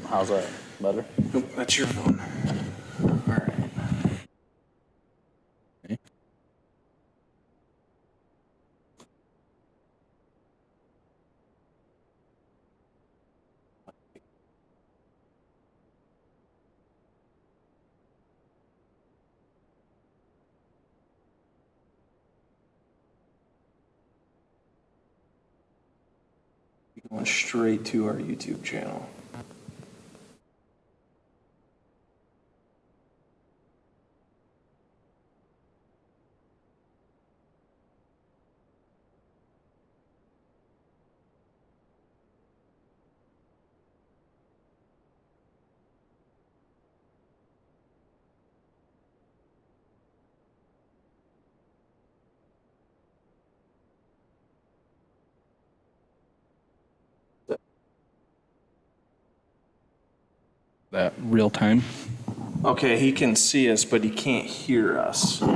How's that? Better? Nope, that's your phone. All right. Okay. Going straight to our YouTube channel. That real time. Okay, he can see us, but he can't hear us. All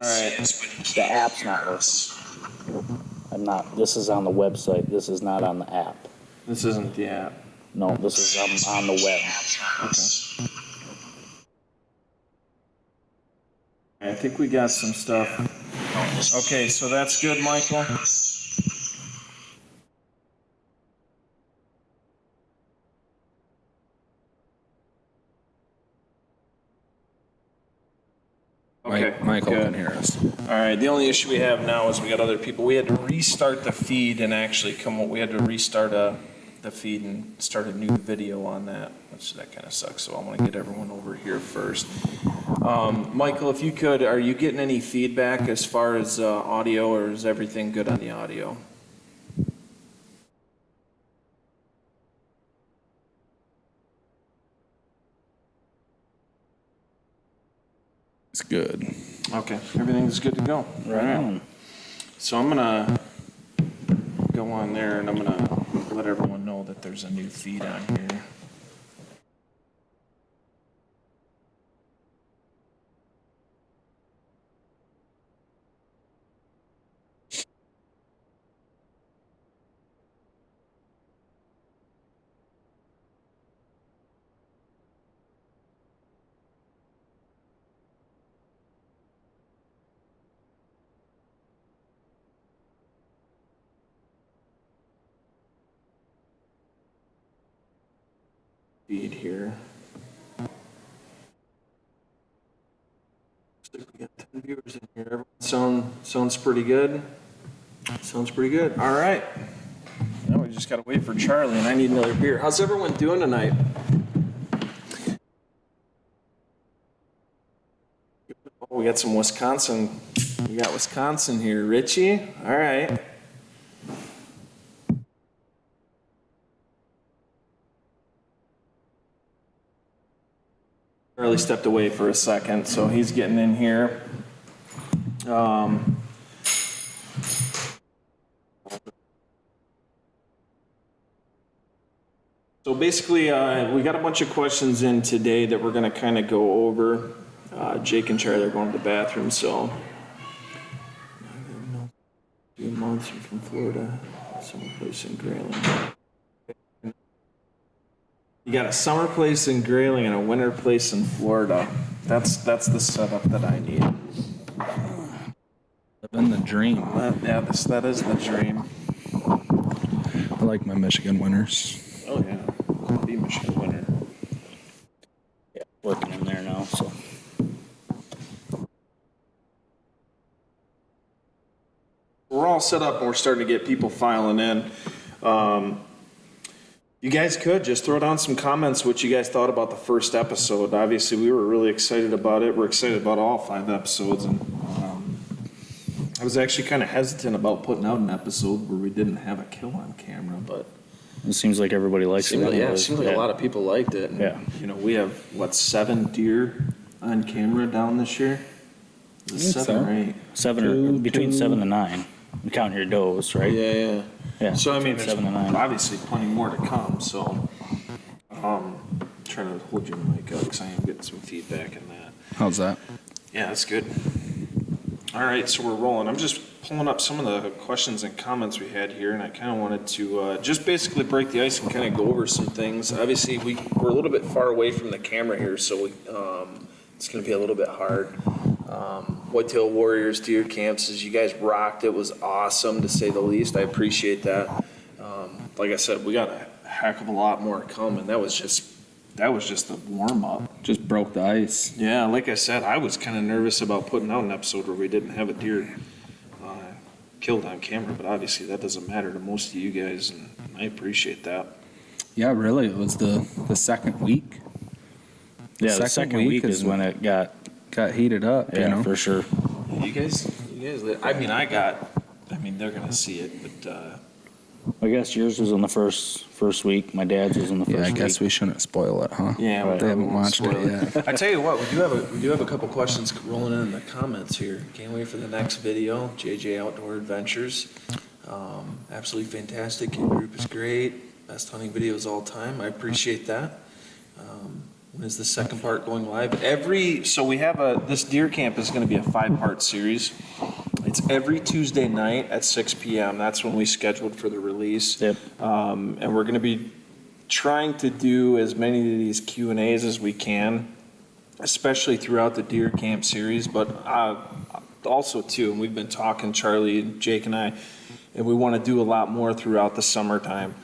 right. The app's not working. This is on the website. This is not on the app. This isn't the app. No, this is on the web. Okay. I think we got some stuff. Okay, so that's good, Michael. Okay, Michael good. can hear us. All right, the only issue we have now is we got other people. We had to restart the feed and actually we had to restart the feed and start a new video on that, which that kind of sucks. So I want to get everyone over here first. Michael, if you could, are you getting any feedback as far as audio, or is everything good on the audio? It's good. Okay, everything's good to go. Right on. So I'm gonna go on there and I'm gonna let everyone know that there's a new feed on here. Feed here. Looks like we got 10 viewers in here. Sounds pretty good. Sounds pretty good. All right. Now we just gotta wait for Charlie, and I need another beer. How's everyone doing tonight? Oh, we got some Wisconsin. We got Wisconsin here. Richie? All right. Charlie stepped away for a second, so he's getting in here. So basically, we got a bunch of questions in today that we're going to kind of go over. Jake and Charlie are going to the bathroom, so. 2 months from Florida, summer place in Grayling. You got a summer place in Grayling and a winter place in Florida. That's the setup that I need. Living the dream. That is the dream. I like my Michigan winters. Oh yeah, be Michigan winter. Yeah, working in there now, so. We're all set up and we're starting to get people filing in. You guys could just throw down some comments what you guys thought about the first episode. Obviously, we were really excited about it. We're excited about all 5 episodes, and I was actually kind of hesitant about putting out an episode where we didn't have a kill on camera, but It seems like everybody likes it. yeah, it seems like a lot of people liked it. And, Yeah. you know, we have 7 deer on camera down this year? Is it 7 or 8? 7 or between 7 and 9. You count your does, right? Yeah. Yeah. So I mean, between there's 7 and 9. obviously plenty more to come. So, trying to hold your mic up because I am getting some feedback in that. How's that? Yeah, that's good. All right, so we're rolling. I'm just pulling up some of the questions and comments we had here, and I kind of wanted to just basically break the ice and kind of go over some things. Obviously, we're a little bit far away from the camera here, so it's going to be a little bit hard. Whitetail Warriors Deer Camp says you guys rocked. It was awesome, to say the least. I appreciate that. Like I said, we got a heck of a lot more coming. That was just the warm up. Just broke the ice. Yeah, like I said, I was kind of nervous about putting out an episode where we didn't have a deer killed on camera, but obviously that doesn't matter to most of you guys, and I appreciate that. Yeah, really, it was the second week. Yeah, the second week is when it got heated up, yeah, you know? for sure. You guys, I mean, they're gonna see it, but I guess yours was in the first week. My dad's was in the first Yeah, I week. guess we shouldn't spoil it, huh? yeah, Right. They haven't watched it yet. I tell you what, we do have a couple questions rolling in the comments here. Can't wait for the next video. JJ Outdoor Adventures, absolutely fantastic. Kid group is great. Best hunting videos all time. I appreciate that. When is the second part going live? So we have this deer camp is going to be a 5-part series. It's every Tuesday night at 6 p.m. That's when we scheduled for the release. Yep. And we're going to be trying to do as many of these Q&As as we can, especially throughout the deer camp series, but also too, and we've been talking, Charlie and Jake and I, and we want to do a lot more throughout the summertime.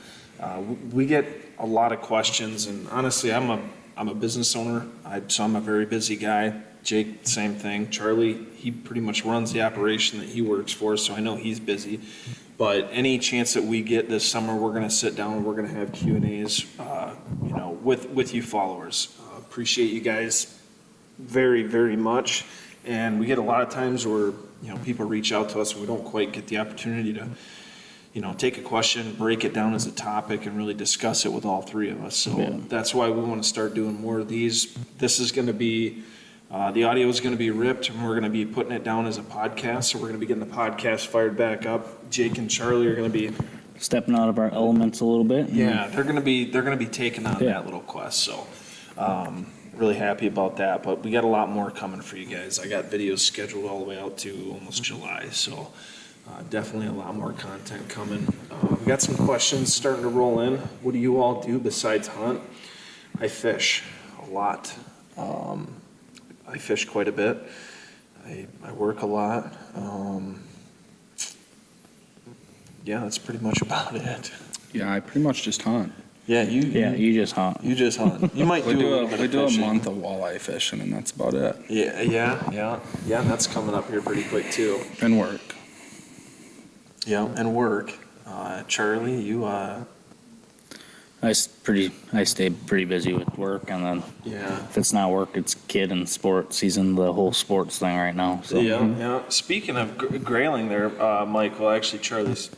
We get a lot of questions, and honestly, I'm a business owner, so I'm a very busy guy. Jake, same thing. Charlie, he pretty much runs the operation that he works for, so I know he's busy. But any chance that we get this summer, we're going to sit down and we're going to have Q&As, with you followers. Appreciate you guys very, very much. And we get a lot of times where, people reach out to us and we don't quite get the opportunity to, take a question, break it down as a topic, and really discuss it with all three of us. So That's why we want to start doing more of these. This is going to be, the audio is going to be ripped, and we're going to be putting it down as a podcast. So we're going to be getting the podcast fired back up. Jake and Charlie are going to be Stepping out of our elements a little bit. they're going to be taking on that little quest. So really happy about that. But we got a lot more coming for you guys. I got videos scheduled all the way out to almost July. So definitely a lot more content coming. We got some questions starting to roll in. What do you all do besides hunt? I fish a lot. I fish quite a bit. I work a lot. Yeah, that's pretty much about it. Yeah, I pretty much just hunt. Yeah, You just hunt. you just hunt. You might We do a do little bit we of do a fishing. month of walleye fishing, and that's about it. Yeah. That's coming up here pretty quick too. And work. Yeah, and work. Charlie, you I stay pretty busy with work, and then yeah. if it's not work, it's kid and sports. He's in the whole sports thing right now. So Yeah. Speaking of grailing there, Mike, well, actually, Charlie's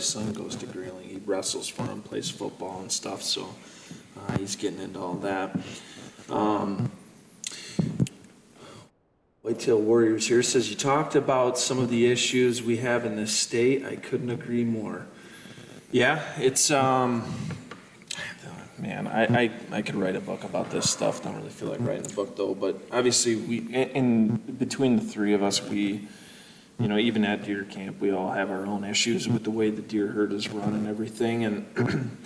son goes to grailing. He wrestles for him, plays football and stuff, so he's getting into all that. Whitetail Warriors here says, you talked about some of the issues we have in this state. I couldn't agree more. Yeah, it's, man, I could write a book about this stuff. Don't really feel like writing a book though, but obviously in between the three of us, even at deer camp, we all have our own issues with the way the deer herd is run and everything. And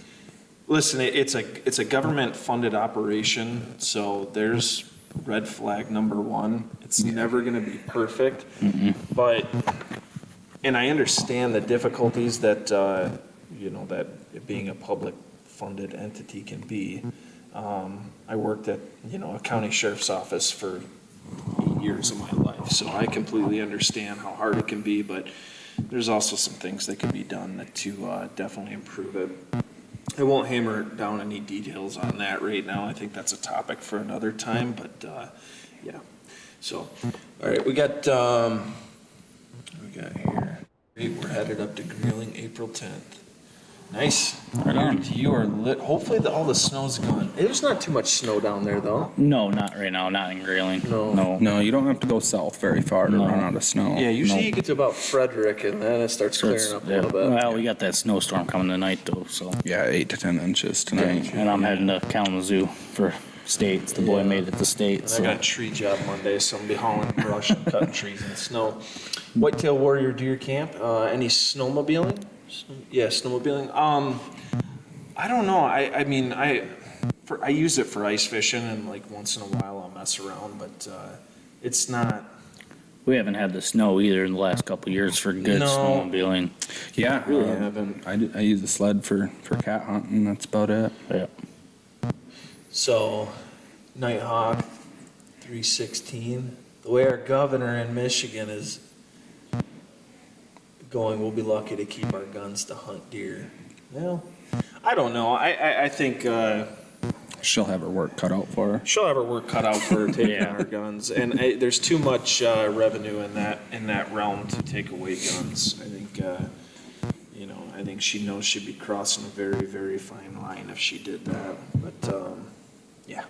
listen, it's a government funded operation. So there's red flag number one. It's never going to be perfect, but, and I understand the difficulties that, that it being a public funded entity can be. I worked at, a county sheriff's office for 8 years of my life, so I completely understand how hard it can be, but there's also some things that can be done to definitely improve it. I won't hammer down any details on that right now. I think that's a topic for another time, but yeah. So, all right, we got here. We're headed up to Greeling April 10th. Nice. Right on. You are lit. Hopefully all the snow's gone. There's not too much snow down there though. No, not right now. Not in Grayling. No. No, you don't have to go south very far to run out of snow. Yeah, usually you get to about Frederick and then it starts clearing up a little bit. Well, we got that snowstorm coming tonight though, so. Yeah, 8 to 10 inches tonight. And I'm heading to Kalamazoo for States. The boy Yeah. made it to States. And I got a tree job Monday, so I'm gonna be hauling brush and cutting trees in the snow. Whitetail Warrior Deer Camp, any snowmobiling? Yeah, snowmobiling. I don't know, I mean, I use it for ice fishing and like once in a while I'll mess around, but, it's not. We haven't had the snow either in the last couple of years for good No. snowmobiling. Yeah, Really haven't. I use a sled for cat hunting. That's about it. Yeah. So, Nighthawk 316, the way our governor in Michigan is going, we'll be lucky to keep our guns to hunt deer. Well, I don't know. I think She'll have her work cut out for her. she'll have her work cut out for her taking Yeah. our guns, and there's too much revenue in that realm to take away guns. I think I think she knows she'd be crossing a very, very fine line if she did that. But yeah.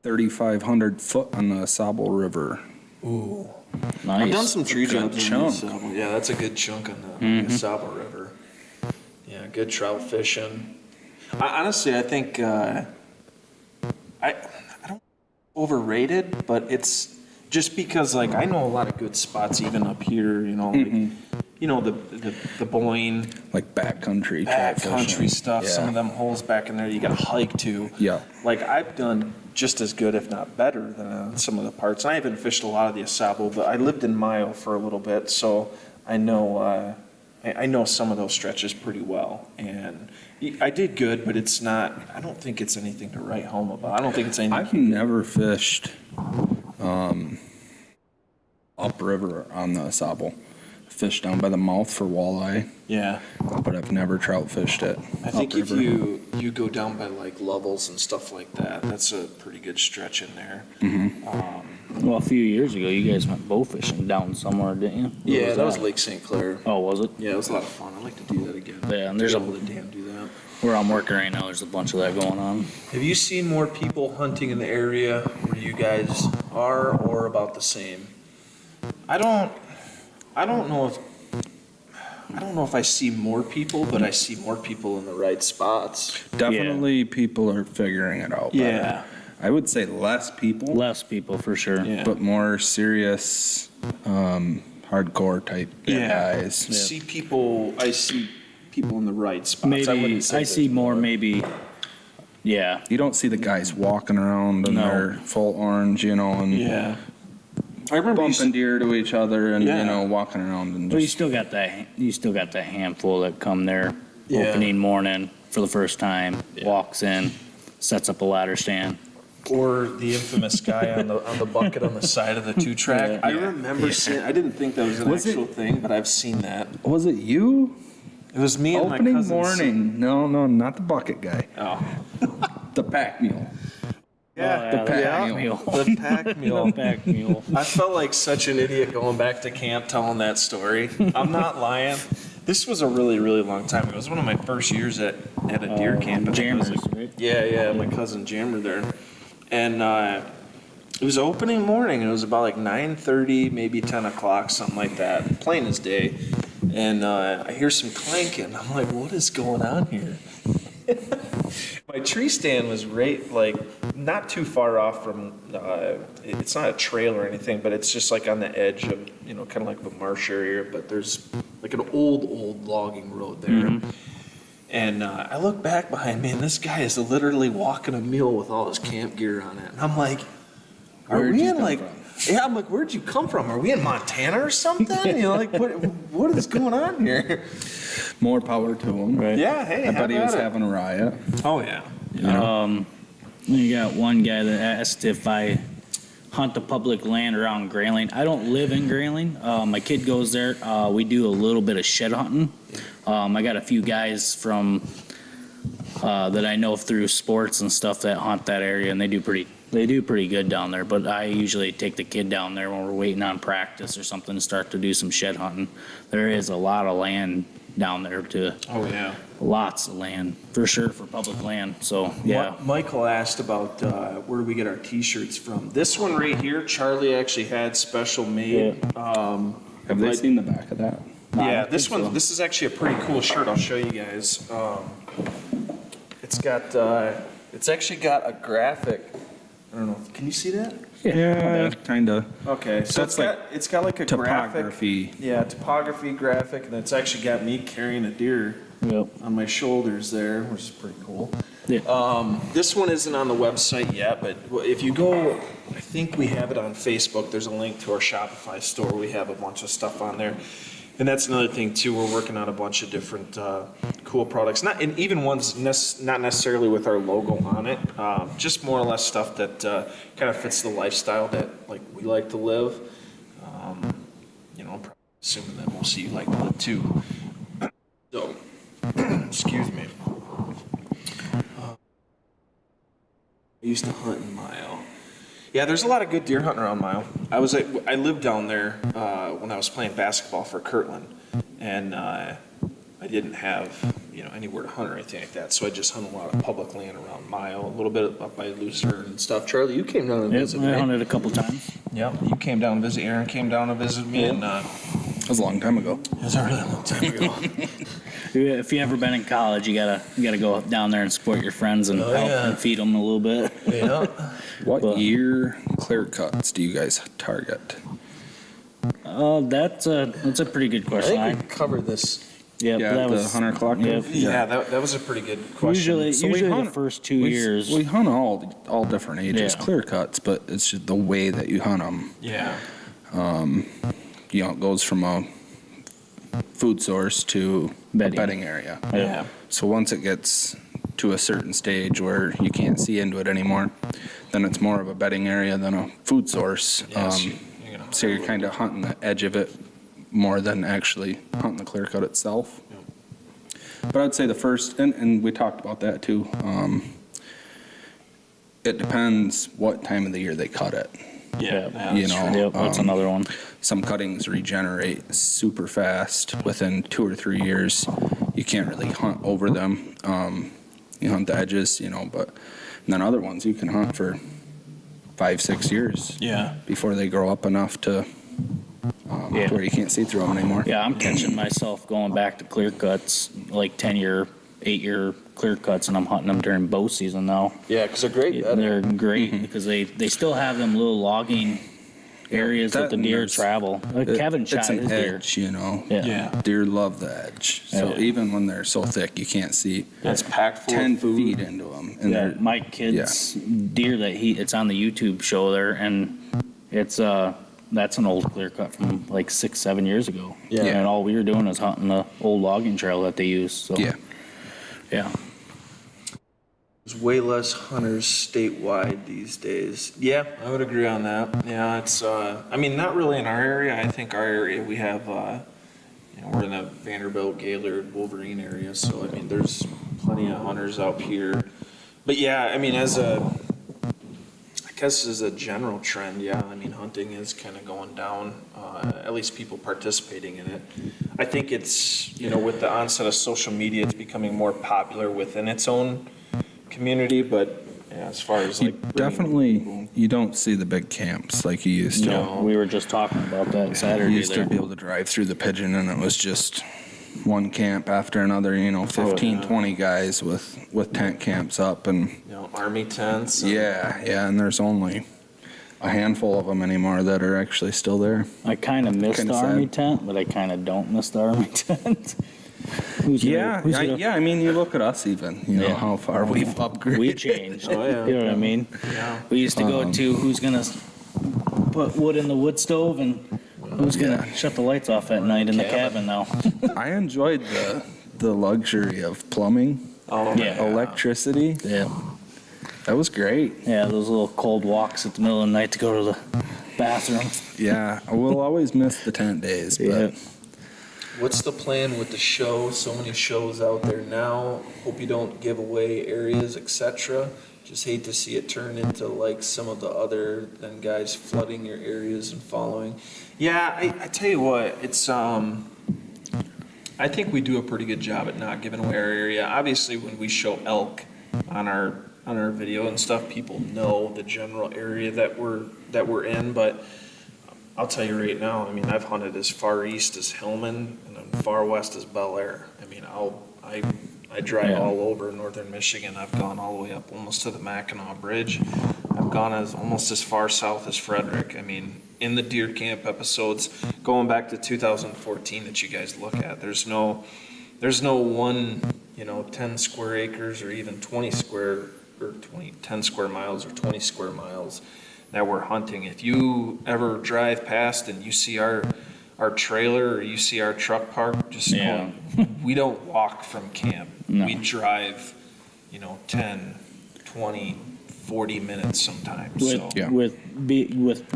3,500 foot on the Sable River. Ooh. Nice. I've done some tree Good jobs on chunk. the Sable. Yeah, that's a good chunk on the Sable River. Yeah, good trout fishing. Honestly, I think I don't overrated, but it's just because like I know a lot of good spots even up here. The Boyne Like backcountry. back trout country fishing. stuff. Yeah. Some of them holes back in there you got to hike to. Yeah. Like I've done just as good, if not better, than on some of the parts. And I haven't fished a lot of the Asabo, but I lived in Mayo for a little bit, so I know I know some of those stretches pretty well. And I did good, but it's not. I don't think it's anything to write home about. I don't think it's anything. I've never fished upriver on the Sable. Fished down by the mouth for walleye, Yeah, but I've never trout fished it. I think if upriver. you go down by like Lovels and stuff like that, that's a pretty good stretch in there. Well, a few years ago, you guys went bow fishing down somewhere, didn't you? Where Yeah, that was Lake St. Clair. Oh, was it? Yeah, it was a lot of fun. I'd like to do that again. Yeah, and there's To a- be able to damn do that. Where I'm working right now, there's a bunch of that going on. Have you seen more people hunting in the area where you guys are, or about the same? I don't know if I see more people, but I see more people in the right spots. Definitely people are figuring it out better. Yeah. I would say less people, Less people for sure. Yeah. but more serious, hardcore type guys. I see people in the right spots. Maybe wouldn't say I see there's more. Maybe. Yeah. You don't see the guys walking around in No. their full orange, and Yeah. I remember you bumping deer to each other and, Yeah. walking around and But you just, still got that. You still got the handful that come there Yeah. opening morning for the first time, Yeah. walks in, sets up a ladder stand. or the infamous guy on the bucket on the side of the 2-track. Yeah. I remember seeing. I didn't think that was an Was it- actual thing, but I've seen that. was it you? It was me and my Opening cousins. morning. No, not the bucket guy. Oh. The pack mule. Yeah, The pack yeah. mule. the pack mule. The pack mule. I felt like such an idiot going back to camp telling that story. I'm not lying. This was a really, really long time ago. It was one of my first years at a deer camp. I think it was Jammers, like- right? Yeah, my cousin Jammer there. And it was opening morning. It was about like 9:30, maybe 10 o'clock, something like that. Plain as day. And I hear some clanking. I'm like, what is going on here? My tree stand was right, like, not too far off from, it's not a trail or anything, but it's just like on the edge of, kind of like the marsh area, but there's like an old logging road there. And I look back behind me, and this guy is literally walking a mule with all his camp gear on it. And I'm like, Where'd you come from? yeah, I'm like, where'd you come from? Are we in Montana or something? Like, what is going on here? More power to him. Right. Yeah, hey, I bet he how was about it? having a riot. Oh, yeah. You got one guy that asked if I hunt the public land around Grayling. I don't live in Grayling. My kid goes there. We do a little bit of shed hunting. I got a few guys from that I know through sports and stuff that hunt that area, and they do pretty good down there. But I usually take the kid down there when we're waiting on practice or something to start to do some shed hunting. There is a lot of land down there Oh, yeah. lots of land for sure for public land. So yeah. Michael asked about where do we get our T-shirts from. This one right here, Charlie actually had special made. Have they Like- seen the back of that? Yeah, this one. This is actually a pretty cool shirt. I'll show you guys. It's got It's actually got a graphic. I don't know. Can you see that? Yeah, kind of. Okay, so That's it's got like a Topography. graphic. Yeah, topography graphic, and it's actually got me carrying a deer Yep. on my shoulders there, which is pretty cool. Yeah. This one isn't on the website yet, but if you go, I think we have it on Facebook. There's a link to our Shopify store. We have a bunch of stuff on there. And that's another thing too. We're working on a bunch of different cool products, and even ones not necessarily with our logo on it. Just more or less stuff that kind of fits the lifestyle that like we like to live. I'm assuming that most of you like to live too. So, excuse me. I used to hunt in Mile. Yeah, there's a lot of good deer hunting around Mile. I lived down there when I was playing basketball for Kirtland, and I didn't have anywhere to hunt or anything like that, so I just hunted a lot of public land around Mile, a little bit up by Lucerne and stuff. Charlie, you came down and Yep, visited I me. hunted a couple times. Yeah, you came down and visited. Aaron came down and visited me, and That was a long time ago. it was a really long time ago. If you ever been in college, you gotta go down there and support your friends and help yeah. and feed them a little bit. Yeah. What Well- year clear cuts do you guys target? That's a pretty good I question. think we covered this. Yep, Yeah, that the was Hunter Collective? Yep. Yeah, that was a pretty good question. Usually So we the hunt- first 2 We years. hunt all different ages, Yeah. clear cuts, but it's just the way that you hunt them. Yeah. It goes from a food source to a Bedding. bedding area. Yeah. So once it gets to a certain stage where you can't see into it anymore, then it's more of a bedding area than a food source. Yes, So you're kind of hunting the edge of it more than actually hunting the clear cut itself. But I'd say the first, and we talked about that too, it depends what time of the year they cut it. Yeah. You know, Yep, that's another one. Some cuttings regenerate super fast within 2 or 3 years. You can't really hunt over them. You hunt the edges, but and then other ones you can hunt for 5-6 years Yeah. before they grow up enough to Yeah. where you can't see through them anymore. Yeah, I'm catching myself going back to clear cuts, like 10-year, 8-year clear cuts, and I'm hunting them during bow season now. Yeah, because they're great. They're great because they still have them little logging areas that the and deer there's- travel. Like Kevin shot It's an his deer. edge, Yeah. Deer love the edge. So Yeah. even when they're so thick, you can't see It's packed full 10 of food. feet into them. And Yeah, they're, my kid's deer that it's on the YouTube show there, and it's that's an old clear cut from like 6-7 years ago. Yeah. And all we were doing is hunting the old logging trail that they use. So yeah. yeah. There's way less hunters statewide these days. Yeah, I would agree on that. Yeah, it's, not really in our area. I think our area, we have, we're in the Vanderbilt, Gaylord, Wolverine area. So, there's plenty of hunters out here. But yeah, I guess as a general trend, yeah, hunting is kind of going down, at least people participating in it. I think it's, with the onset of social media, it's becoming more popular within its own community, but yeah, as far as You like definitely, you don't see the big camps like you used to. No, we were just talking about that You Saturday used to there. be able to drive through the Pigeon and it was just one camp after another, 15, 20 guys with tent camps up and army tents. and- yeah, and there's only a handful of them anymore that are actually still there. I kind of miss Kinda the sad. army tent, but I kind of don't miss the army tent. Who's gonna- You look at us even, Yeah. how far we've upgraded. We changed. Oh, yeah. You know what I mean? Yeah. We used to go to who's gonna put wood in the wood stove and who's gonna shut the lights off at night in the cabin now. I enjoyed the luxury of plumbing, Oh, Yeah. electricity. Yeah. That was great. Yeah, those little cold walks at the middle of the night to go to the bathroom. Yeah, we'll always miss the tent days, but Yeah. What's the plan with the show? So many shows out there now. Hope you don't give away areas, etc. Just hate to see it turn into like some of the other than guys flooding your areas and following. Yeah, I tell you what, it's I think we do a pretty good job at not giving away our area. Obviously, when we show elk on our video and stuff, people know the general area that we're in, but I'll tell you right now, I've hunted as far east as Hillman and then far west as Bel Air. I drive Yeah. all over northern Michigan. I've gone all the way up almost to the Mackinac Bridge. I've gone almost as far south as Frederick. I mean, in the deer camp episodes, going back to 2014 that you guys look at, there's no one, 10 square acres or even 10 square miles or 20 square miles that we're hunting. If you ever drive past and you see our trailer or you see our truck park, just Yeah. know we don't walk from camp. No. We drive, 10, 20, 40 minutes sometimes. So Yeah. With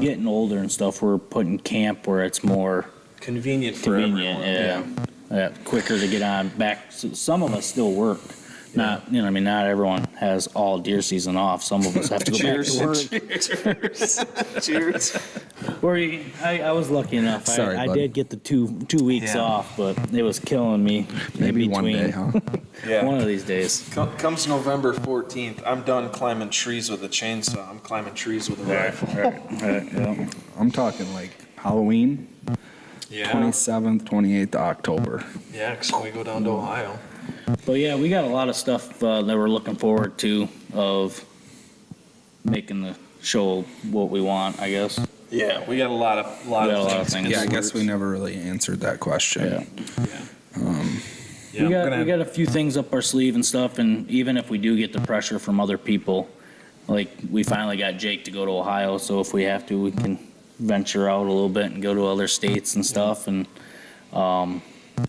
getting older and stuff, we're putting camp where it's more convenient for convenient, everyone. yeah. Quicker to get on back. Some of us still work. Not, not everyone has all deer season off. Some of us have to go back to work. Cheers. I was lucky enough. Sorry, I bud. did get the two weeks Yeah. off, but it was killing me. Maybe in one between. day, huh? Yeah. One of these days. Comes November 14th, I'm done climbing trees with a chainsaw. I'm climbing trees with a rifle. Yeah. I'm talking like Halloween, Yeah, 27th, 28th of October. yeah, because we go down to Ohio. But yeah, we got a lot of stuff that we're looking forward to of making the show what we want, I guess. Yeah, we got a lot of things. Yeah, I in the guess we works. never really answered that question. Yeah. Yeah, We got a few things up our sleeve and stuff, and even if we do get the pressure from other people, like we finally got Jake to go to Ohio, so if we have to, we can venture out a little bit and go to other states and stuff, and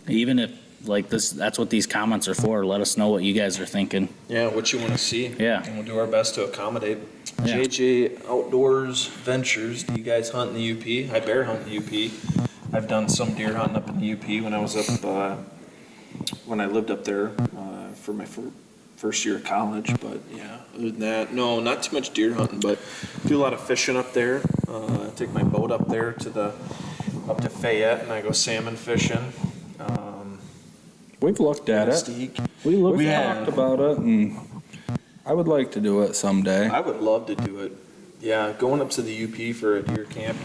even if like this, that's what these comments are for. Let us know what you guys are thinking. Yeah, what you want to see. Yeah. And we'll do our best to accommodate. Yeah. JJ Outdoors Ventures, do you guys hunt in the UP? I bear hunt in the UP. I've done some deer hunting up in the UP when I was up, when I lived up there for my first year of college. But yeah, other than that, no, not too much deer hunting, but do a lot of fishing up there. I take my boat up there up to Fayette and I go salmon fishing. We've looked at it. Mystique. We've have. talked about it, and I would like to do it someday. I would love to do it. Yeah, going up to the UP for a deer camp,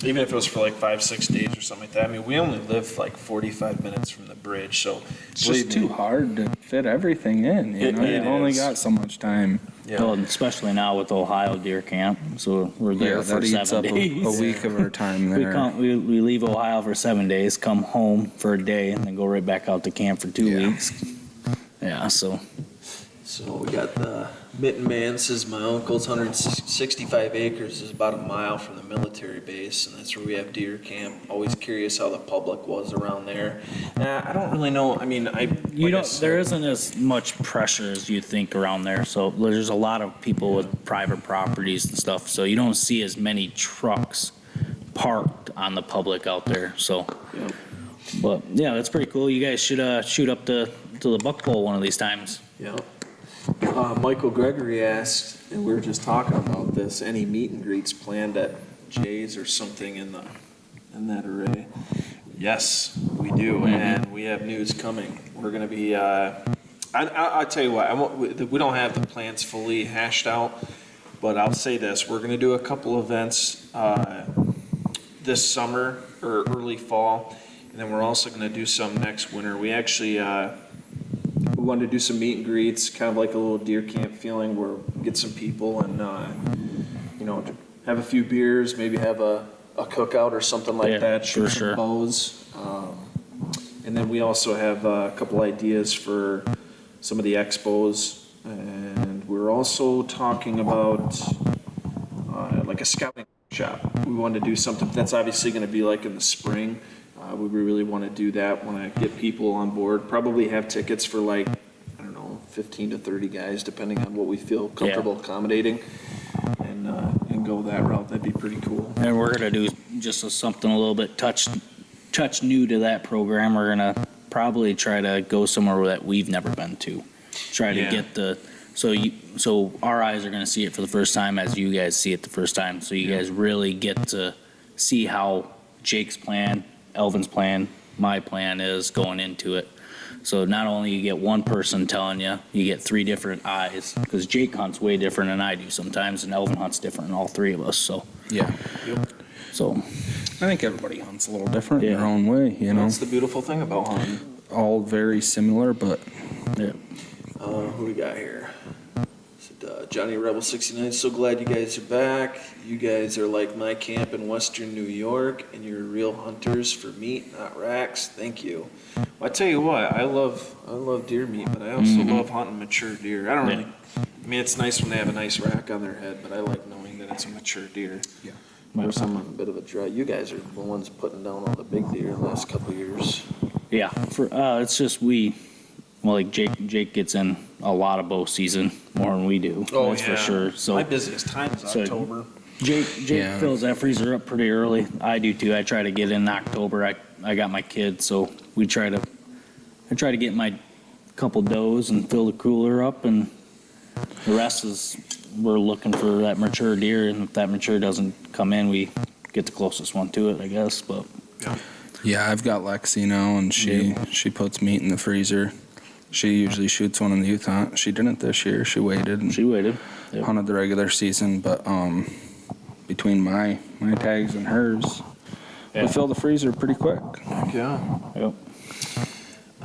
even if it was for like 5-6 days or something like that. I mean, we only live like 45 minutes from the bridge, so It's just too hard to fit everything in. It You've only is. got so much time. Yeah. Well, especially now with Ohio deer camp, so we're there for that eats 7 up days. a week of our time We there. we leave Ohio for 7 days, come home for a day, and then go right back out to camp for 2 Yeah. weeks. Yeah, so So we got the Mitten Man says my uncle's 165 acres is about a mile from the military base, and that's where we have deer camp. Always curious how the public was around there. I don't really know. I mean, there isn't as much pressure as you think around there. So there's a lot of people with private properties and stuff. So you don't see as many trucks parked on the public out there. So, Yep. but yeah, that's pretty cool. You guys should shoot up to the buck pole one of these times. Yeah. Michael Gregory asked, and we were just talking about this, any meet and greets planned at Jay's or something in that array? Yes, we do, and we have news coming. We're going to be, I'll tell you what, we don't have the plans fully hashed out, but I'll say this, we're going to do a couple events this summer or early fall, and then we're also going to do some next winter. We actually, we wanted to do some meet and greets, kind of like a little deer camp feeling where we get some people and, have a few beers, maybe have a cookout or something like Yeah, that, shoot for some sure. bows. And then we also have a couple ideas for some of the expos. And we're also talking about like a scouting shop. We wanted to do something, that's obviously going to be like in the spring. We really want to do that, want to get people on board, probably have tickets for like, I don't know, 15 to 30 guys, depending on what we feel comfortable accommodating, and go that route. That'd be pretty cool. And we're gonna do just something a little bit touch new to that program. We're gonna probably try to go somewhere that we've never been to. Try to Yeah. get so our eyes are gonna see it for the first time as you guys see it the first time. So you guys really get to see how Jake's plan, Elvin's plan, my plan is going into it. So not only you get one person telling you, you get 3 different eyes, because Jake hunts way different than I do sometimes, and Elvin hunts different than all 3 of us. Yeah. So I think everybody hunts a little different in Yeah. their own way, That's the beautiful thing about hunting. all very similar, but Yeah. Who we got here? Johnny Rebel 69. So glad you guys are back. You guys are like my camp in Western New York, and you're real hunters for meat, not racks. Thank you. Well, I tell you what, I love deer meat, but I also love hunting mature deer. I don't really. I mean, it's nice when they have a nice rack on their head, but I like knowing that it's a mature deer. Yeah. Of course, I'm on a bit of a dry. You guys are the ones putting down all the big deer the last couple of years. Yeah, it's just like Jake gets in a lot of bow season more than we do. Oh, that's yeah. for sure. So My busiest time is October. Jake fills that freezer up pretty early. I do too. I try to get in October. I got my kids, so I try to get my couple does and fill the cooler up, and the rest is we're looking for that mature deer, and if that mature doesn't come in, we get the closest one to it, I guess. But Yeah, I've got Lexi now, and she puts meat in the freezer. She usually shoots one in the youth hunt. She didn't this year. She waited. Yep. Hunted the regular season, but between my tags and hers, we fill the freezer pretty quick. Yeah. Yep.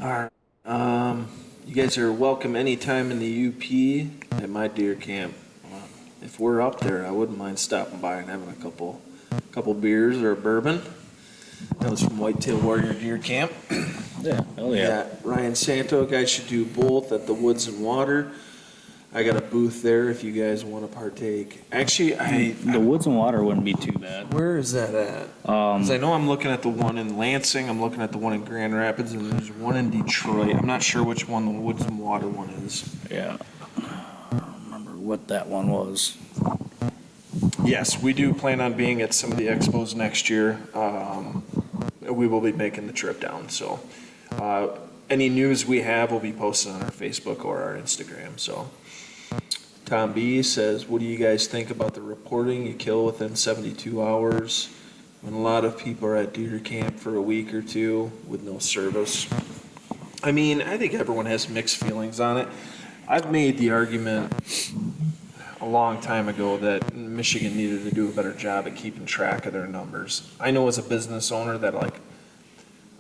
All right. You guys are welcome anytime in the UP at my deer camp. If we're up there, I wouldn't mind stopping by and having a couple beers or a bourbon. That was from Whitetail Warrior Deer Camp. Yeah. Hell yeah. Ryan Santo, guys should do both at the Woods and Water. I got a booth there if you guys want to partake. Actually, The Woods and Water wouldn't be too bad. where is that at? Because I know I'm looking at the one in Lansing, I'm looking at the one in Grand Rapids, and there's one in Detroit. I'm not sure which one the Woods and Water one is. Yeah. I don't remember what that one was. Yes, we do plan on being at some of the expos next year. We will be making the trip down, so any news we have will be posted on our Facebook or our Instagram. So Tom B says, what do you guys think about the reporting you kill within 72 hours when a lot of people are at deer camp for a week or two with no service? I mean, I think everyone has mixed feelings on it. I've made the argument a long time ago that Michigan needed to do a better job at keeping track of their numbers. I know as a business owner that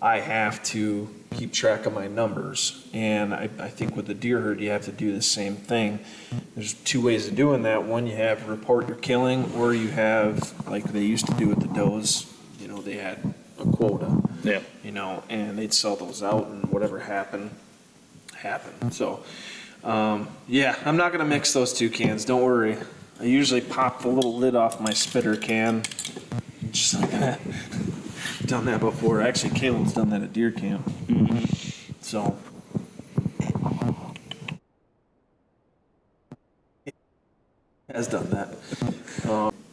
I have to keep track of my numbers, and I think with the deer herd you have to do the same thing. There's two ways of doing that. One, you have report your killing, or you have, like they used to do with the does, they had a quota. Yeah. And they'd sell those out, and whatever happened. So I'm not gonna mix those two cans, don't worry. I usually pop the little lid off my spitter can, just like that. Done that before. Actually, Caleb's done that at deer camp. So. Has done that.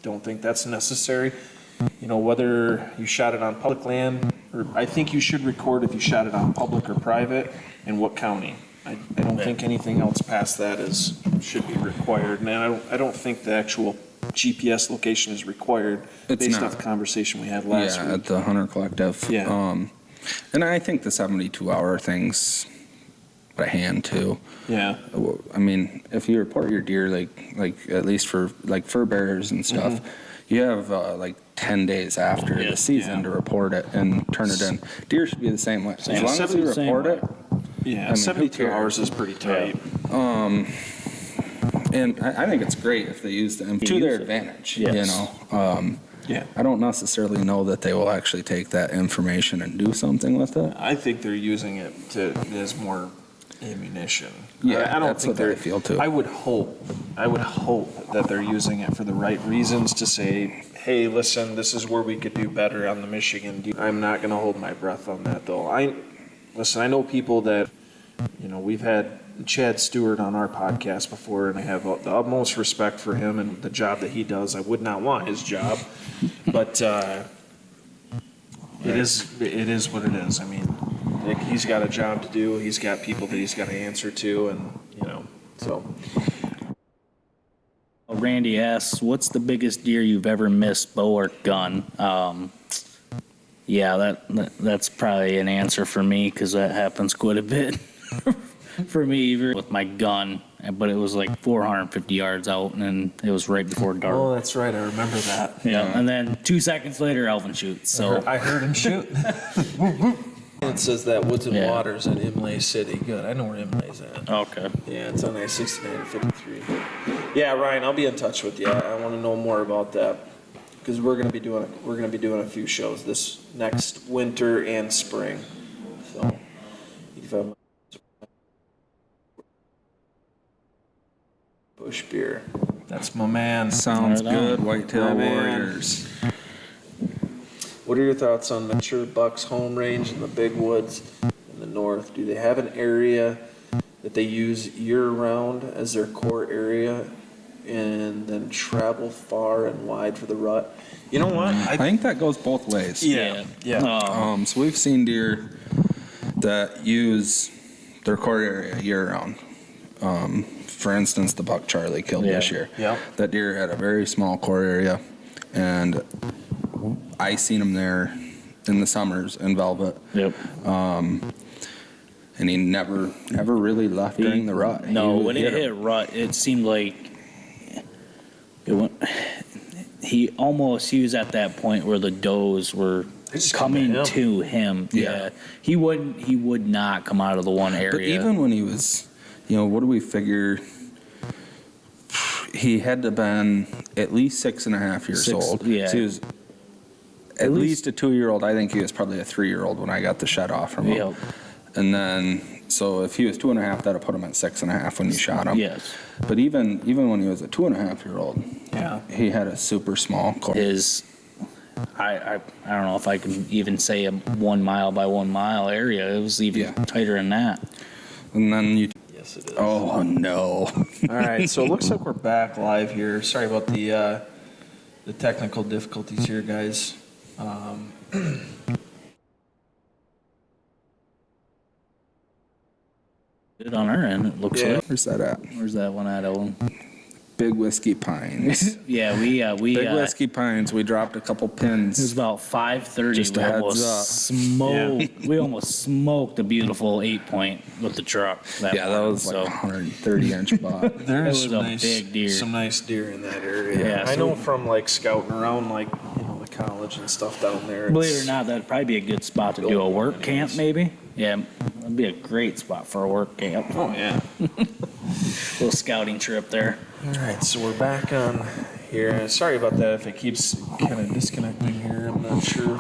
Don't think that's necessary. Whether you shot it on public land, or I think you should record if you shot it on public or private, and what county. I don't think anything else past that should be required, and I don't think the actual GPS location is required based off the conversation we had last week. At the Hunter Collective. Yeah. And I think the 72-hour thing's a hand too. Yeah. I mean, if you report your deer, like at least for fur bearers and stuff, you have 10 days after the season to report it and turn it in. Deer should be the same way. As long as you report it. Yeah, I mean, 72 hours is pretty tight. And I think it's great if they use them to their advantage. Yes. I don't necessarily know that they will actually take that information and do something with it. I think they're using it as more ammunition. Yeah, I don't that's think what I feel too. I would hope that they're using it for the right reasons to say, hey, listen, this is where we could do better on the Michigan. I'm not going to hold my breath on that though. I know people that, we've had Chad Stewart on our podcast before, and I have the utmost respect for him and the job that he does. I would not want his job, but it is what it is. I mean, he's got a job to do. He's got people that he's got to answer to, and so. Randy asks, what's the biggest deer you've ever missed, bow or gun? That's probably an answer for me, because that happens quite a bit for me, even with my gun. But it was like 450 yards out, and it was right before dark. Oh, that's right. I remember that. Yeah, and then 2 seconds later, Alvin shoots. So I heard him shoot. it says that Woods and Yeah. Waters in Imlay City. Good, I know where Imlay's at. Okay. Yeah, it's on I-69 and 53. Yeah, Ryan, I'll be in touch with you. I want to know more about that because we're gonna be doing a few shows this next winter and spring. So, if I'm Bush beer, that's my man. Sounds Right on. good, Whitetail My man. Warriors. What are your thoughts on mature bucks home range in the big woods in the north? Do they have an area that they use year-round as their core area and then travel far and wide for the rut? You know what? I think that goes both ways. Yeah. So we've seen deer that use their core area year-round. For instance, the buck Charlie killed this year. Yeah. That deer had a very small core area, and I seen him there in the summers in velvet, Yep. and he never really left during the rut. No, He when it hit rut, it seemed like it went. He was at that point where the does were just come to coming him. to him. Yeah. He would not come out of the one area. But even when he was, what do we figure? He had to been at least 6.5 years old. Yeah. So he was at least a 2-year-old. I think he was probably a 3-year-old when I got the shed off from him. Yep. And then, so if he was 2.5, that'd put him at 6.5 when you shot him. Yes. But even when he was a 2.5-year-old, Yeah. he had a super small core. I don't know if I can even say a 1 mile by 1 mile area. It was even tighter than that. And then you. Yes, it is. Oh no. All right, so it looks like we're back live here. Sorry about the technical difficulties here, guys. Good on our end, it looks like. Where's that at? Where's that one at, Owen? Big Whiskey Pines. Yeah, we Big Whiskey Pines. We dropped a couple it was pins. about 5:30. Just a We heads almost up. smoked. We almost smoked a beautiful 8-point with the truck. Yeah, that morning, was like a 130-inch buck. There It is was some a nice, big deer. some nice deer in that area. Yeah, I so- know from like scouting around, like the college and stuff down there. Believe it it's- or not, that'd probably be a good spot to do a work camp, maybe. Yeah, that'd be a great spot for a work camp. Oh yeah. Little scouting trip there. All right, so we're back on here. Sorry about that if it keeps kind of disconnecting here. I'm not sure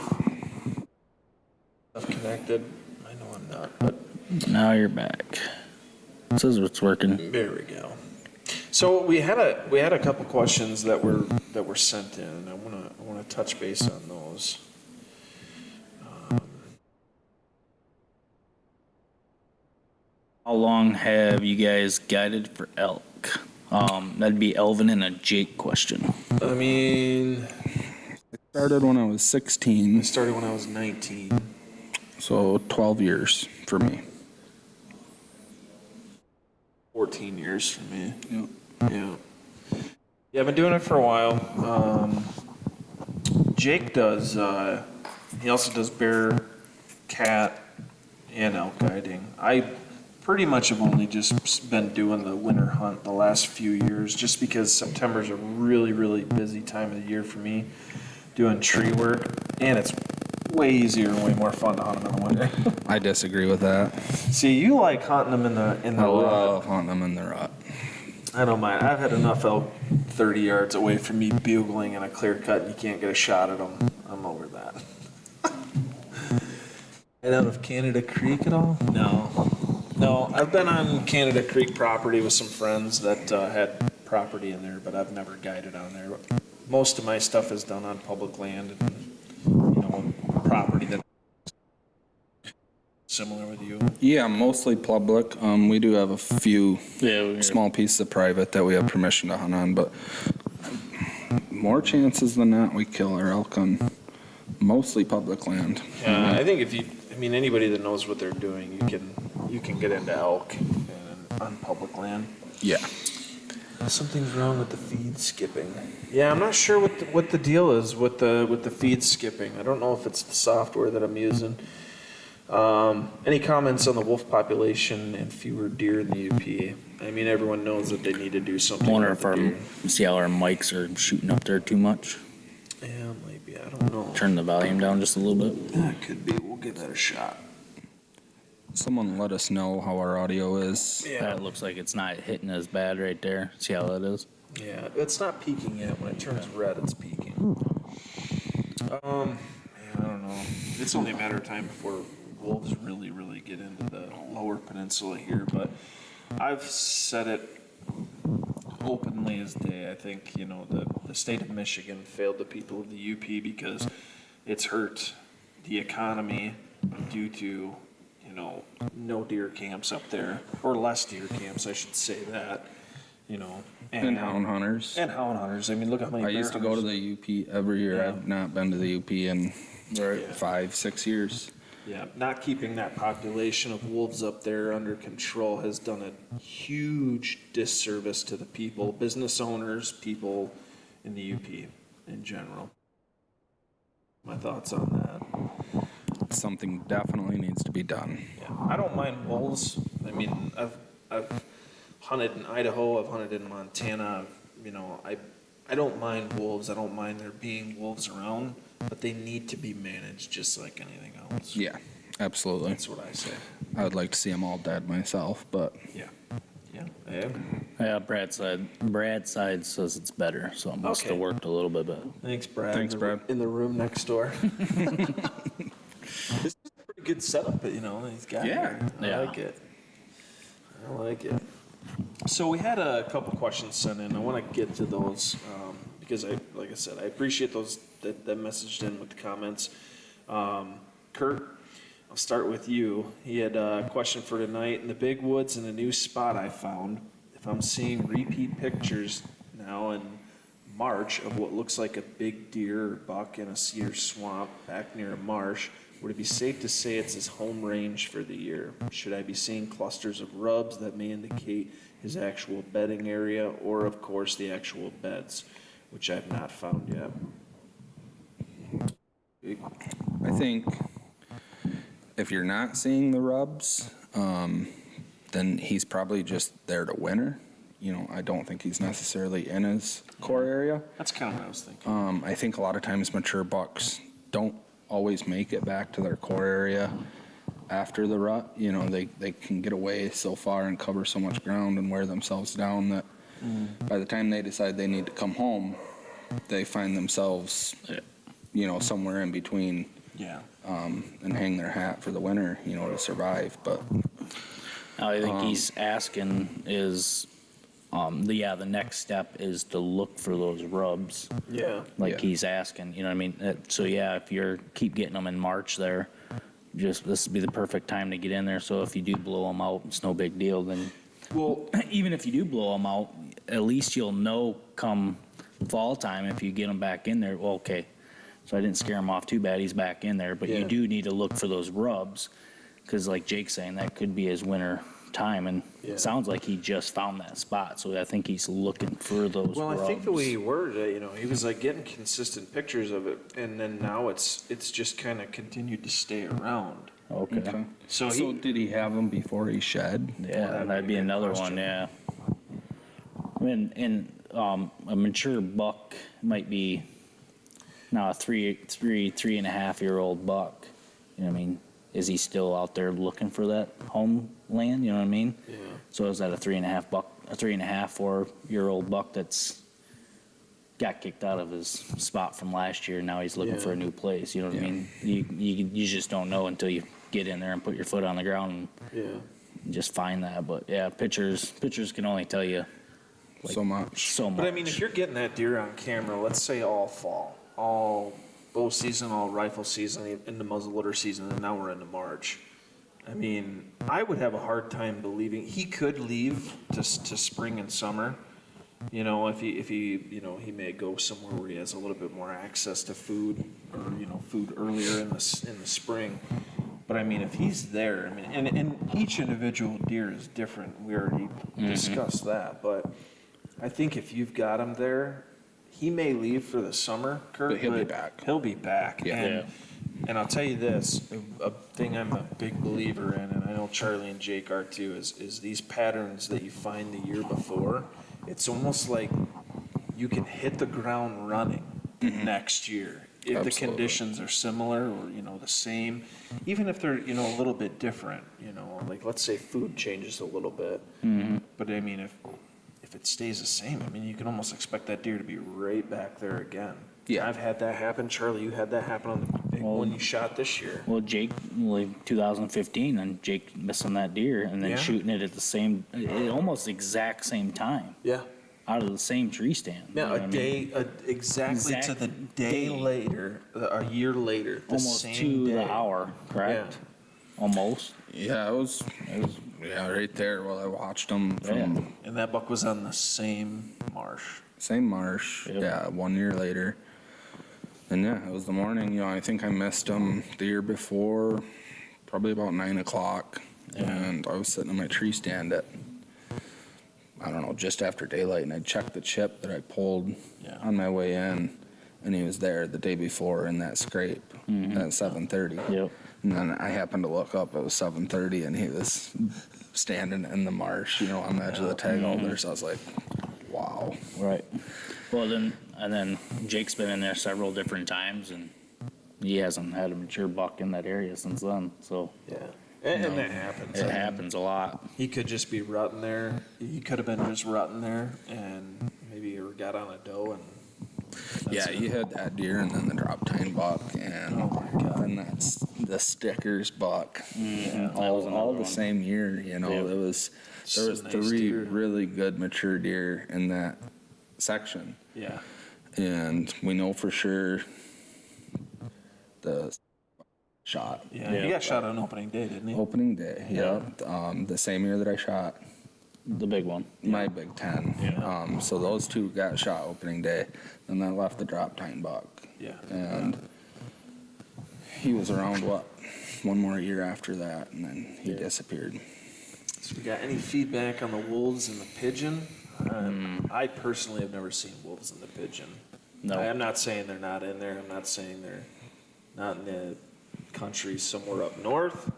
if I'm connected. I know I'm not, but Now you're back. This is what's working. there we go. So we had a couple questions that were sent in, and I wanna touch base on those. How long have you guys guided for elk? That'd be Elvin and a Jake question. I mean, Started when I was I 16, started when I was 19. so 12 years for me. 14 years for me. Yeah. Yeah. Yeah, I've been doing it for a while. Jake does, he also does bear, cat, and elk guiding. I pretty much have only just been doing the winter hunt the last few years, just because September's a really, really busy time of the year for me, doing tree work, and it's way easier and way more fun to hunt them in the winter. I disagree with that. See, you like hunting them in the I rut. love hunting them in the rut. I don't mind. I've had enough elk 30 yards away from me bugling in a clear cut and you can't get a shot at them. I'm over that. Head out of Canada Creek at all? No. No, I've been on Canada Creek property with some friends that had property in there, but I've never guided on there. Most of my stuff is done on public land and, property that similar with you. Yeah, mostly public. We do have a few Yeah, small pieces of private that we have permission to hunt on, but more chances than not we kill our elk on mostly public land. I think anybody that knows what they're doing, you can get into elk on public land. Yeah. Something's wrong with the feed skipping. Yeah, I'm not sure what the deal is with the feed skipping. I don't know if it's the software that I'm using. Any comments on the wolf population and fewer deer in the UP? I mean, everyone knows that they need to do something. wonder with if the our deer. see how our mics are shooting up there too much. Yeah, maybe. I don't know. Turn the volume down just a little bit. That could be. We'll give that a shot. Someone let us know how our audio is. That looks like it's not hitting as bad right there. See how that is? Yeah, it's not peaking yet. When it turns red, it's peaking. Man, I don't know. It's only a matter of time before wolves really, really get into the lower peninsula here. But I've said it openly as day. I think, the state of Michigan failed the people of the UP because it's hurt the economy due to, no deer camps up there, or less deer camps, I should say that, And hound hunters. And hound hunters. I mean, look how many I bear used to go to hunters- the UP every year. Yeah. I've not been to the UP in Yeah. 5-6 years. Yeah, not keeping that population of wolves up there under control has done a huge disservice to the people, business owners, people in the UP in general. My thoughts on that. Something definitely needs to be done. Yeah, I don't mind wolves. I mean, I've hunted in Idaho, I've hunted in Montana. I don't mind wolves. I don't mind there being wolves around, but they need to be managed just like anything else. Yeah, absolutely. That's what I say. I would like to see them all dead myself, but Yeah. Yeah. Yeah, Brad's side says it's better, so it must have Okay. worked a little bit better. Thanks, Brad. Thanks, Brad. In the room next door. This is a pretty good setup, he's got Yeah. here. I Yeah. like it. I like it. So we had a couple questions sent in. I want to get to those because like I said, I appreciate those that messaged in with the comments. Kurt, I'll start with you. He had a question for tonight. In the big woods in a new spot I found, if I'm seeing repeat pictures now in March of what looks like a big deer or buck in a cedar swamp back near a marsh, would it be safe to say it's his home range for the year? Should I be seeing clusters of rubs that may indicate his actual bedding area, or of course the actual beds, which I've not found yet? I think if you're not seeing the rubs, then he's probably just there to winter. I don't think he's necessarily in his core area. That's kind of what I was thinking. I think a lot of times mature bucks don't always make it back to their core area after the rut. They can get away so far and cover so much ground and wear themselves down that by the time they decide they need to come home, they find themselves, somewhere in between Yeah. and hang their hat for the winter, to survive. But I think he's asking is, the next step is to look for those rubs. Yeah. Like Yeah. he's asking, you know what I mean? So yeah, if you're keep getting them in March there, this would be the perfect time to get in there. So if you do blow them out, it's no big deal. Then, Well, even if you do blow them out, at least you'll know come fall time if you get them back in there. Well, okay, so I didn't scare him off too bad. He's back in there, but Yeah. you do need to look for those rubs because, like Jake's saying, that could be his winter time, and Yeah. it sounds like he just found that spot. So I think he's looking for those. well, rubs. I think the way he worded it, he was like getting consistent pictures of it, and then now it's just kind of continued to stay around. Okay. So so he, did he have them before he shed? Yeah, that'd be a good another question. one, yeah. And a mature buck might be now a three and a half year old buck. You know what I mean? Is he still out there looking for that homeland? You know what I mean? Yeah. So is that a 4-year-old buck that's got kicked out of his spot from last year? Now he's looking Yeah. for a new place. You know what I Yeah. mean? You just don't know until you get in there and put your foot on the ground and Yeah. just find that. But yeah, pictures can only tell you So much. so much. But I mean, if you're getting that deer on camera, let's say all fall, all bow season, all rifle season, into muzzleloader season, and now we're into March. I mean, I would have a hard time believing he could leave to spring and summer. If he he may go somewhere where he has a little bit more access to food, or food earlier in the spring. But I mean, if he's there, I mean, and each individual deer is different. We already discussed that, but I think if you've got him there, he may leave for the summer, Kurt, But he'll be back. He'll be back. Yeah. And I'll tell you this, a thing I'm a big believer in, and I know Charlie and Jake are too, is these patterns that you find the year before. It's almost like you can hit the ground running next year the Absolutely. conditions are similar or, the same, even if they're, a little bit different, like let's say food changes a little bit. But I mean, if it stays the same, I mean, you can almost expect that deer to be right back there again. Yeah. I've had that happen. Charlie, you had that happen on the big one you shot this year. Well, Jake, like 2015, and Jake missing that deer and then Yeah. shooting it at the same, almost exact same time, Yeah. out of the same tree stand. Yeah, You know what I a mean? day, exactly to Exact the day later, a year later, the Almost same to day. the hour, correct? Almost. Yeah, it was right there while I watched them from And that buck was on the same marsh. same marsh. Yep. Yeah, 1 year later. And yeah, it was the morning. I think I missed them the year before, probably about 9 o'clock. And I was sitting in my tree stand at, I don't know, just after daylight. And I checked the chip that I pulled on my way in. And he was there the day before in that scrape at 7:30. Yep. And then I happened to look up, it was 7:30, and he was standing in the marsh, on the edge of the tag alder. So I was like, wow. Right. Well, then Jake's been in there several different times, and he hasn't had a mature buck in that area since then. So Yeah. And that happens. it happens a lot. He could just be rutting there. He could have been just rutting there and maybe got on a doe and. Yeah, you had that deer and then the drop tine buck and then that's the stickers buck. That was another All the one. there was So nice three deer. really good mature deer in that section. Yeah. And we know for sure the shot. Yeah. Yeah. He got shot on opening day, didn't he? Opening day, Yeah. the same year that I shot The big one. my Big Ten. Yeah. So those two got shot opening day, and then left the drop tine buck. Yeah. And he was around, one more year after that, and then he disappeared. So we got any feedback on the wolves and the pigeon? I personally have never seen wolves and the pigeon. No. I'm not saying they're not in there. I'm not saying they're not in the country somewhere up north,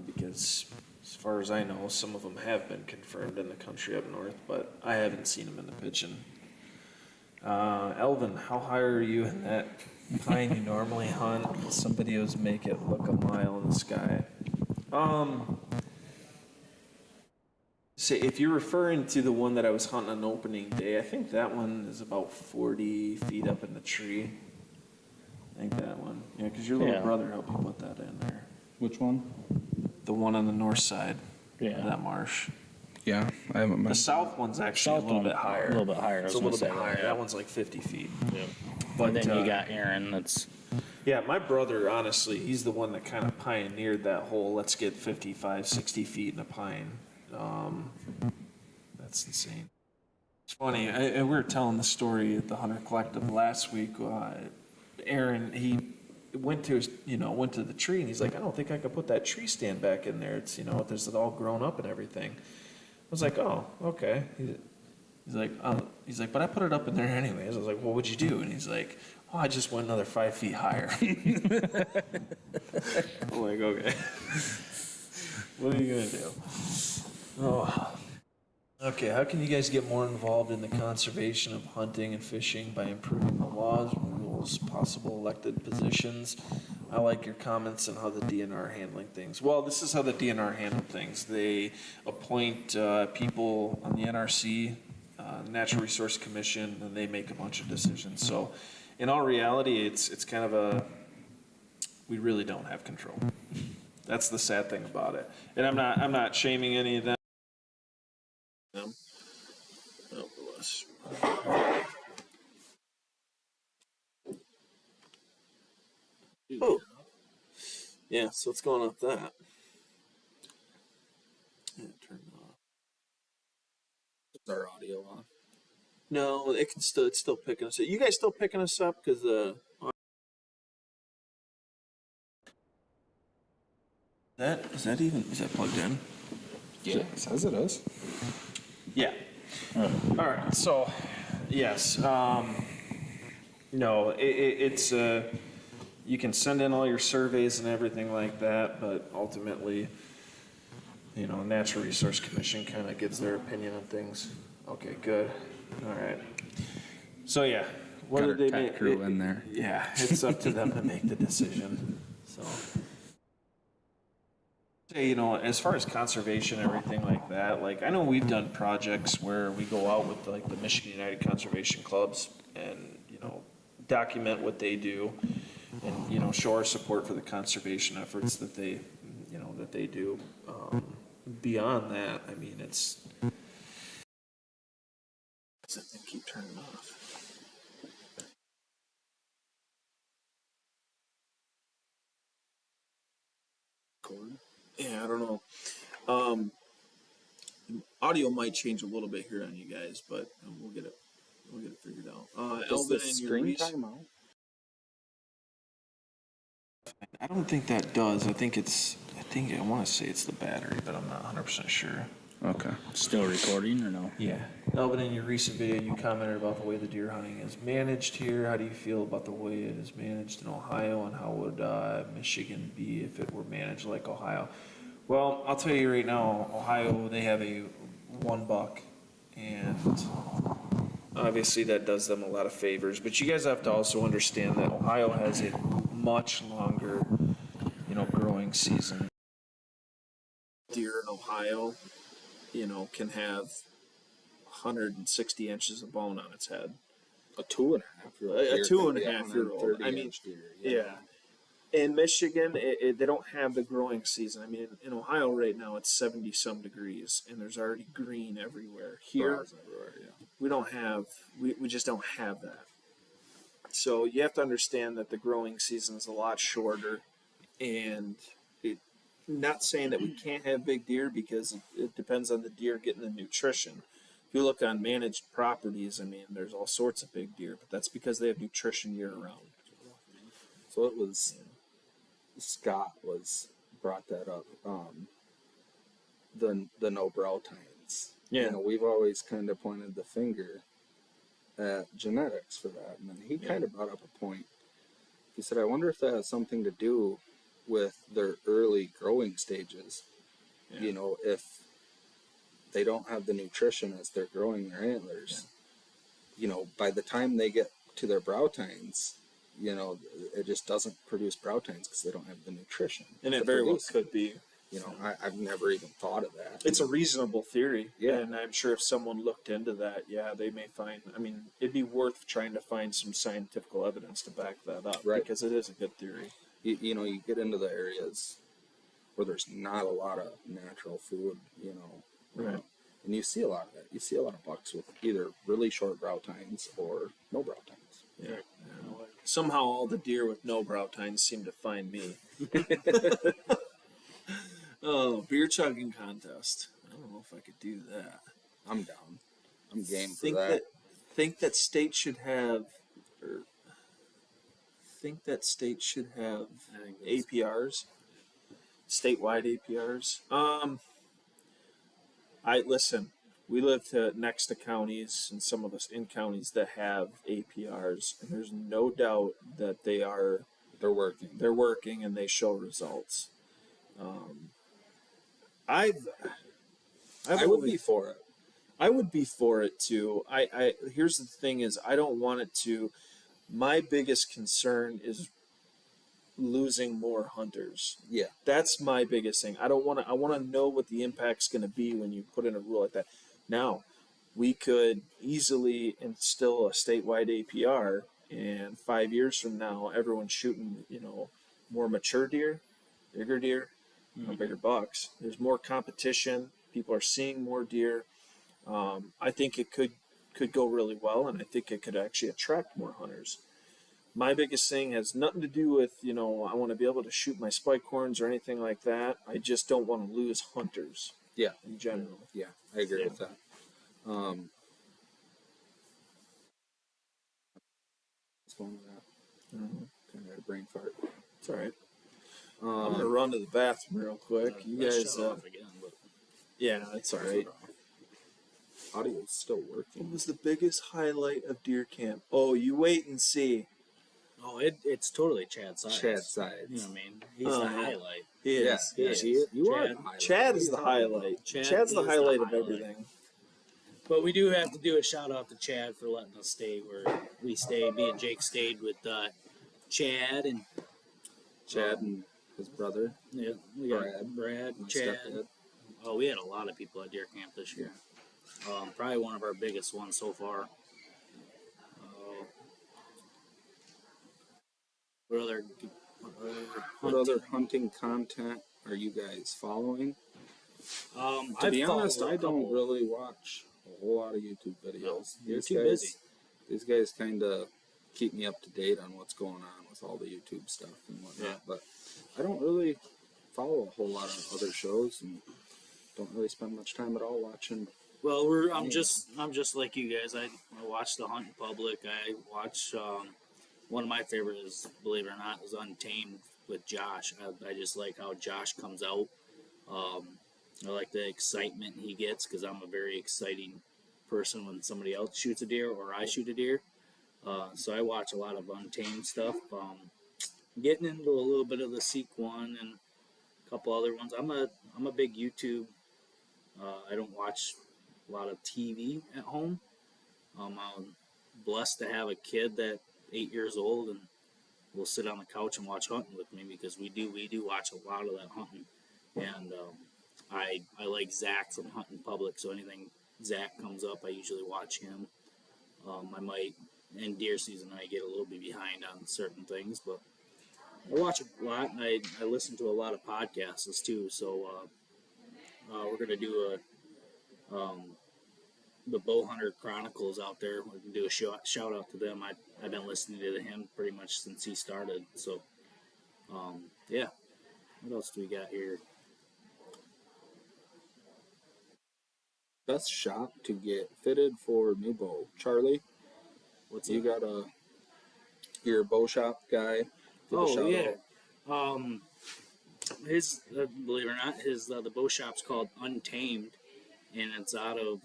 because as far as I know, some of them have been confirmed in the country up north, but I haven't seen them in the pigeon. Elvin, how high are you in that pine you normally hunt? Some videos make it look a mile in the sky. Say, if you're referring to the one that I was hunting on opening day, I think that one is about 40 feet up in the tree. I think that one. Yeah, because your little Yeah. brother helped you put that in there. Which one? The one on the north side of Yeah. that marsh. Yeah, I haven't The been. south one's actually a little one, bit higher. A little bit higher. I It's was a little gonna bit say higher. that. That one's like 50 feet. Yep. But But then you got Aaron. That's yeah, my brother, honestly, he's the one that kind of pioneered that whole let's get 55, 60 feet in a pine. That's insane. It's funny. We were telling the story at the Hunter Collective last week. Aaron, he went to went to the tree and he's like, I don't think I could put that tree stand back in there. It's there's it all grown up and everything. I was like, oh, okay. He's like, but I put it up in there anyways. I was like, well, what'd you do? And he's like, oh, I just went another 5 feet higher. I'm like, okay. What are you gonna do? Oh. Okay, how can you guys get more involved in the conservation of hunting and fishing by improving the laws, rules, possible elected positions? I like your comments on how the DNR are handling things. Well, this is how the DNR handle things. They appoint people on the NRC, Natural Resource Commission, and they make a bunch of decisions. So in all reality, it's kind of we really don't have control. That's the sad thing about it. And I'm not shaming any of them. Oh, bless. Oh, yeah. So what's going on with that? Yeah, turn it off. Is our audio on? No, it's still picking us up. You guys still picking us up because is that plugged in? Yeah, it says it is. Yeah. All right. So, yes. No, it's you can send in all your surveys and everything like that, but ultimately, Natural Resource Commission kind of gives their opinion on things. Okay, good. All right. So yeah, Whether they tech make crew in there. Yeah, it's up to them to make the decision. So, say, as far as conservation and everything like that, like I know we've done projects where we go out with like the Michigan United Conservation Clubs and document what they do and show our support for the conservation efforts that they do. Beyond that, I mean, it's. Does that thing keep turning off? Yeah, I don't know. Audio might change a little bit here on you guys, but we'll get it figured out. Does the Elvin, and your screen time out? I don't think that does. I want to say it's the battery, but I'm not 100% sure. Okay. Still recording or no? Yeah. Elvin, in your recent video, you commented about the way the deer hunting is managed here. How do you feel about the way it is managed in Ohio, and how would Michigan be if it were managed like Ohio? Well, I'll tell you right now, Ohio, they have a one buck, and obviously that does them a lot of favors. But you guys have to also understand that Ohio has a much longer, growing season. Deer in Ohio, can have 160 inches of bone on its head. A 2.5-year-old. A 2.5-year-old. I mean, deer, yeah. In Michigan, they don't have the growing season. I mean, in Ohio right now, it's 70-some degrees, and there's already green everywhere. Here, we don't have, we just don't have that. So you have to understand that the growing season is a lot shorter, and not saying that we can't have big deer, because it depends on the deer getting the nutrition. If you look on managed properties, I mean, there's all sorts of big deer, but that's because they have nutrition year round. So it was, Scott brought that up, the no brow tines. Yeah. We've always kind of pointed the finger at genetics for that, and then he kind of brought up a point. He said, I wonder if that has something to do with their early growing stages. Yeah. If they don't have the nutrition as they're growing their antlers, by the time they get to their brow tines, it just doesn't produce brow tines because they don't have the nutrition. And it very well could be. I've never even thought of that. It's a reasonable theory. Yeah. And I'm sure if someone looked into that, they may find, it'd be worth trying to find some scientific evidence to back that up. Right. Because it is a good theory. You get into the areas where there's not a lot of natural food, Right. And you see a lot of that. You see a lot of bucks with either really short brow tines or no brow tines. Yeah. Somehow all the deer with no brow tines seem to find me. Oh, beer chugging contest. I don't know if I could do that. I'm down. I'm game for that. Think that states should have APRs, statewide APRs. Listen. We live next to counties, and some of us in counties that have APRs, and there's no doubt that they're working. They're working, and they show results. I would be for it. I would be for it too. Here's the thing: is I don't want it to. My biggest concern is losing more hunters. Yeah, that's my biggest thing. I want to know what the impact's going to be when you put in a rule like that. Now, we could easily instill a statewide APR, and 5 years from now, everyone's shooting, more mature deer, bigger deer, bigger bucks. There's more competition. People are seeing more deer. I think it could go really well, and I think it could actually attract more hunters. My biggest thing has nothing to do with, I want to be able to shoot my spike horns or anything like that. I just don't want to lose hunters. Yeah. In general. Yeah, I agree with that. What's going on with that? Kind of had a brain fart. It's all right. I'm going to run to the bathroom real quick. You guys... yeah, it's all right. Audio's still working. What was the biggest highlight of deer camp? Oh, you wait and see. Oh, it's totally Chad Sides. Chad Sides. You know what I mean? He's the highlight. He is. Yeah, He is. You are Chad. the highlight. Chad is the highlight. Chad's the highlight of everything. But we do have to do a shout out to Chad for letting us stay where we stay. Me and Jake stayed with Chad and Chad and his brother. yeah, we got Brad, my Chad. stepdad. Oh, we had a lot of people at deer camp this year. Probably one of our biggest ones so far. What other hunting content are you guys following? To I've be honest, followed a I don't couple. really watch a whole lot of YouTube videos. You're too busy. These guys kind of keep me up to date on what's going on with all the YouTube stuff and whatnot. Yeah. But I don't really follow a whole lot of other shows and don't really spend much time at all watching. Well, I'm just like you guys. I watch the Hunt in Public. I watch one of my favorites, believe it or not, is Untamed with Josh. I just like how Josh comes out. I like the excitement he gets because I'm a very exciting person when somebody else shoots a deer or I shoot a deer. So I watch a lot of Untamed stuff. Getting into a little bit of the Seek One and a couple other ones. I'm a big YouTube. I don't watch a lot of TV at home. I'm blessed to have a kid that 8 years old and will sit on the couch and watch hunting with me because we do watch a lot of that hunting. And I like Zach from Hunt in Public, so anything Zach comes up, I usually watch him. I might, in deer season, I get a little bit behind on certain things, but I watch a lot, and I listen to a lot of podcasts too. So we're gonna do the Bow Hunter Chronicles out there. We can do a shout out to them. I've been listening to him pretty much since he started. So yeah, what else do we got here? Best shop to get fitted for new bow. Charlie, What's you up? got your bow shop guy? Oh yeah. His believe it or not, his the bow shop's called Untamed, and it's out of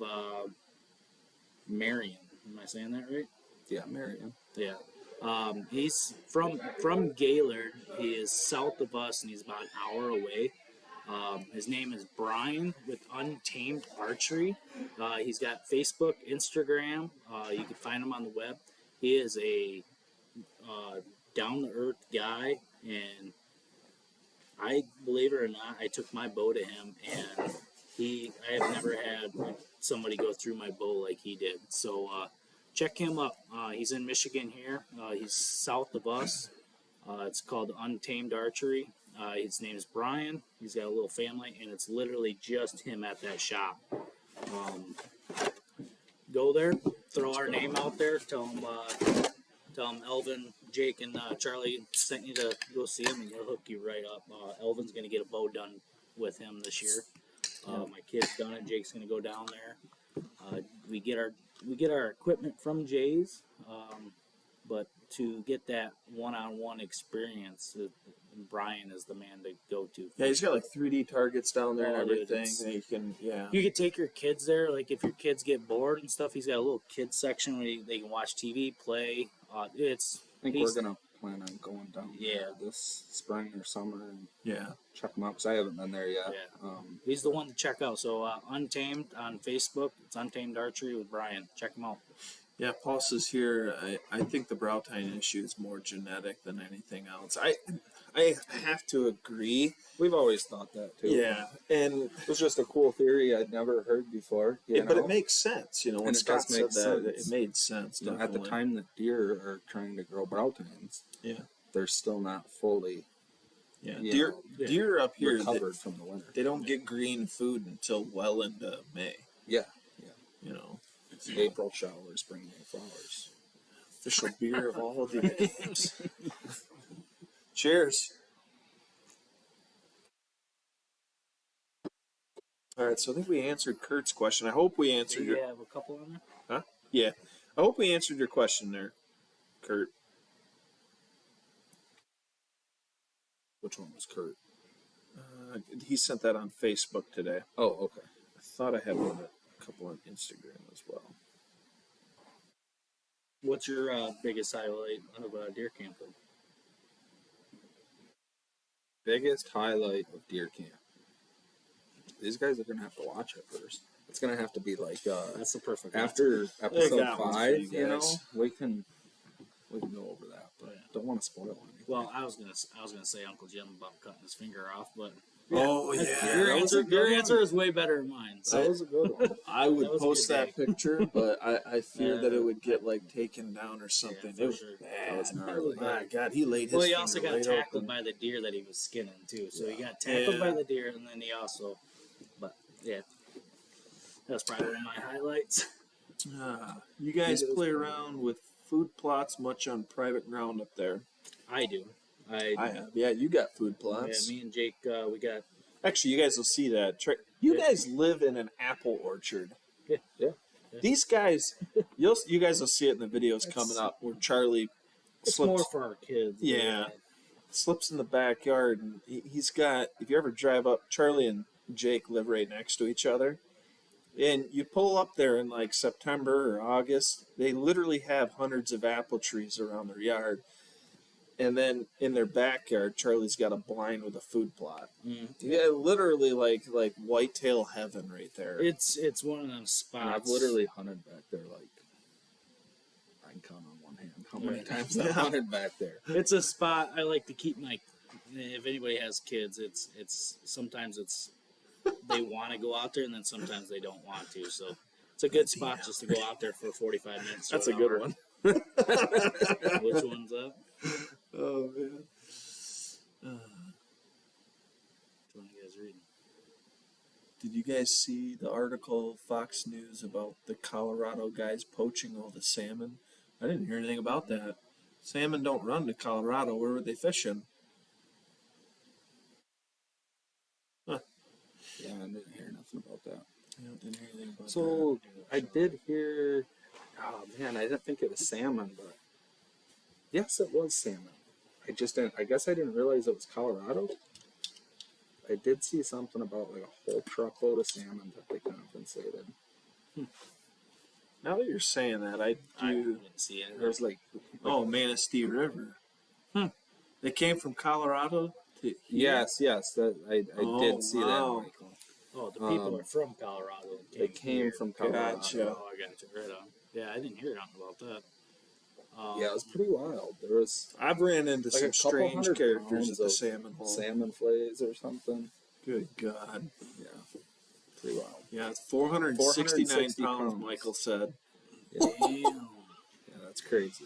Marion. Am I saying that right? Yeah, Marion. Yeah. He's from Gaylord. He is south of us, and he's about an hour away. His name is Brian with Untamed Archery. He's got Facebook, Instagram. You can find him on the web. He is a down to earth guy, and I believe it or not, I took my bow to him, and I have never had somebody go through my bow like he did. So check him up. He's in Michigan here. He's south of us. It's called Untamed Archery. His name is Brian. He's got a little family, and it's literally just him at that shop. Go there, throw our name out there, tell him Elvin, Jake, and Charlie sent you to go see him, and he'll hook you right up. Elvin's going to get a bow done with him this year. My kid's done it. Jake's going to go down there. We get our equipment from Jay's, but to get that one-on-one experience, Brian is the man to go to. Yeah, he's got like 3D targets down there and Oh, dude, everything. it's- And you can, yeah. You could take your kids there, like if your kids get bored and stuff. He's got a little kids section where they can watch TV, play. I think we're gonna plan on going down Yeah. there this spring or summer and Yeah. check them out because I haven't been there yet. Yeah. He's the one to check out. So Untamed on Facebook. It's Untamed Archery with Brian. Check him out. Yeah, Paul says here, I think the brow tine issue is more genetic than anything else. I have to agree. We've always thought that too. Yeah, and It was just a cool theory I'd never heard before. but it makes sense, you know. When And it Scott does make said that, sense. it made sense. You know, at the Definitely. time that deer are trying to grow brow tines, Yeah, they're still not fully yeah. you Deer, know, deer up here, recovered from the winter. they don't get green food until well into May. Yeah. You know, It's April showers bring May flowers. official beer of all the games. Cheers. All right, so I think we answered Kurt's question. I hope we answered Do you your. have a couple on there? Huh? Yeah, I hope we answered your question there, Kurt. Which one was Kurt? He sent that on Facebook today. Oh, okay. I thought I had a couple on Instagram as well. What's your biggest highlight of deer camping? Biggest highlight of deer camp. These guys are gonna have to watch it first. It's gonna have to be like That's the perfect after I episode got one for 5. you You know, guys. we can go over that, but Yeah. don't want to spoil anything. Well, I was gonna say Uncle Jim about cutting his finger off, but Oh your that was a good your one. answer is way better than mine. So. That was a good one. I would That was a post good that picture, but I fear that it would get like taken down or something. for it was sure. bad. That was gnarly. My God, he laid his Well, he finger also got right tackled open. by the deer that he was skinning too. So he got tackled Yeah. by the deer, and then he also, but yeah, that's probably one of my highlights. You guys play around with food plots much on private ground up there? I do. I have. Yeah, you got food Yeah, plots. me and Jake, we got. Actually, you guys will see that. You guys live in an apple orchard. Yeah. These guys, you guys will see it in the videos coming up where Charlie It's slips, more for our kids. Yeah. slips in the backyard, and he's got. If you ever drive up, Charlie and Jake live right next to each other, and you pull up there in like September or August. They literally have hundreds of apple trees around their yard. And then in their backyard, Charlie's got a blind with a food plot. Yeah, literally like whitetail heaven right there. It's one of them And spots. I've literally hunted back there like I can count on one hand how many Yeah. times I've hunted back there. It's a spot I like to keep my. If anybody has kids, it's sometimes they want to go out there, and then sometimes they don't want to. So it's a good spot just to go out there for 45 minutes. That's a good one. Which one's up? Oh man. Which one are you guys reading? Did you guys see the article Fox News about the Colorado guys poaching all the salmon? I didn't hear anything about that. Salmon don't run to Colorado. Where were they fishing? Yeah, I didn't hear nothing about that. Yeah, didn't hear anything about that. So I did hear. Oh man, I didn't think it was salmon, but yes, it was salmon. I just didn't. I guess I didn't realize it was Colorado. I did see something about like a whole truckload of salmon that they compensated. Now that you're saying that, I I do. didn't see it. There's like Oh, Manistee River. They came from Colorado to here? yes, that I Oh, did see wow. that, Michael. Oh, the people are from Colorado. and They came here. from Colorado. Gotcha. Oh, I got you right on. Yeah, I didn't hear nothing about that. Yeah, it was pretty wild. There was I've ran into like a some couple strange hundred characters pounds at the of salmon hole. salmon fillets or something. Good God. Yeah, pretty wild. Yeah, it's 469 460 pounds, pounds. Michael said. Damn. Yeah, that's crazy.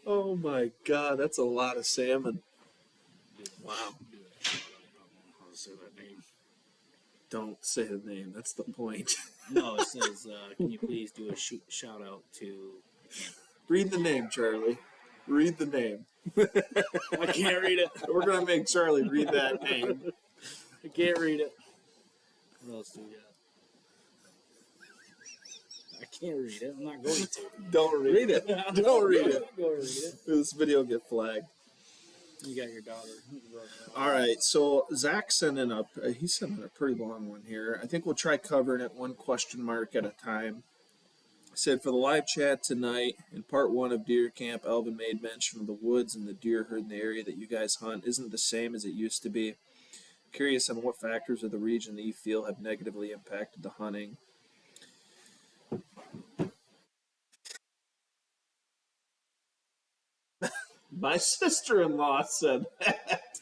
Oh my God, that's a lot of salmon. Wow. How to say that name? Don't say the name, that's the point. No, it says, can you please do a shout out to. Read the name, Charlie. Read the name. I can't read it. We're going to make Charlie read that name. I can't read it. What else do we got? I can't read it. I'm not going to. Don't read it. Don't read it. Go read it. This video will get flagged. You got your daughter. All right, so Zach sending up, he's sending a pretty long one here. I think we'll try covering it one question mark at a time. He said, for the live chat tonight, in part one of Deer Camp, Elvin made mention of the woods and the deer herd in the area that you guys hunt isn't the same as it used to be. Curious on what factors of the region that you feel have negatively impacted the hunting. My sister-in-law said that.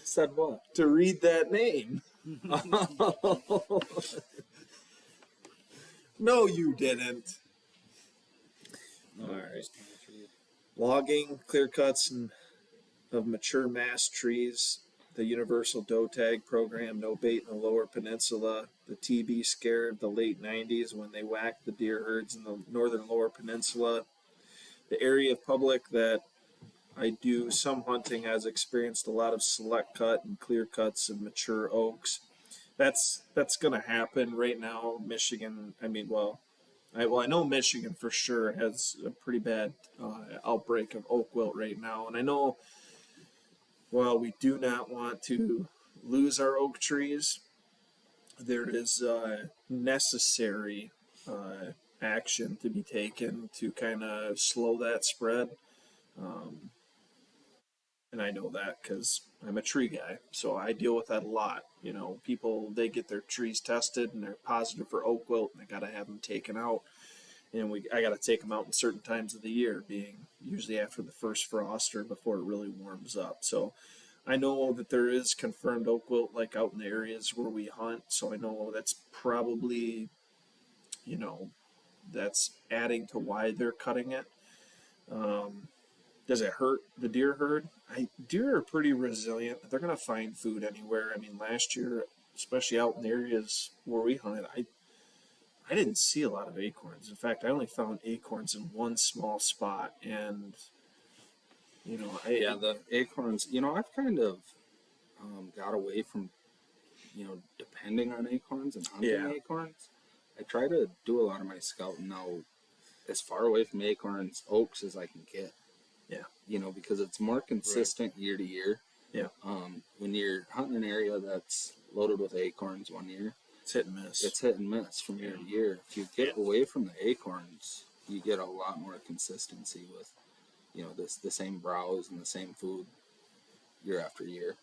Said what? To read that name. No, you didn't. No, All right. just can't read. Logging, clear cuts, and of mature mass trees, the Universal Doe Tag program, no bait in the Lower Peninsula, the TB scare of the late 90s when they whacked the deer herds in the northern Lower Peninsula. The area of public that I do some hunting has experienced a lot of select cut and clear cuts of mature oaks. That's going to happen right now. Michigan, I know Michigan for sure has a pretty bad outbreak of oak wilt right now. And I know, while we do not want to lose our oak trees, there is necessary action to be taken to kind of slow that spread. and I know that because I'm a tree guy, so I deal with that a lot. You know, people, they get their trees tested and they're positive for oak wilt, and they got to have them taken out. And I got to take them out in certain times of the year, being usually after the first frost or before it really warms up. So I know that there is confirmed oak wilt like out in the areas where we hunt. So I know that's probably, you know, that's adding to why they're cutting it. Does it hurt the deer herd? Deer are pretty resilient. They're going to find food anywhere. I mean, last year, especially out in the areas where we hunted, I didn't see a lot of acorns. In fact, I only found acorns in one small spot, and Yeah, the acorns. I've kind of got away from depending on acorns and hunting Yeah. acorns. I try to do a lot of my scouting now as far away from acorns, oaks as I can get. Yeah. Because it's more consistent year to year. Yeah. When you're hunting an area that's loaded with acorns one year, It's hit and miss. it's hit and miss from year to year. If you get away from the acorns, you get a lot more consistency with, the same browse and the same food year after year.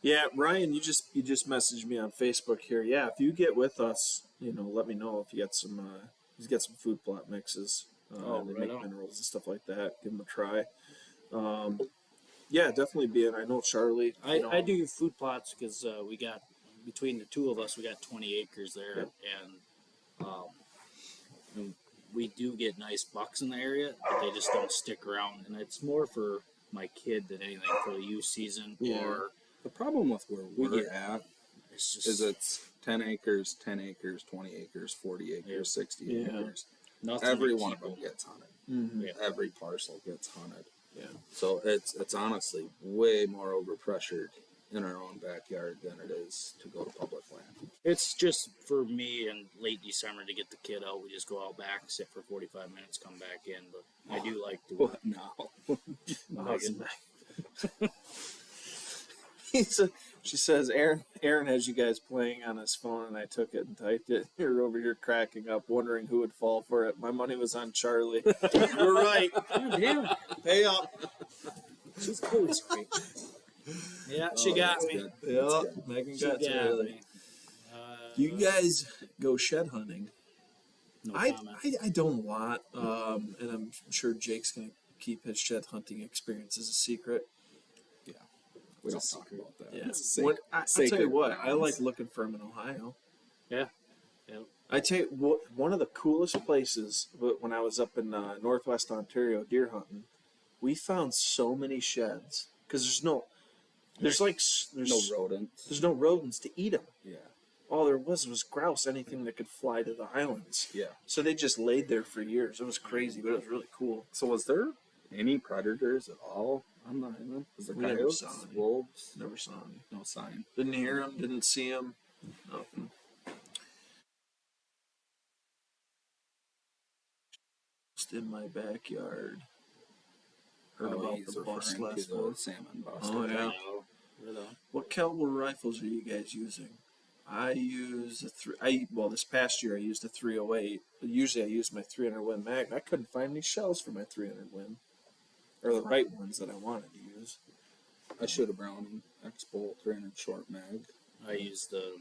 Yeah, Ryan, you just messaged me on Facebook here. Yeah, if you get with us, let me know if you got some. He's got some food plot mixes. They right make on. minerals and stuff like that. Give them a try. Yeah, definitely be in. I know Charlie. I do food plots because we got, between the two of us, we got 20 acres there, and we do get nice bucks in the area, but they just don't stick around. And it's more for my kid than anything for the youth season. Yeah. Or The problem with where we're get- at it's just is it's 10 acres, 10 acres, 20 acres, 40 acres, 60 Yeah. acres. nothing Every to one of keep them gets hunted. Yeah. Every parcel gets hunted. Yeah. So it's honestly way more overpressured in our own backyard than it is to go to public land. It's just for me in late December to get the kid out. We just go out back, sit for 45 minutes, come back in. But I do like to. What now? She says, Aaron has you guys playing on his phone, and I took it and typed it. You're over here cracking up, wondering who would fall for it. My money was on Charlie. You're right. Damn, Pay up. she's cool. Yeah, she got me. Yeah, Megan She got got me. me. You guys go shed hunting. No I comment. don't a lot, and I'm sure Jake's going to keep his shed hunting experience as a secret. Yeah. We don't talk about that. Yeah. It's I'll sacred tell you what, I grounds. like looking for them in Ohio. Yeah. Yeah. I tell you what, one of the coolest places when I was up in Northwest Ontario deer hunting, we found so many sheds because there's no rodents. There's no rodents to eat them. Yeah. All there was grouse, anything that could fly to the islands. Yeah. So they just laid there for years. It was crazy, but it was really cool. So was there any predators at all on the island? Was there We never coyotes, saw any. wolves? Never saw any. No sign. Didn't hear them. Didn't see them. Nothing. Just in my backyard. Heard about he's the bust referring last to the month. salmon bust. Oh, yeah. Right on. What caliber rifles are you guys using? I use this past year I used a 308. But usually I use my 300 Win mag. I couldn't find any shells for my 300 Win, or the right ones that I wanted to use. I shoot a Browning X-Bolt 300 short mag. I use the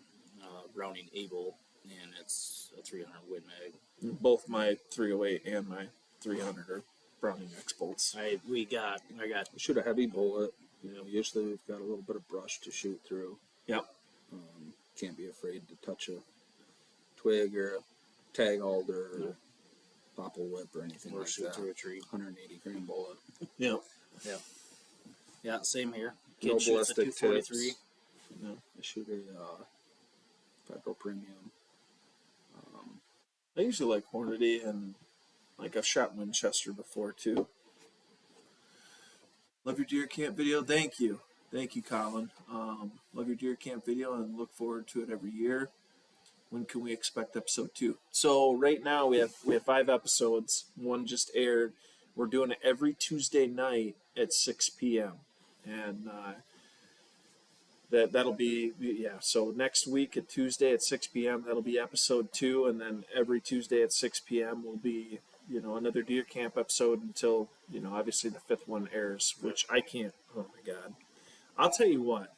Browning Able, and it's a 300 Win mag. Both my 308 and my 300 are Browning X bolts. I got Shoot a heavy bullet. Usually we've got a little bit of brush to shoot through. Yep. Can't be afraid to touch a twig or a tag alder or popple whip or anything or like shoot that. through a tree. 180 grain bullet. Yep. Yeah. Yeah, same here. No Kid shoots a ballistic 243. tips. I shoot a Federal Premium. I usually like Hornady, and I've shot Winchester before too. Love your deer camp video. Thank you, Colin. Love your deer camp video and look forward to it every year. When can we expect episode 2? So right now we have 5 episodes. One just aired. We're doing it every Tuesday night at 6 p.m. and that'll be So next week at Tuesday at 6 p.m. that'll be episode 2, and then every Tuesday at 6 p.m. will be another deer camp episode until, obviously the fifth one airs, which I can't. Oh my God. I'll tell you what,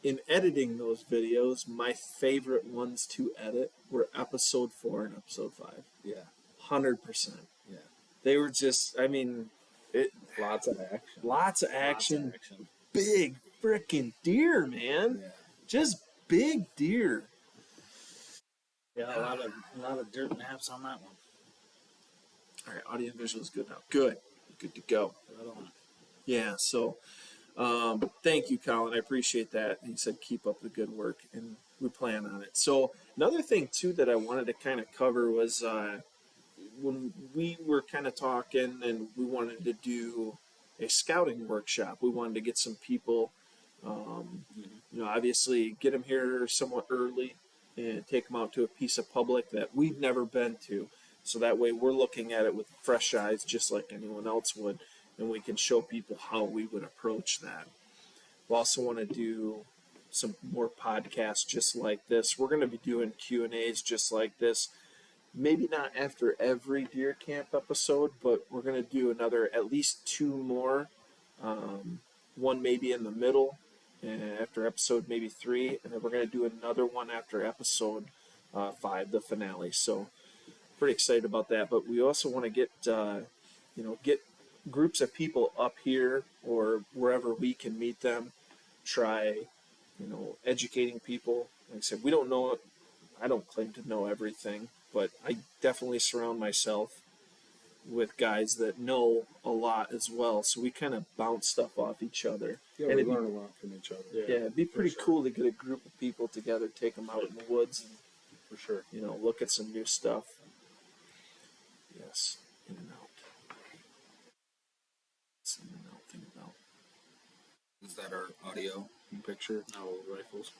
in editing those videos, my favorite ones to edit were episode 4 and episode 5. Yeah. 100%. Yeah. They were just, Lots of action. lots of action. Lots of action. Big freaking deer, man. Yeah. Just big deer. Yeah, a lot of dirt naps on that one. All right, audio and visual is good now. Good to go. Right on. Yeah, so thank you, Colin. I appreciate that. He said keep up the good work, and we plan on it. So another thing, too, that I wanted to kind of cover was when we were kind of talking and we wanted to do a scouting workshop. We wanted to get some people, obviously get them here somewhat early and take them out to a piece of public that we've never been to. So that way we're looking at it with fresh eyes just like anyone else would, and we can show people how we would approach that. We also want to do some more podcasts just like this. We're going to be doing Q&As just like this. Maybe not after every deer camp episode, but we're going to do at least 2 more. One maybe in the middle, after episode maybe 3, and then we're going to do another one after episode 5, the finale. So pretty excited about that. But we also want to get groups of people up here or wherever we can meet them. Try, educating people. Like I said, we don't know. I don't claim to know everything, but I definitely surround myself with guys that know a lot as well. So we kind of bounce stuff off each other. Yeah, and we learn a lot from each other. Yeah, it'd be pretty cool to get a group of people together, take them out in the woods, and For sure. look at some new stuff. Yes, in and out. What's in and out thing about? Is that our audio and picture? No rifles.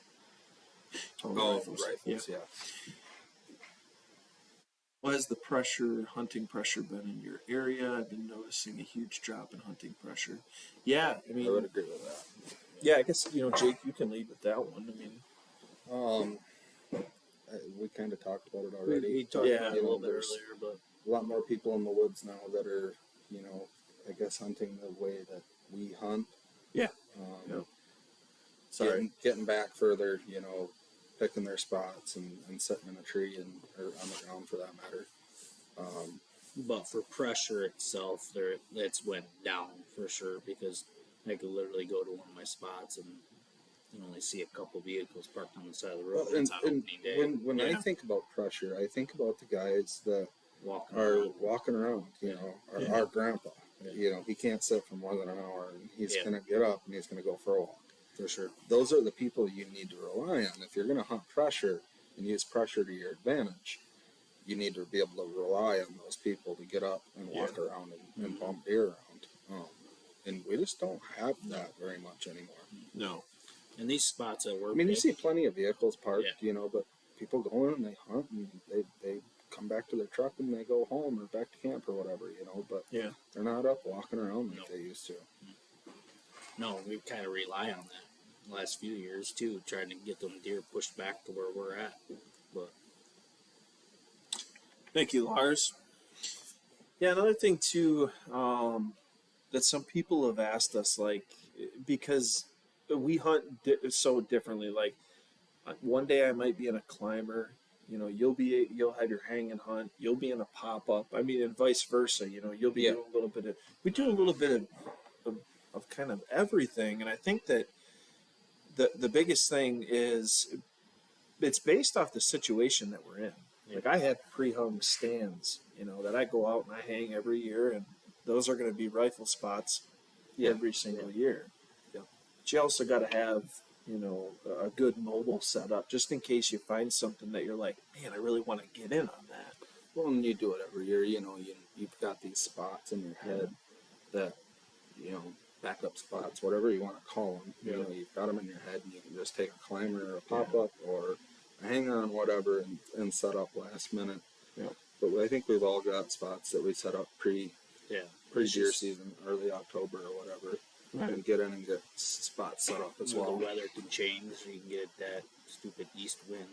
Rifles, yeah. Well, has the hunting pressure been in your area? I've been noticing a huge drop in hunting pressure. Yeah, I would agree with that. yeah, I guess, Jake, you can lead with that one. We kind of talked about it already. We talked about it a little bit there's earlier, but a lot more people in the woods now that are, I guess hunting the way that we hunt. Yeah. Um, Sorry. Getting back further, picking their spots and sitting in a tree or on the ground for that matter. but for pressure itself, it's went down for sure because I could literally go to one of my spots and you only see a couple vehicles parked on the side of the road. It's on opening day. When I think about pressure, I think about the guys that walking around, our grandpa. Yeah. He can't sit for more than an hour, and he's Yeah. going to get up and he's going to go for a walk. for sure. Those are the people you need to rely on. If you're going to hunt pressure and use pressure to your advantage, you need to be able to rely on those people to get up and walk around and bump deer around. And we just don't have that very much anymore. No. And these spots that we're You see plenty of vehicles parked, Yeah. but people go in and they hunt and they come back to their truck and they go home or back to camp or whatever, but Yeah. they're not up walking around like No. they used to. No, we kind of rely on that the last few years too, trying to get them deer pushed back to where we're at. But Thank you, Lars. Yeah, another thing too, that some people have asked us, because we hunt so differently. Like one day I might be in a climber, you'll have your hang and hunt. You'll be in a pop up. And vice versa. You'll be doing a little bit of. We do a little bit of kind of everything, and I think that the biggest thing is it's based off the situation that we're in. Like I have pre-hung stands, that I go out and I hang every year, and those are going to be rifle spots every single year. Yeah. But you also got to have, a good mobile setup just in case you find something that you're like, man, I really want to get in on that. Well, and you do it every year. You've got these spots in your head that, backup spots, whatever you want to call them. Yeah. You've got them in your head, and you can just take a climber or a pop-up or a hanger on whatever and set up last minute. Yeah. But I think we've all got spots that we set up pre-deer season, early October or whatever. Right. And get in and get spots set up as well. the weather can change, so you can get that stupid east wind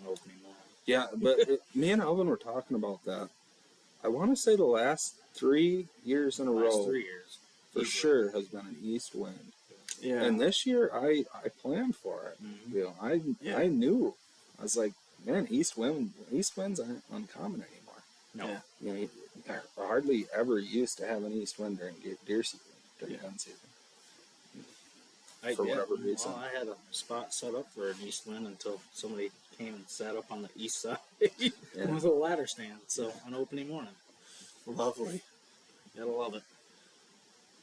on opening one. Yeah, but me and Alvin were talking about that. I want to say the last 3 years in a Last row 3 years. for Easily. sure has been an east wind. Yeah. And this year I planned for it. Mhm. You know, I knew. I was like, man, east winds aren't uncommon anymore. No. Yeah. You know, you hardly ever used to have an east wind during deer season, during gun season. I For did. whatever reason. Well, I had a spot set up for an east wind until somebody came and sat up on the east side with a ladder stand. So on opening morning, Lovely. gotta love it.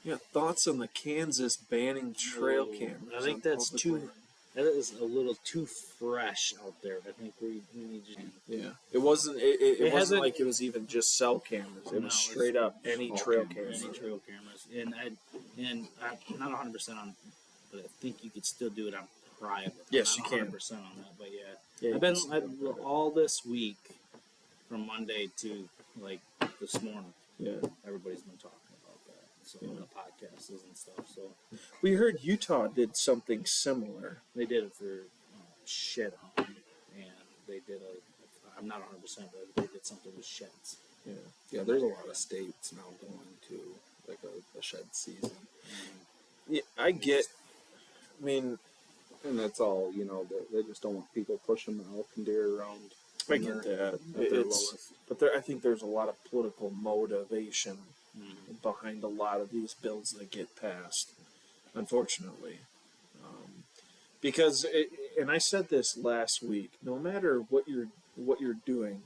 Yeah, thoughts on the Kansas banning trail cameras? I think on that's public too. land? That is a little too fresh out there. I think we need to. Yeah, it wasn't. It wasn't hasn't- like it was even just cell cameras. It No, was it's straight up any all trail cameras. camera. Any trail cameras, and I'm not 100% on, but I think you could still do it on private. Yes, I'm you not can. 100% on that, but yeah, Yeah, I've all this week, from Monday to like this morning. Yeah, Everybody's been talking about that. So on the podcasts and stuff. So we heard Utah did something similar. they did it for shed hunting, and they did I'm not 100%, but they did something with sheds. Yeah, Yeah, there's a lot of states now going to like a shed season. yeah, I get. I mean, And that's all, you know, they just don't want people pushing the elk and deer around. I get that. At their lowest. But I think there's a lot of political motivation behind a lot of these bills that get passed, unfortunately. Because, and I said this last week, no matter what you're doing,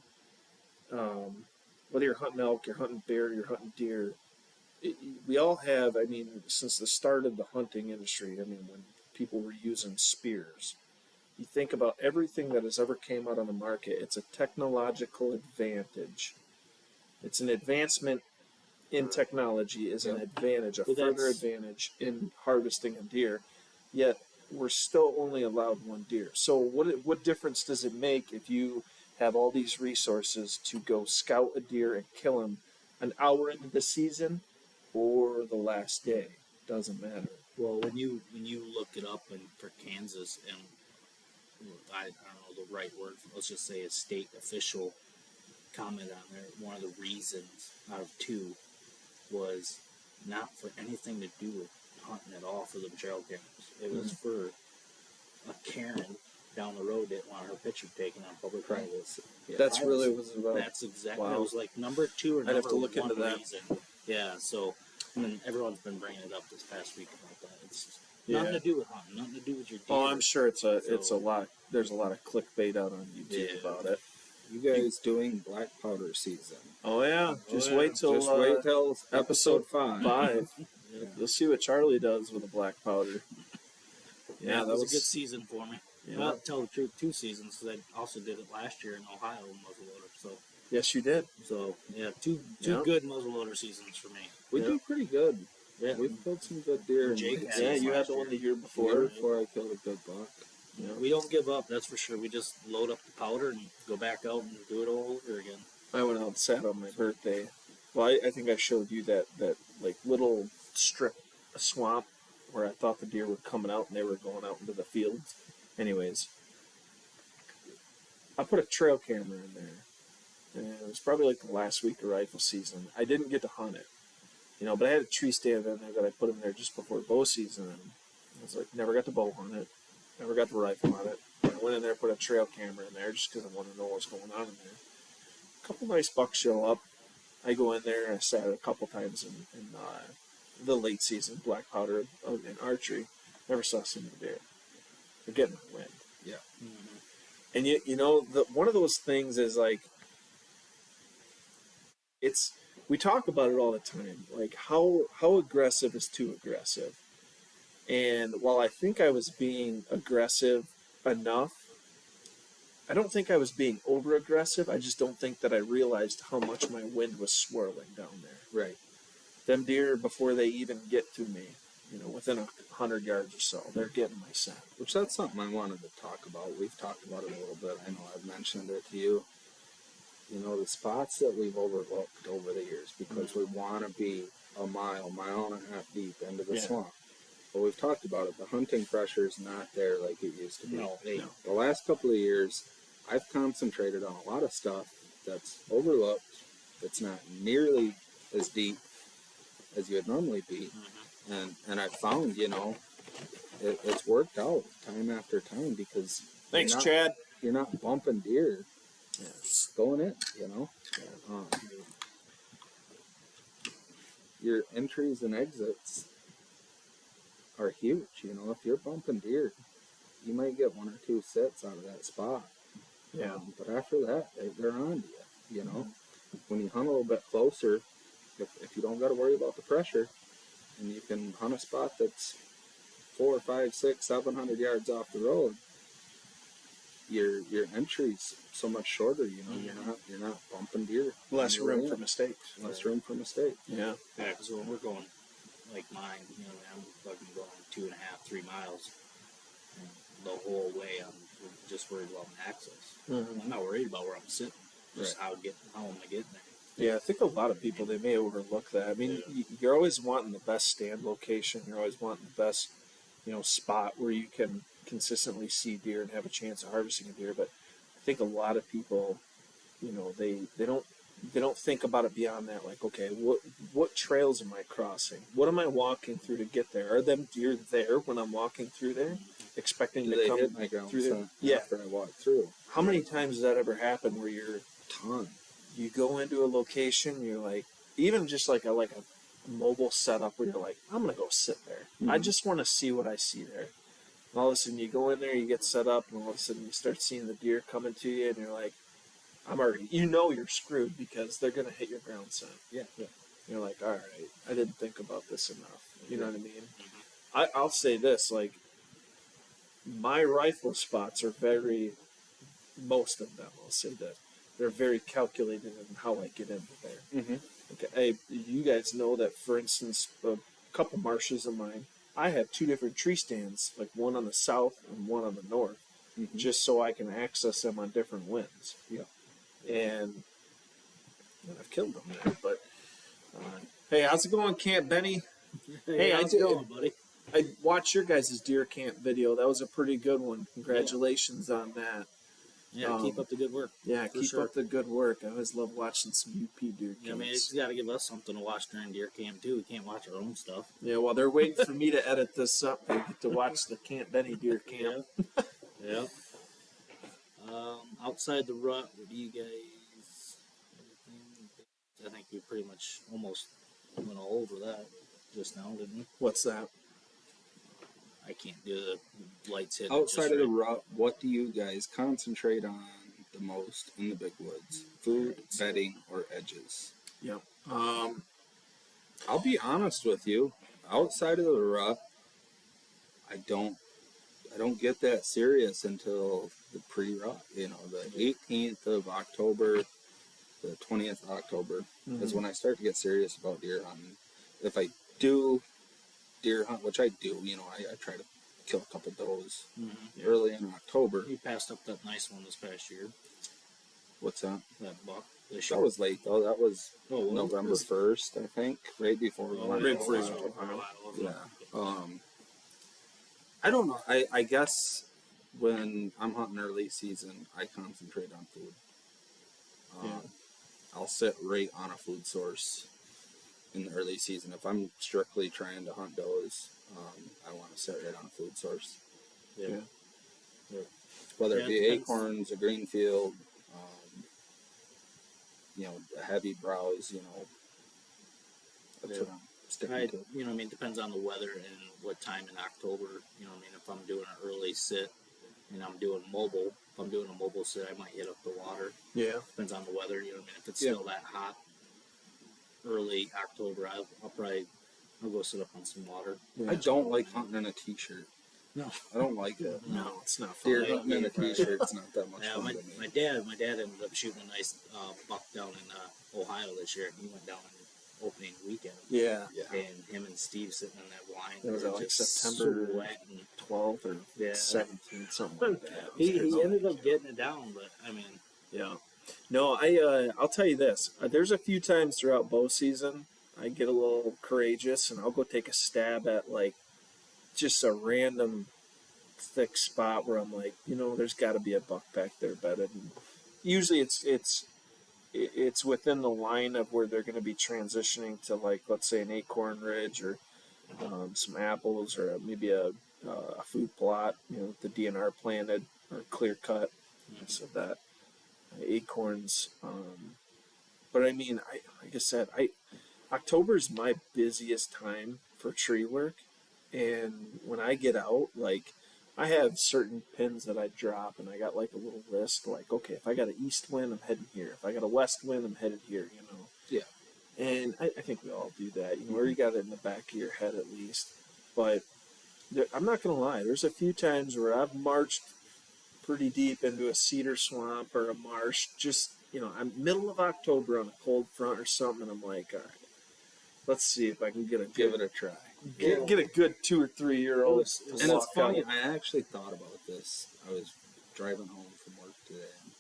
whether you're hunting elk, you're hunting bear, you're hunting deer, we all have, I mean, since the start of the hunting industry, I mean, when people were using spears, you think about everything that has ever came out on the market, it's a technological advantage. It's an advancement in technology is an advantage, a Well, further that's- advantage in harvesting a deer. Yet we're still only allowed one deer. So what difference does it make if you have all these resources to go scout a deer and kill him an hour into the season or the last day? Doesn't matter. Well, when you look it up for Kansas, and I don't know the right word, let's just say a state official comment on there, one of the reasons out of two was not for anything to do with hunting at all for the trail cameras. It was for a Karen down the road that wanted her picture taken on public highways. Yeah, That's really what it was about. That's exactly. Wow. It was like number 2 or I'd number have to look one into that. reason. Yeah. So, I mean, everyone's been bringing it up this past week about that. It's Yeah. nothing to do with hunting, nothing to do with your deer. Oh, I'm sure it's a lot. There's a lot of clickbait out on YouTube Yeah. about it. You guys doing black powder season? Oh yeah, just yeah. wait till Just wait till episode 5. 5. You'll see what Charlie does with the black powder. Yeah, that was a good season for me. Yeah. Well, to tell the truth, 2 seasons because I also did it last year in Ohio in muzzleloader. Yes, you did. So yeah, two Yeah. good muzzleloader seasons for me. We do pretty good. Yeah. We've killed some good deer. in Jake late had Yeah, season. you had last the one year. the year The before. year before I killed a good buck. Yeah. We don't give up, that's for sure. We just load up the powder and go back out and do it all over again. I went out and sat on my birthday. Well, I think I showed you that like little strip of swamp where I thought the deer were coming out and they were going out into the fields. Anyways, I put a trail camera in there. And it was probably like the last week of rifle season. I didn't get to hunt it, but I had a tree stand in there that I put in there just before bow season. And I was like, never got to bow hunt it, never got the rifle on it. And I went in there, put a trail camera in there just because I wanted to know what's going on in there. A couple nice bucks show up. I go in there and I sat a couple times in the late season, black powder in archery. Never saw a single deer. They're getting the wind. Yeah. And one of those things is like, we talk about it all the time, like how aggressive is too aggressive. And while I think I was being aggressive enough, I don't think I was being over aggressive. I just don't think that I realized how much my wind was swirling down there. Right. Them deer, before they even get to me, within 100 yards or so, they're getting my scent. Which that's something I wanted to talk about. We've talked about it a little bit. I know I've mentioned it to you. The spots that we've overlooked over the years because we want to be a mile and a half deep into the swamp. But we've talked about it. The hunting pressure is not there like it used to be. No. The last couple of years, I've concentrated on a lot of stuff that's overlooked it's not nearly as deep as you would normally be. And I found, it's worked out time after time because Thanks, you're not, Chad. You're not bumping deer going in, your entries and exits are huge. If you're bumping deer, you might get 1 or 2 sits out of that spot. Yeah. But after that, they're on to you. When you hunt a little bit closer, if you don't got to worry about the pressure, and you can hunt a spot that's 4, 5, 6, 700 yards off the road, your entry's so much shorter. You're not bumping deer. Less room for mistakes. Less room for mistakes. Yeah. Yeah, because when we're going like mine, I'm fucking going 2.5, 3 miles. And the whole way, I'm just worried about my access. I'm not worried about where I'm sitting. Just how am I getting there? Yeah, I think a lot of people, they may overlook that. I mean, you're always wanting the best stand location. You're always wanting the best, spot where you can consistently see deer and have a chance of harvesting a deer. But I think a lot of people, they don't think about it beyond that. Like, okay, what trails am I crossing? What am I walking through to get there? Are them deer there when I'm walking through there, expecting Do to they come hit my ground through there? scent Yeah. after I walk through? How many times does that ever happen where you're Ton. you go into a location, you're like, even just like a mobile setup where you're like, I'm gonna go sit there. I just want to see what I see there. And all of a sudden, you go in there, you get set up, and all of a sudden, you start seeing the deer coming to you, and you're like, I'm already, you're screwed because they're gonna hit your ground scent. Yeah. You're like, all right, I didn't think about this enough. You know what I mean? I'll say this, like, my rifle spots are most of them, I'll say that. They're very calculated in how I get into there. Okay, you guys know that, for instance, a couple marshes of mine, I have 2 different tree stands, like one on the south and one on the north, just so I can access them on different winds. Yeah. And I've killed them there. But hey, how's it going, Camp Benny? Hey, how's it going, buddy? I watched your guys' deer camp video. That was a pretty good one. Congratulations on that. Yeah, keep up the good work. Yeah, keep sure. up the good work. I always love watching some UP deer camps. Yeah, I mean, it's got to give us something to watch during deer camp, too. We can't watch our own stuff. Yeah, well, they're waiting for me to edit this up. They get to watch the Camp Benny deer camp. Yeah. Outside the rut, what do you guys... I think we pretty much almost went all over that just now, didn't we? What's that? I can't do the lights hitting. Outside of the rut, what do you guys concentrate on the most in the big woods? Food, bedding, or edges? Yep. I'll be honest with you. Outside of the rut, I don't get that serious until the pre-rut. The 18th of October, the 20th of October is when I start to get serious about deer hunting. If I do deer hunt, which I do, I try to kill a couple does early in October. You passed up that nice one this past year. What's that? That buck. That was late though. That was November 1st, I think, right before we went. right before to we went. Yeah. I don't know. I guess when I'm hunting early season, I concentrate on food. I'll sit right on a food source in the early season. If I'm strictly trying to hunt does, I want to sit right on a food source. Yeah. Whether it be acorns, a green field, a heavy browse, that's what I'm sticking to. Depends on the weather and what time in October. If I'm doing an early sit and I'm doing mobile, if I'm doing a mobile sit, I might hit up the water. Yeah. Depends on the weather. If it's still that hot, early October, I'll go sit up on some water. I don't like hunting in a t-shirt. No, I don't like it. No, it's not fun. Deer hunting in a t-shirt, it's not that much yeah, fun my to me. dad ended up shooting a nice buck down in Ohio this year. He went down in opening weekend. Yeah. And him and Steve sitting in that blind. It was They were like just September sweating. 12th or 17th, something like that. He ended up getting it down, but Yeah. No, I'll tell you this. There's a few times throughout bow season I get a little courageous and I'll go take a stab at like just a random thick spot where I'm like, there's got to be a buck back there bedded. And usually it's it's within the line of where they're going to be transitioning to, like, let's say an acorn ridge or some apples or maybe a food plot, the DNR planted or clear cut. So that acorns. But I mean, like I said, October is my busiest time for tree work, and when I get out, like, I have certain pins that I drop, and I got like a little list, like, okay, if I got an east wind, I'm heading here. If I got a west wind, I'm headed here. Yeah. And I think we all do that, or you got it in the back of your head at least. But I'm not gonna lie, there's a few times where I've marched pretty deep into a cedar swamp or a marsh. Just I'm middle of October on a cold front or something, and I'm like, all right, let's see if I can give it a try. Get a good 2 or 3 year old. And it's funny, I actually thought about this. I was driving home from work today. And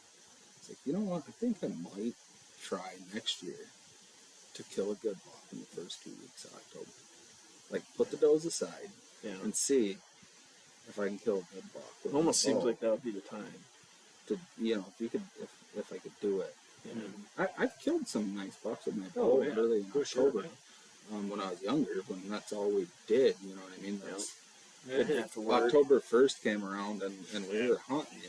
it's like, you know what? I think I might try next year to kill a good buck in the first 2 weeks of October. Like, put the does aside and see if I can kill a good buck. It almost seems like that would be the time. If I could do it. Yeah. I've killed some nice bucks with my bow early in October. Sure, when I was younger, when that's all we did, you know what I mean? October 1st came around and we were hunting,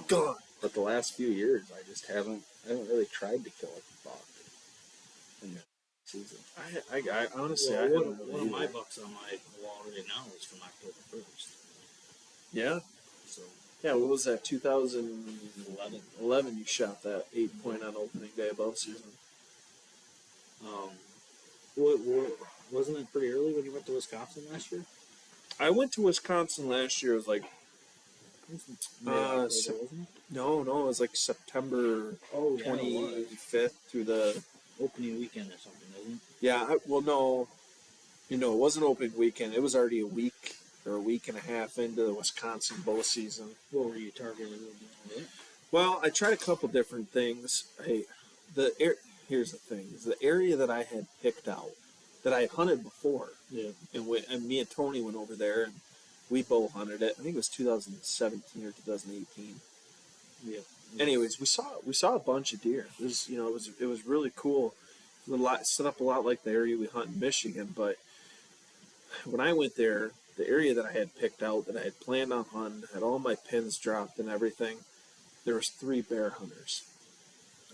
Gone. But the last few years, I just haven't really tried to kill a buck in the season. I honestly, one of my bucks on my wall right now is from October 1st. Yeah. So Yeah, what was that? 2011. You shot that 8-point on opening day of bow season. Wasn't it pretty early when you went to Wisconsin last year? I went to Wisconsin last year. It was like Wasn't it? no, it was like September 25th through the Opening weekend or something, isn't it? yeah. No, it wasn't opening weekend. It was already a week or a week and a half into the Wisconsin bow season. What were you targeting? Well, I tried a couple different things. Here's the thing: is the area that I had picked out that I had hunted before. Yeah. And me and Tony went over there and we bow hunted it. I think it was 2017 or 2018. Yeah. Anyways, we saw a bunch of deer. It was really cool. Set up a lot like the area we hunt in Michigan. But when I went there, the area that I had picked out, that I had planned on hunting, had all my pins dropped and everything, there was 3 bear hunters.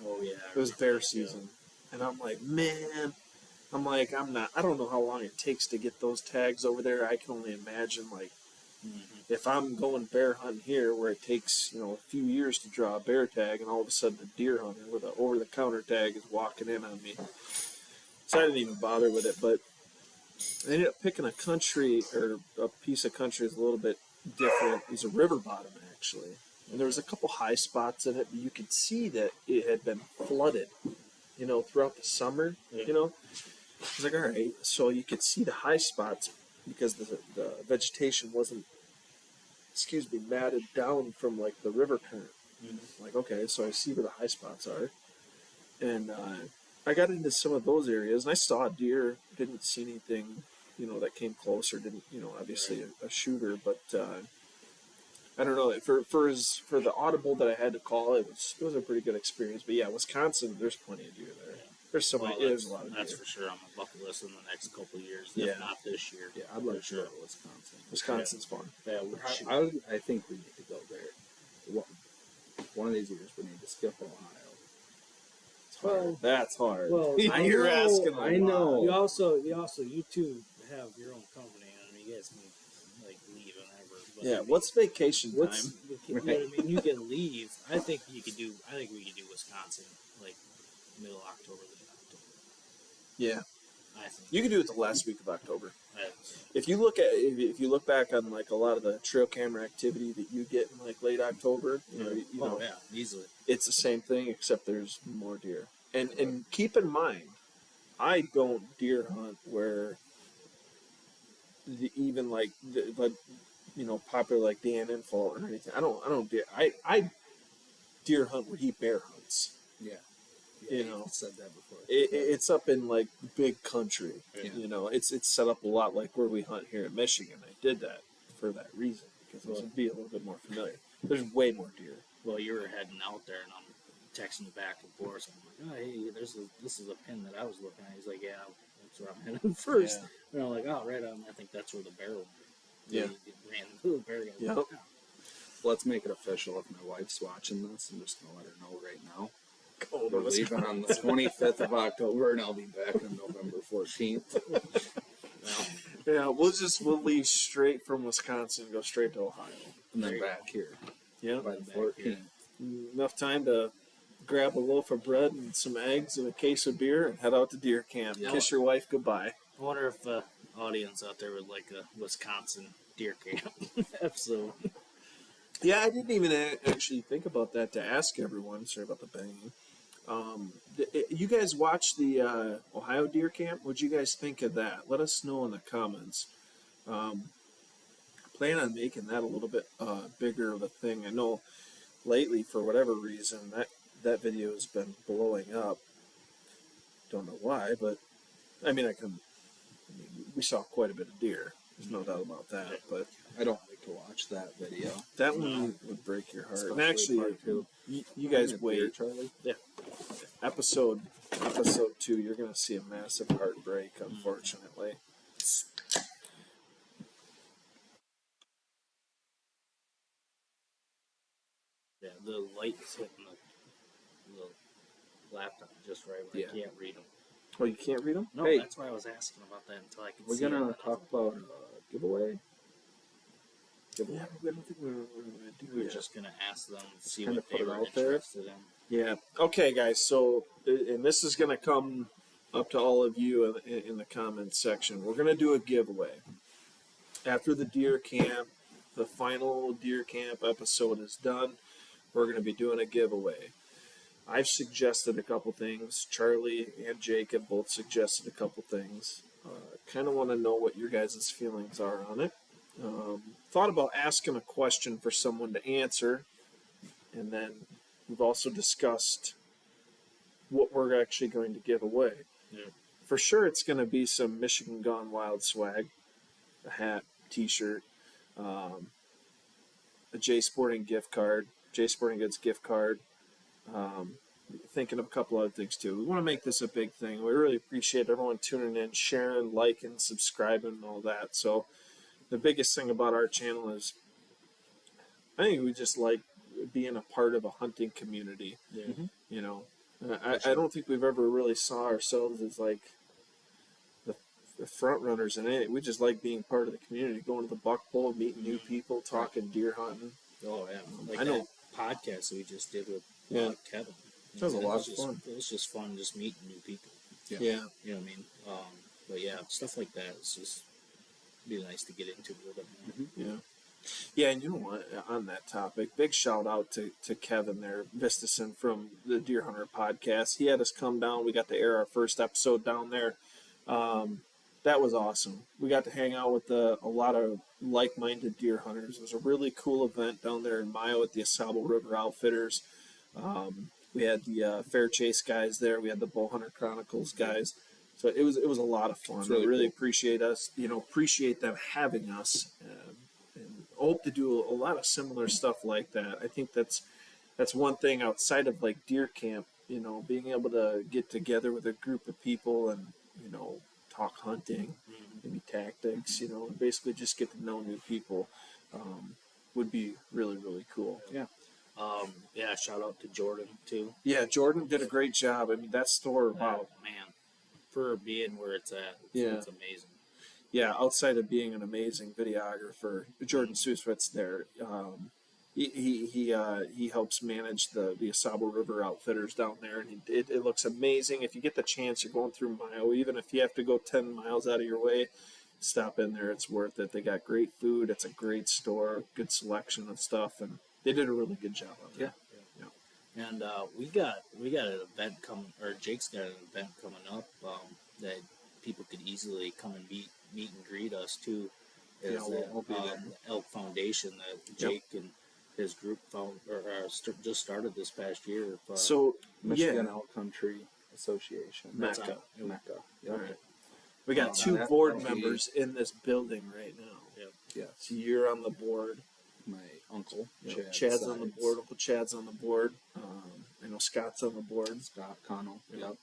Oh yeah. It was bear season. And I'm like, man, I don't know how long it takes to get those tags over there. I can only imagine, like, if I'm going bear hunting here where it takes, a few years to draw a bear tag, and all of a sudden a deer hunter with an over-the-counter tag is walking in on me. So I didn't even bother with it, but I ended up picking a country, or a piece of country that's a little bit different. It was a river bottom, actually. And there was a couple high spots in it, but you could see that it had been flooded, throughout the summer, I was like, all right, so you could see the high spots because the vegetation wasn't, matted down from, like, the river current. Like, okay, so I see where the high spots are. And I got into some of those areas, and I saw a deer, didn't see anything, that came close, or didn't, obviously a shooter, but I don't know. For the audible that I had to call, it was a pretty good experience. But yeah, Wisconsin, there's plenty of deer there. There's there's a lot of deer. That's for sure on my bucket list in the next couple of years. Yeah. If not this year. Yeah, I'd like to go to Wisconsin. Wisconsin's fun. Yeah, I think we need to go there. One of these years we need to skip Ohio. Well, that's hard. Well, You're asking. I know. You also, you two have your own company, and you guys can, like, leave whenever. But Yeah. What's vacation time? You know what I mean? You can leave. I think we could do Wisconsin, like, middle October, late October. Yeah. I think. You can do it the last week of October. I- If you look back on, like, a lot of the trail camera activity that you get in, like, late October, Oh yeah, easily. it's the same thing except there's more deer. And keep in mind, I don't deer hunt where popular like Dan Infalt or anything. I don't deer. I deer hunt where he bear hunts. Yeah. You said that before. It's up in, like, big country. Yeah. It's set up a lot like where we hunt here in Michigan. I did that for that reason because it would be a little bit more familiar. There's way more deer. Well, you were heading out there, and I'm texting me back and forth. So I'm like, oh, hey, this is a pin that I was looking at. He's like, yeah, that's where I'm heading first. Yeah. And I'm like, oh, right on. I think that's where the barrel. Yeah. Man, the little barrel. Yep. Like, oh. Let's make it official. If my wife's watching this, I'm just gonna let her know right now. Oh, We're leaving on the 25th of October, and I'll be back on November 14th. Yeah, we'll leave straight from Wisconsin and go straight to Ohio. And then back here Yeah. by the 14th. Enough time to grab a loaf of bread and some eggs and a case of beer and head out to deer camp. Yeah. Kiss your wife goodbye. I wonder if the audience out there would like a Wisconsin deer camp episode. Yeah, I didn't even actually think about that to ask everyone. Sorry about the banging. You guys watched the Ohio deer camp? What'd you guys think of that? Let us know in the comments. Plan on making that a little bit bigger of a thing. I know lately, for whatever reason, that video has been blowing up. Don't know why, but I mean, we saw quite a bit of deer. There's no doubt about that. But I don't like to watch that video. that one would break your heart. And Especially actually, part two. you guys Beer, wait. Charlie. Yeah. Episode 2, you're going to see a massive heartbreak, unfortunately. Yeah, the light's hitting the laptop just right when Yeah. I can't read them. Oh, you can't read them? No, Hey. that's why I was asking about that until I could We're see gonna it. talk about giveaway. Yeah, I don't think we're going to do We were it. just gonna ask them, see kinda what they put it were out there. interested in. Yeah. Okay, guys. So, and this is going to come up to all of you in the comments section. We're going to do a giveaway. After the deer camp, the final deer camp episode is done, we're going to be doing a giveaway. I've suggested a couple things. Charlie and Jacob both suggested a couple things. Kind of want to know what your guys' feelings are on it. Thought about asking a question for someone to answer, and then we've also discussed what we're actually going to give away. Yeah. For sure, it's going to be some Michigan Gone Wild swag, a hat, T-shirt, a J Sporting gift card, J Sporting Goods gift card. Thinking of a couple other things too. We want to make this a big thing. We really appreciate everyone tuning in, sharing, liking, subscribing, and all that. So the biggest thing about our channel is I think we just like being a part of a hunting community. Yeah. You know, I don't think we've ever really saw ourselves as like the front runners in anything. We just like being part of the community, going to the buck bowl, meeting new people, talking deer hunting. Oh yeah, like I know. that podcast that we just did with Yeah. Kevin. That was a lot of It fun. It was just fun, just meeting new people. Yeah. You know what I mean? But yeah, stuff like that is just be nice to get into a little bit more. Yeah. Yeah, and you know what? On that topic, big shout out to Kevin there, Vistison from the Deer Hunter podcast. He had us come down. We got to air our first episode down there. That was awesome. We got to hang out with a lot of like-minded deer hunters. It was a really cool event down there in Mayo at the Asabo River Outfitters. We had the Fair Chase guys there. We had the Bow Hunter Chronicles guys. So it was a lot of fun. Really I really cool. appreciate them having us, and hope to do a lot of similar stuff like that. I think that's one thing outside of like deer camp. You know, being able to get together with a group of people and talk hunting, maybe tactics. And basically just get to know new people would be really, really cool. Yeah. Yeah, shout out to Jordan too. Yeah, Jordan did a great job. I mean, that store, wow. Man, for being where it's at, it's amazing. Yeah, outside of being an amazing videographer, Jordan Suswitz there, he helps manage the Asabo River Outfitters down there, and it looks amazing. If you get the chance, you're going through Mayo, even if you have to go 10 miles out of your way, stop in there. It's worth it. They got great food. It's a great store, good selection of stuff, and they did a really good job on that. Yeah. And we got an event coming, or Jake's got an event coming up that people could easily come and meet and greet us too. Is we'll be there. the Elk Foundation that Jake and his group just started this past year. So, Michigan Elk Country Association. Mecca. Mecca. All right. We got two board members in this building right now. Yep. Yeah. So you're on the board. My uncle, Chad's on the board. Uncle Chad's on the board. I know Scott's on the board. Scott Connell. Yep.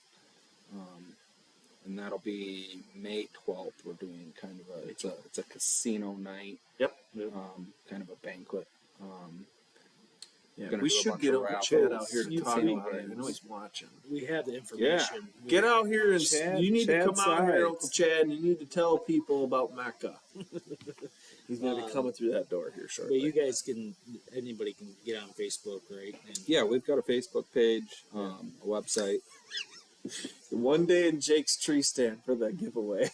And that'll be May 12th. We're doing kind of it's a casino night. Yep. Kind of a banquet. Yeah, Gonna we do a should bunch get of over Chad raffles, out here to you talk know, about it. I games. know he's watching. We have the information. Get out here and Chad- you need Chad to come out here, sides. Uncle Chad, and you need to tell people about Mecca. He's going to be coming through that door here But shortly. you guys anybody can get on Facebook, right? And Yeah, we've got a Facebook page, a website. One day in Jake's tree stand for that giveaway.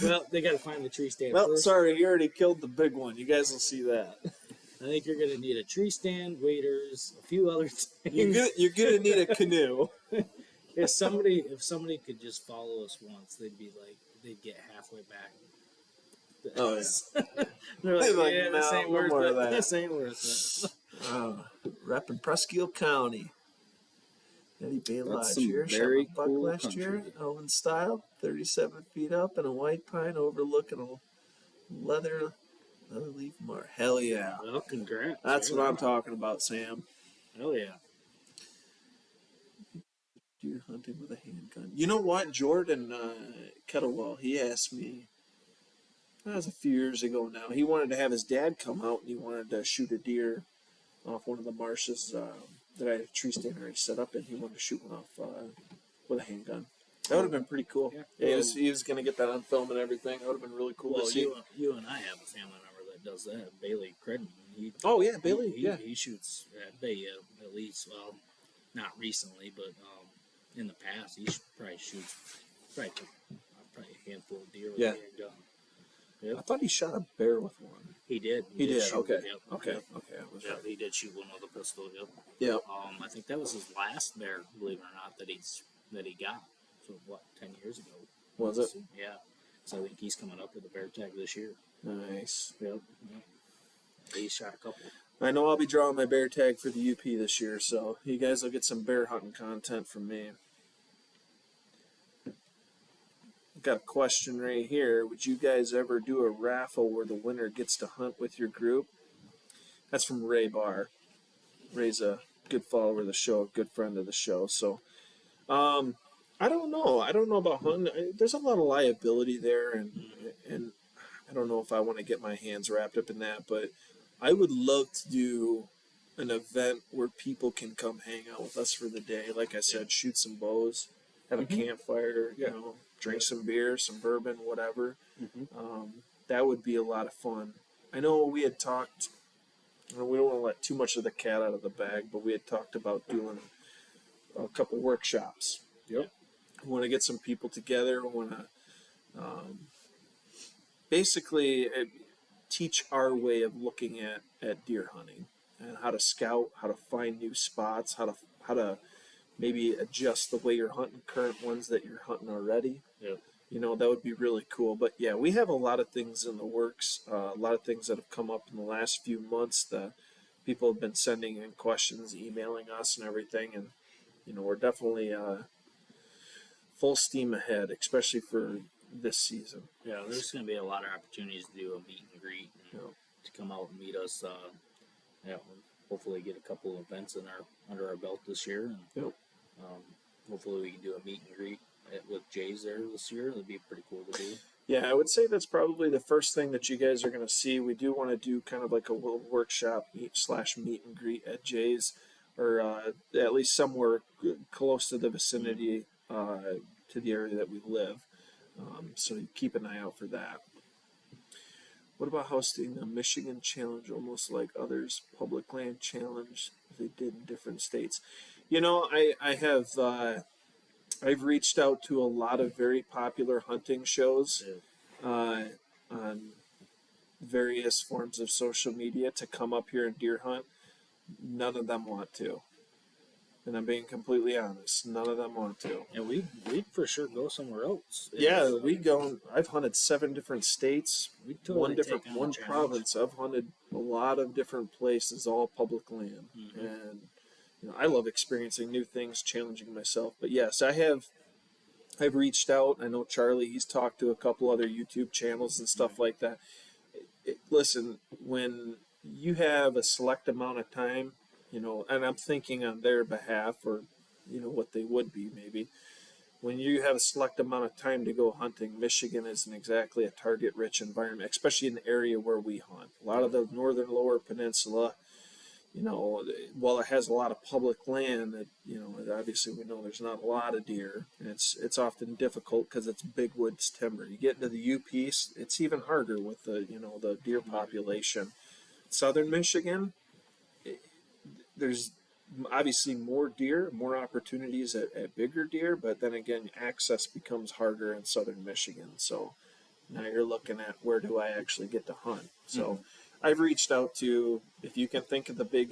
well, they got to find the tree stand Well, first. sorry, you already killed the big one. You guys will see that. I think you're going to need a tree stand, waiters, a few other things. You're gonna need a canoe. If somebody could just follow us once, they'd get halfway back. Oh yeah. They're They're like, yeah, this no, ain't no worth more it. of that." This ain't worth it. Repping Presque County. Eddie Bay That's Lodge some here. very Shot a buck cool last country. year. Owen style, 37 feet up, and a white pine overlooking a leather leaf mark. Hell yeah. Well, congrats. That's what I'm talking about, Sam. Hell yeah. Deer hunting with a handgun. You know what? Jordan Kettlewell, he asked me, that was a few years ago now, he wanted to have his dad come out and he wanted to shoot a deer off one of the marshes that I had a tree stand already set up in. He wanted to shoot one off with a handgun. That would have been pretty cool. Yeah. He was going to get that on film and everything. That would have been really cool Well, to see. you and I have a family member that does that. Bailey Credden. Oh, yeah, Bailey. He shoots at bay at least. Well, not recently, but in the past, he probably shoots probably a handful of deer with Yeah. a handgun. I Yep. thought he shot a bear with one. He did. He did. shoot, Okay. Yep. Okay. Yep. Okay. I was Yep, right. he did shoot one with a pistol. Yep. Yeah. I think that was his last bear, believe it or not, that he got. So what, 10 years ago? Was it? Yeah. So I think he's coming up with a bear tag this year. Nice. Yep. He shot a couple. I know I'll be drawing my bear tag for the UP this year, so you guys will get some bear hunting content from me. Got a question right here. Would you guys ever do a raffle where the winner gets to hunt with your group? That's from Ray Barr. Ray's a good follower of the show, a good friend of the show. So, I don't know. I don't know about hunting. There's a lot of liability there, and I don't know if I want to get my hands wrapped up in that, but I would love to do an event where people can come hang out with us for the day. Like I said, shoot some bows, have a campfire, you know, drink some beer, some bourbon, whatever. That would be a lot of fun. I know we had talked, we don't want to let too much of the cat out of the bag, but we had talked about doing a couple workshops. Yep. We want to get some people together. We want to basically teach our way of looking at deer hunting and how to scout, how to find new spots, how to maybe adjust the way you're hunting current ones that you're hunting already. Yep. You know, that would be really cool. But yeah, we have a lot of things in the works, a lot of things that have come up in the last few months that people have been sending in questions, emailing us and everything. And, you know, we're definitely full steam ahead, especially for this season. Yeah, there's going to be a lot of opportunities to do a meet and greet and to come out and meet us. We'll hopefully get a couple of events under our belt this year. And, Yep. hopefully we can do a meet and greet with Jay's there this year. That'd be pretty cool to do. Yeah, I would say that's probably the first thing that you guys are going to see. We do want to do kind of like a little workshop meet and greet at Jay's, or at least somewhere close to the vicinity to the area that we live. So you keep an eye out for that. What about hosting a Michigan Challenge, almost like others' public land challenge they did in different states? You know, I have I've reached out to a lot of very popular hunting shows on various forms of social media to come up here and deer hunt. None of them want to. And I'm being completely honest. None of them want to. And we'd for sure go somewhere else. Yeah, we go. I've hunted 7 different states, We'd totally take on the one challenge. province. I've hunted a lot of different places, all public land, and you know I love experiencing new things, challenging myself. But yes, I've reached out. I know Charlie. He's talked to a couple other YouTube channels and stuff like that. Listen, when you have a select amount of time, and I'm thinking on their behalf, or, what they would be maybe. When you have a select amount of time to go hunting, Michigan isn't exactly a target-rich environment, especially in the area where we hunt. A lot of the northern lower peninsula, while it has a lot of public land, obviously we know there's not a lot of deer, and it's often difficult because it's big woods timber. You get into the UP, it's even harder with the deer population. Southern Michigan, there's obviously more deer, more opportunities at bigger deer, but then again, access becomes harder in southern Michigan. So now you're looking at, where do I actually get to hunt? So I've reached out to, if you can think of the big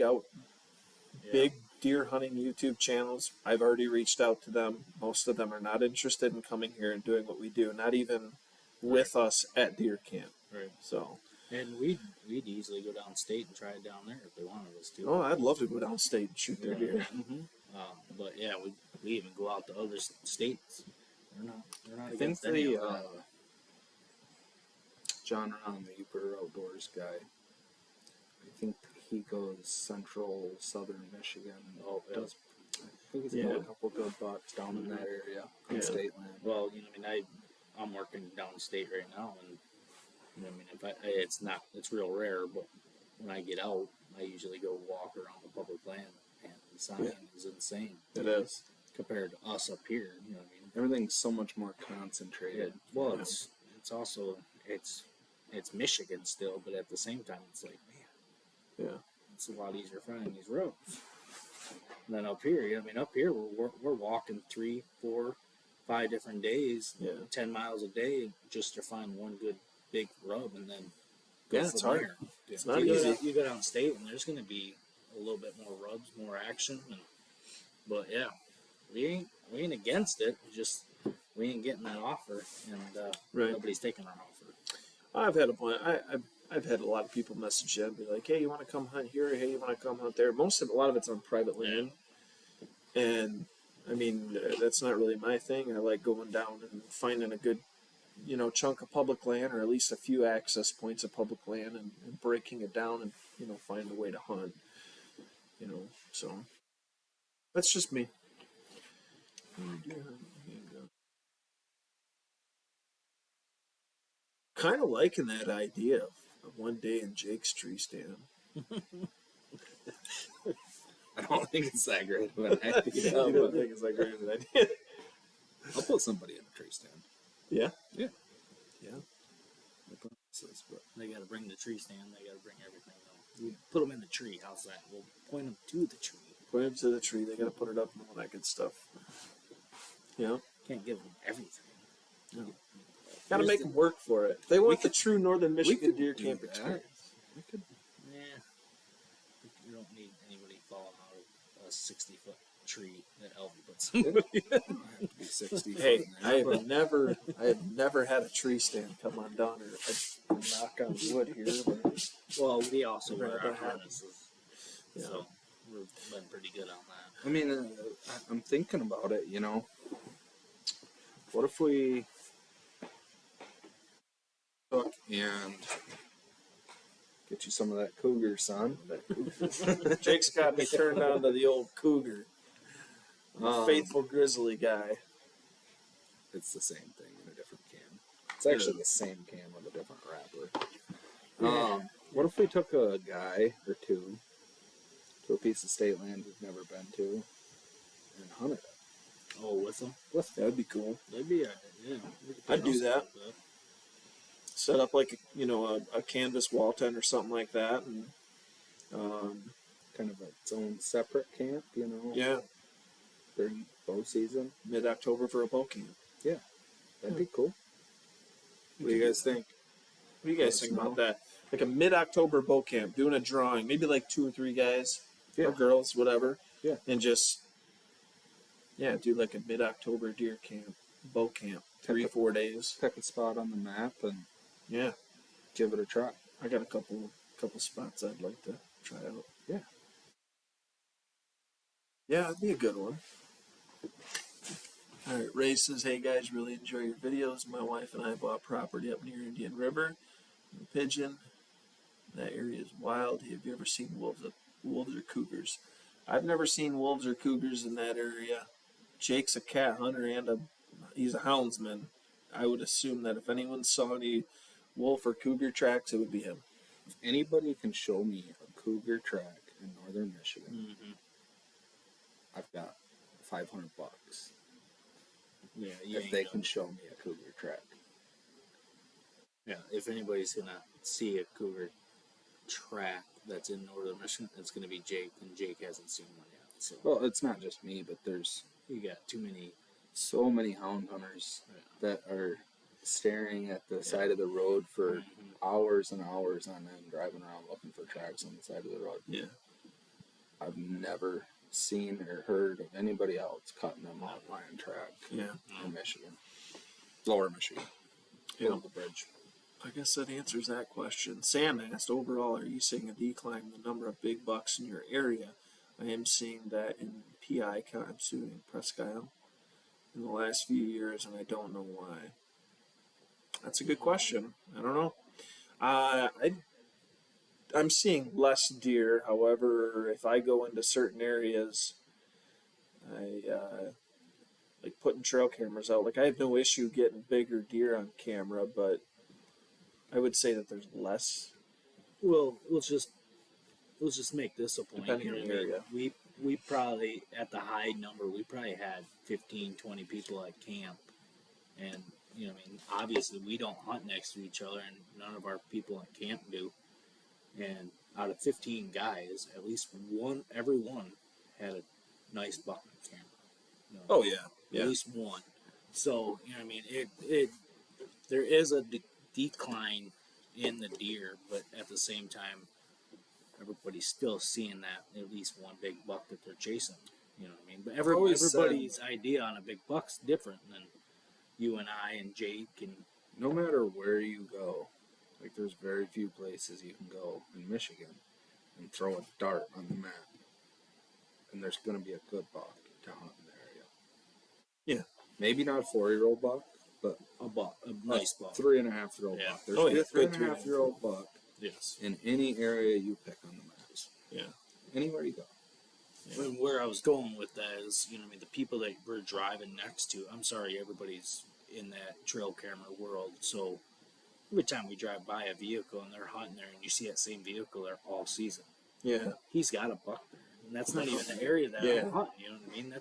deer hunting YouTube channels, I've already reached out to them. Most of them are not interested in coming here and doing what we do, not even with us at deer camp. Right. So. And we'd easily go downstate and try it down there if they wanted us to. Oh, I'd love to go downstate and shoot their deer. But yeah, we even go out to other states. They're not I think against any of that. John Ron, the Uper Outdoors guy, I think he goes central, southern Michigan. Oh, yeah. I think he's got a couple good bucks down in that area on state land. Well, I'm working downstate right now, and it's real rare, but when I get out, I usually go walk around the public land, and the sign is insane. It is. Compared to us up here, Everything's so much more concentrated. Well, it's also it's Michigan still, but at the same time, it's like, man, it's a lot easier finding these roads than up here. Up here we're walking 3, 4, 5 different days, 10 miles a day just to find one good big rub, and then go it's from hard. there. It's not easy. You go downstate, and there's going to be a little bit more rubs, more action, but yeah, we ain't against it. We ain't getting that offer, and nobody's taking our offer. I've had I've had a lot of people message you and be like, "Hey, you want to come hunt here? Hey, you want to come hunt there?" A lot of it's on private land, and that's not really my thing. I like going down and finding a good, chunk of public land, or at least a few access points of public land, and breaking it down and find a way to hunt. So that's just me. Kind of liking that idea of one day in Jake's tree stand. I don't think it's that great of an idea. I don't think it's that great of an idea. I'll put somebody in a tree stand. Yeah? Yeah. Yeah. They got to bring the tree stand. They got to bring everything, though. We put them in the tree. How's that? We'll point them to the tree. Point them to the tree. They got to put it up and all that good stuff. Yeah. Can't give them everything. No. Got to make them work for it. They want the true Northern Michigan deer camp experience. Yeah. You don't need anybody falling out of a 60-foot tree that Elvie puts somebody in. 60. Hey, I have never had a tree stand come undone, or I knock on wood here. But well, we also wear our harnesses, so we've been pretty good on that. I'm thinking about it. What if we took and get you some of that cougar, son? Jake's got me turned on to the old cougar. Faithful grizzly guy. It's the same thing in a different can. It's actually the same can with a different wrapper. What if we took a guy or two to a piece of state land we've never been to and hunted it? Oh, with them? That'd be cool. That'd be I'd do that. Set up like a canvas wall tent or something like that, and kind of its own separate camp, Yeah, during bow season. mid-October for a bow camp. Yeah, that'd be cool. What do you guys think? What do you guys think about that? Like a mid-October bow camp, doing a drawing, maybe like 2 or 3 guys or girls, whatever. Yeah, and just do like a mid-October deer camp, bow camp, 3-4 days. Pick a spot on the map and give it a try. I got a couple spots I'd like to try out. Yeah. Yeah, it'd be a good one. All right, Ray says, "Hey guys, really enjoy your videos. My wife and I bought property up near Indian River, in Pigeon. That area is wild. Have you ever seen wolves up wolves or cougars. I've never seen wolves or cougars in that area. Jake's a cat hunter and he's a houndsman. I would assume that if anyone saw any wolf or cougar tracks, it would be him. If anybody can show me a cougar track in northern Michigan, I've got $500. Yeah, If they can show me a cougar track. Yeah, if anybody's gonna see a cougar track that's in northern Michigan, it's gonna be Jake, and Jake hasn't seen one yet. So Well, it's not just me, but there's you got too many. so many hound hunters that are staring at the side of the road for hours and hours on end, driving around looking for tracks on the side of the road. Yeah. I've never seen or heard of anybody else cutting them off lion track Yeah. in Michigan. Lower Michigan. Below the bridge. I guess that answers that question. Sam asked, overall, are you seeing a decline in the number of big bucks in your area? I am seeing that in PI, I'm suing Presque Isle, in the last few years, and I don't know why. That's a good question. I don't know. I'm seeing less deer. However, if I go into certain areas, I like putting trail cameras out. Like I have no issue getting bigger deer on camera, but I would say that there's less. Well, let's just make this a point. Depending on the area. We probably, at the high number, we probably had 15, 20 people at camp. And, you know, I mean, obviously we don't hunt next to each other, and none of our people at camp do. And out of 15 guys, at least every one had a nice buck on camera. You know, Oh yeah, at least one. So, you know what I mean? There is a decline in the deer, but at the same time, everybody's still seeing that at least one big buck that they're chasing. You know what I mean? But everybody's idea on a big buck's different than you and I and Jake and. No matter where you go, like there's very few places you can go in Michigan and throw a dart on the map, and there's going to be a good buck to hunt in the area. Yeah. Maybe not a 4-year-old buck, but A nice buck. 3.5-year-old Yeah. buck. There's Oh, yeah. a 3.5-year-old buck Yes. in any area you pick on the maps. Yeah. Anywhere you go. Yeah. And where I was going with that is, you know, I mean, the people that we're driving next to, I'm sorry, everybody's in that trail camera world. So every time we drive by a vehicle and they're hunting there and you see that same vehicle there all season, Yeah. he's got a buck there. And that's not even the area that Yeah. I'm hunting, you know what I mean?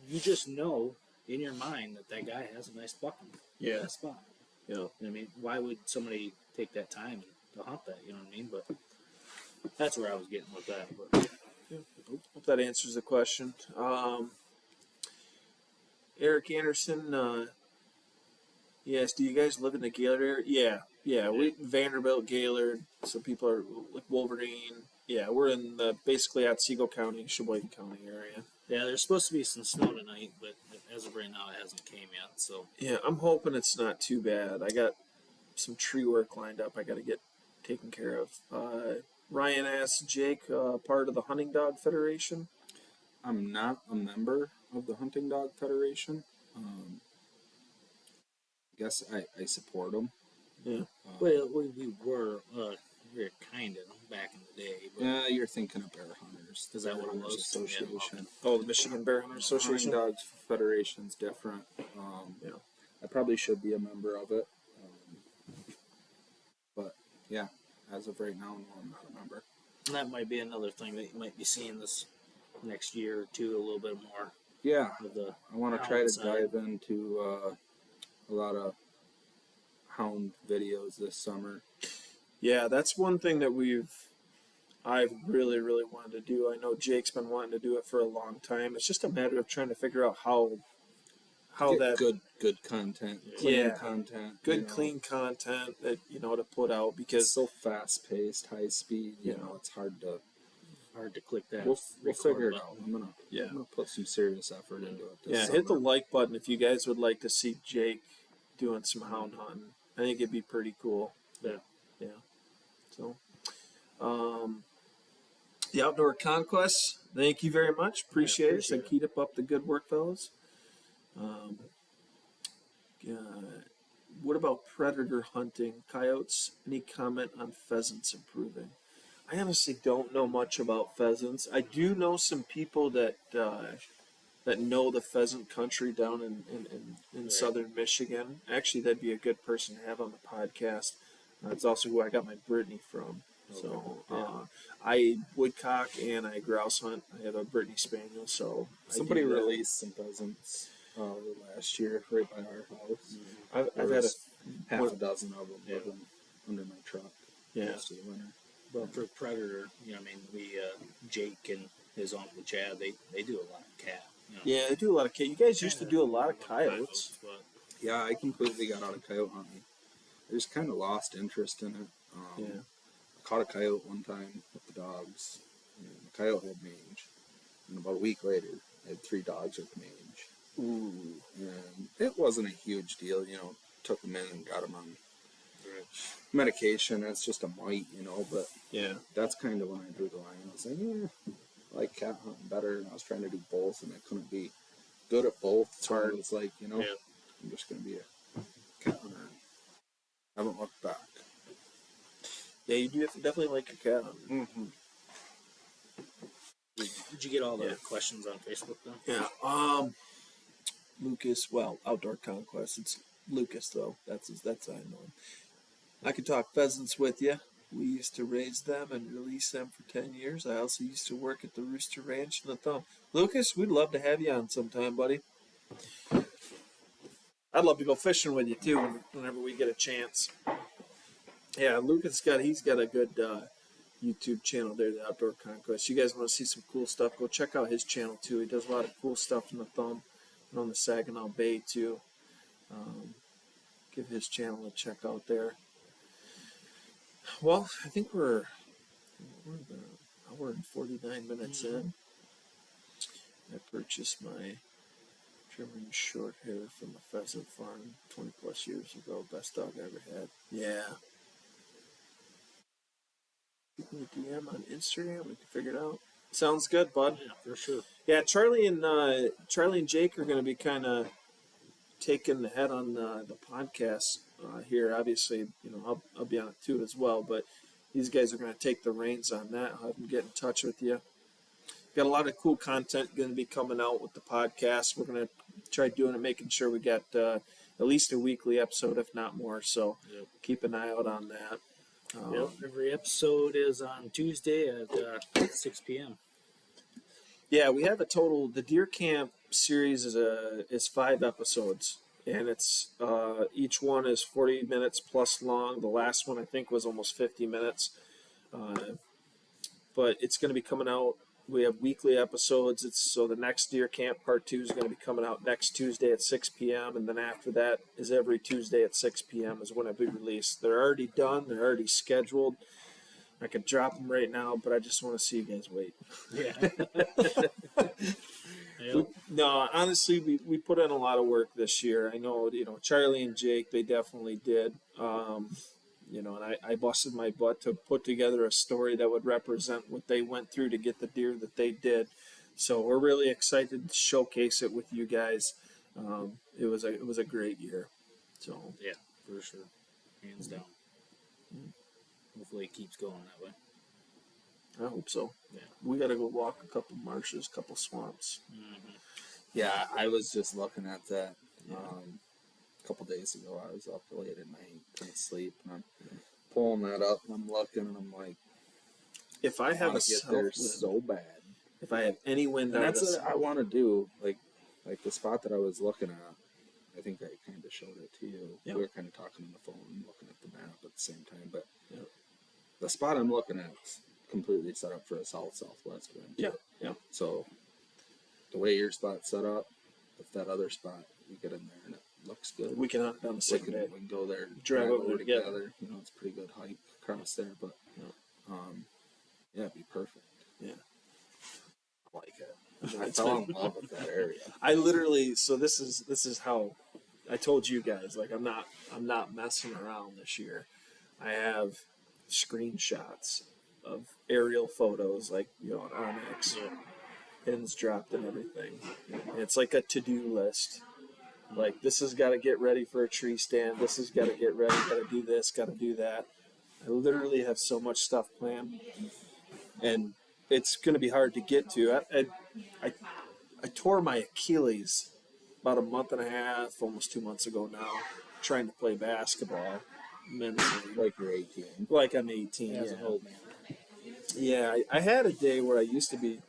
You just know in your mind that guy has a nice buck in Yeah. that spot. Yeah. You know what I mean? Why would somebody take that time to hunt that, you know what I mean? But that's where I was getting with that. But Hope that answers the question. Eric Anderson, yes, do you guys live in the Gaylord area? Yeah. We Vanderbilt, Gaylord. Some people are like Wolverine. Yeah, we're in basically at Siegel County, Sheboygan County area. yeah, there's supposed to be some snow tonight, but as of right now, it hasn't came yet. So Yeah, I'm hoping it's not too bad. I got some tree work lined up I got to get taken care of. Ryan asked Jake, part of the Hunting Dog Federation. I'm not a member of the Hunting Dog Federation. I guess I support them. Yeah. well, we were kind of back in the day. But Yeah, you're thinking of Bear Hunters. Is that what it Bear Hunters was? Association. Oh, the Michigan Bear Hunter Hunting Association. Dogs Federation's different. Yeah. I probably should be a member of it. But yeah, as of right now, no, I'm not a member. And that might be another thing that you might be seeing this next year or two, a little bit more Yeah, of the. I want to try to outside. dive into a lot of hound videos this summer. Yeah, that's one thing that I've really, really wanted to do. I know Jake's been wanting to do it for a long time. It's just a matter of trying to figure out how Get that good content, clean Yeah. content, good, clean content that to put out It's because so fast paced, high speed. You Yeah. know, it's hard to. Hard to click that. We'll record figure it button. out. I'm Yeah. gonna put some serious effort into it. This yeah, summer. hit the like button if you guys would like to see Jake doing some hound hunting. I think it'd be pretty cool. Yeah. Yeah. So, the Outdoor Conquest, thank you very much. Appreciate it. appreciate So keep up the good work, fellas. What about predator hunting? Coyotes? Any comment on pheasants improving? I honestly don't know much about pheasants. I do know some people that that know the pheasant country down in Right. southern Michigan. Actually, that'd be a good person to have on the podcast. That's also who I got my Brittany from. So I woodcock and I grouse hunt. I have a Brittany Spaniel. So Somebody I do that. released some pheasants last year right by our house. I've There had a was half a dozen of them living under my truck yeah. most of the winter. But for predator, I mean, we Jake and his uncle Chad, they do a lot of cat. Yeah, they do a lot of coyotes. You guys used to do a lot of coyotes. But Yeah, I completely got out of coyote hunting. I just kind of lost interest in it. Yeah. I caught a coyote one time with the dogs, and the coyote had mange. And about a week later, I had 3 dogs with mange. Ooh. And it wasn't a huge deal, took them in and got them on medication. It's just a mite, but Yeah. that's kind of when I drew the line. I was like, I like cat hunting better, and I was trying to do both, and I couldn't be good at both. It's hard. It's like, I'm just going to be a cat hunter. I haven't looked back. Yeah, you do have to definitely like your cat hunting. Mm-hmm. did you get all the questions on Facebook though? Yeah. Lucas. Well, Outdoor Conquest. It's Lucas though. That's I know him. I could talk pheasants with you. We used to raise them and release them for 10 years. I also used to work at the Rooster Ranch in the Thumb. Lucas, we'd love to have you on sometime, buddy. I'd love to go fishing with you too whenever we get a chance. Yeah, Lucas he's got a good YouTube channel there, the Outdoor Conquest. You guys want to see some cool stuff? Go check out his channel too. He does a lot of cool stuff in the Thumb and on the Saginaw Bay too. Give his channel a check out there. Well, I think we're about an hour and 49 minutes in. I purchased my German short hair from a pheasant farm 20 plus years ago. Best dog I ever had. Yeah. Give me a DM on Instagram. We can figure it out. Sounds good, bud. Yeah, for sure. Yeah, Charlie and Jake are going to be kind of taking the head on the podcast here. Obviously, I'll be on it too as well. But these guys are going to take the reins on that. I'll have them get in touch with you. Got a lot of cool content going to be coming out with the podcast. We're going to try doing it, making sure we got at least a weekly episode, if not more. So keep an eye out on that. Every episode is on Tuesday at 6 p.m. Yeah, we have a total. The Deer Camp series is 5 episodes, and it's each one is 40 minutes plus long. The last one I think was almost 50 minutes, but it's going to be coming out. We have weekly episodes. So the next Deer Camp Part 2 is going to be coming out next Tuesday at 6 p.m. And then after that is every Tuesday at 6 p.m. is when it'll be released. They're already done. They're already scheduled. I could drop them right now, but I just want to see you guys wait. Yeah. No, honestly, we put in a lot of work this year. I know, Charlie and Jake, they definitely did. And I busted my butt to put together a story that would represent what they went through to get the deer that they did. So we're really excited to showcase it with you guys. It was a great year. So Yeah, for sure. Hands down. Hopefully it keeps going that way. I hope so. Yeah. We got to go walk a couple marshes, couple swamps. Yeah, I was just looking at that. A couple days ago, I was up late at night, couldn't sleep, and I'm pulling that up, and I'm looking, and I'm like, If I have I get there so bad. if I have any wind And out of that's this, what I want to do. Like the spot that I was looking at, I think I kind of showed it to you. Yeah. We were kind of talking on the phone and looking at the map at the same time. But Yeah. the spot I'm looking at is completely set up for a south-southwest wind. Yeah. So the way your spot's set up, if that other spot, we get in there and it looks good. we can hunt it on the We same can, day. we can go there, and Drive over over together. together. It's a pretty good hike across there, but it'd be perfect. Yeah. I like it. I fell in love with that area. I literally, so this is how I told you guys, like I'm not messing around this year. I have screenshots of aerial photos, like an Onyx, pins dropped and everything. And it's like a to-do list. Like this has got to get ready for a tree stand. This has got to get ready. Got to do this. Got to do that. I literally have so much stuff planned, and it's going to be hard to get to. I tore my Achilles about a month and a half, almost 2 months ago now, trying to play basketball. Mentally. Like you're 18. Like I'm 18. As Yeah. an old man. Yeah, I had a day where I used to be,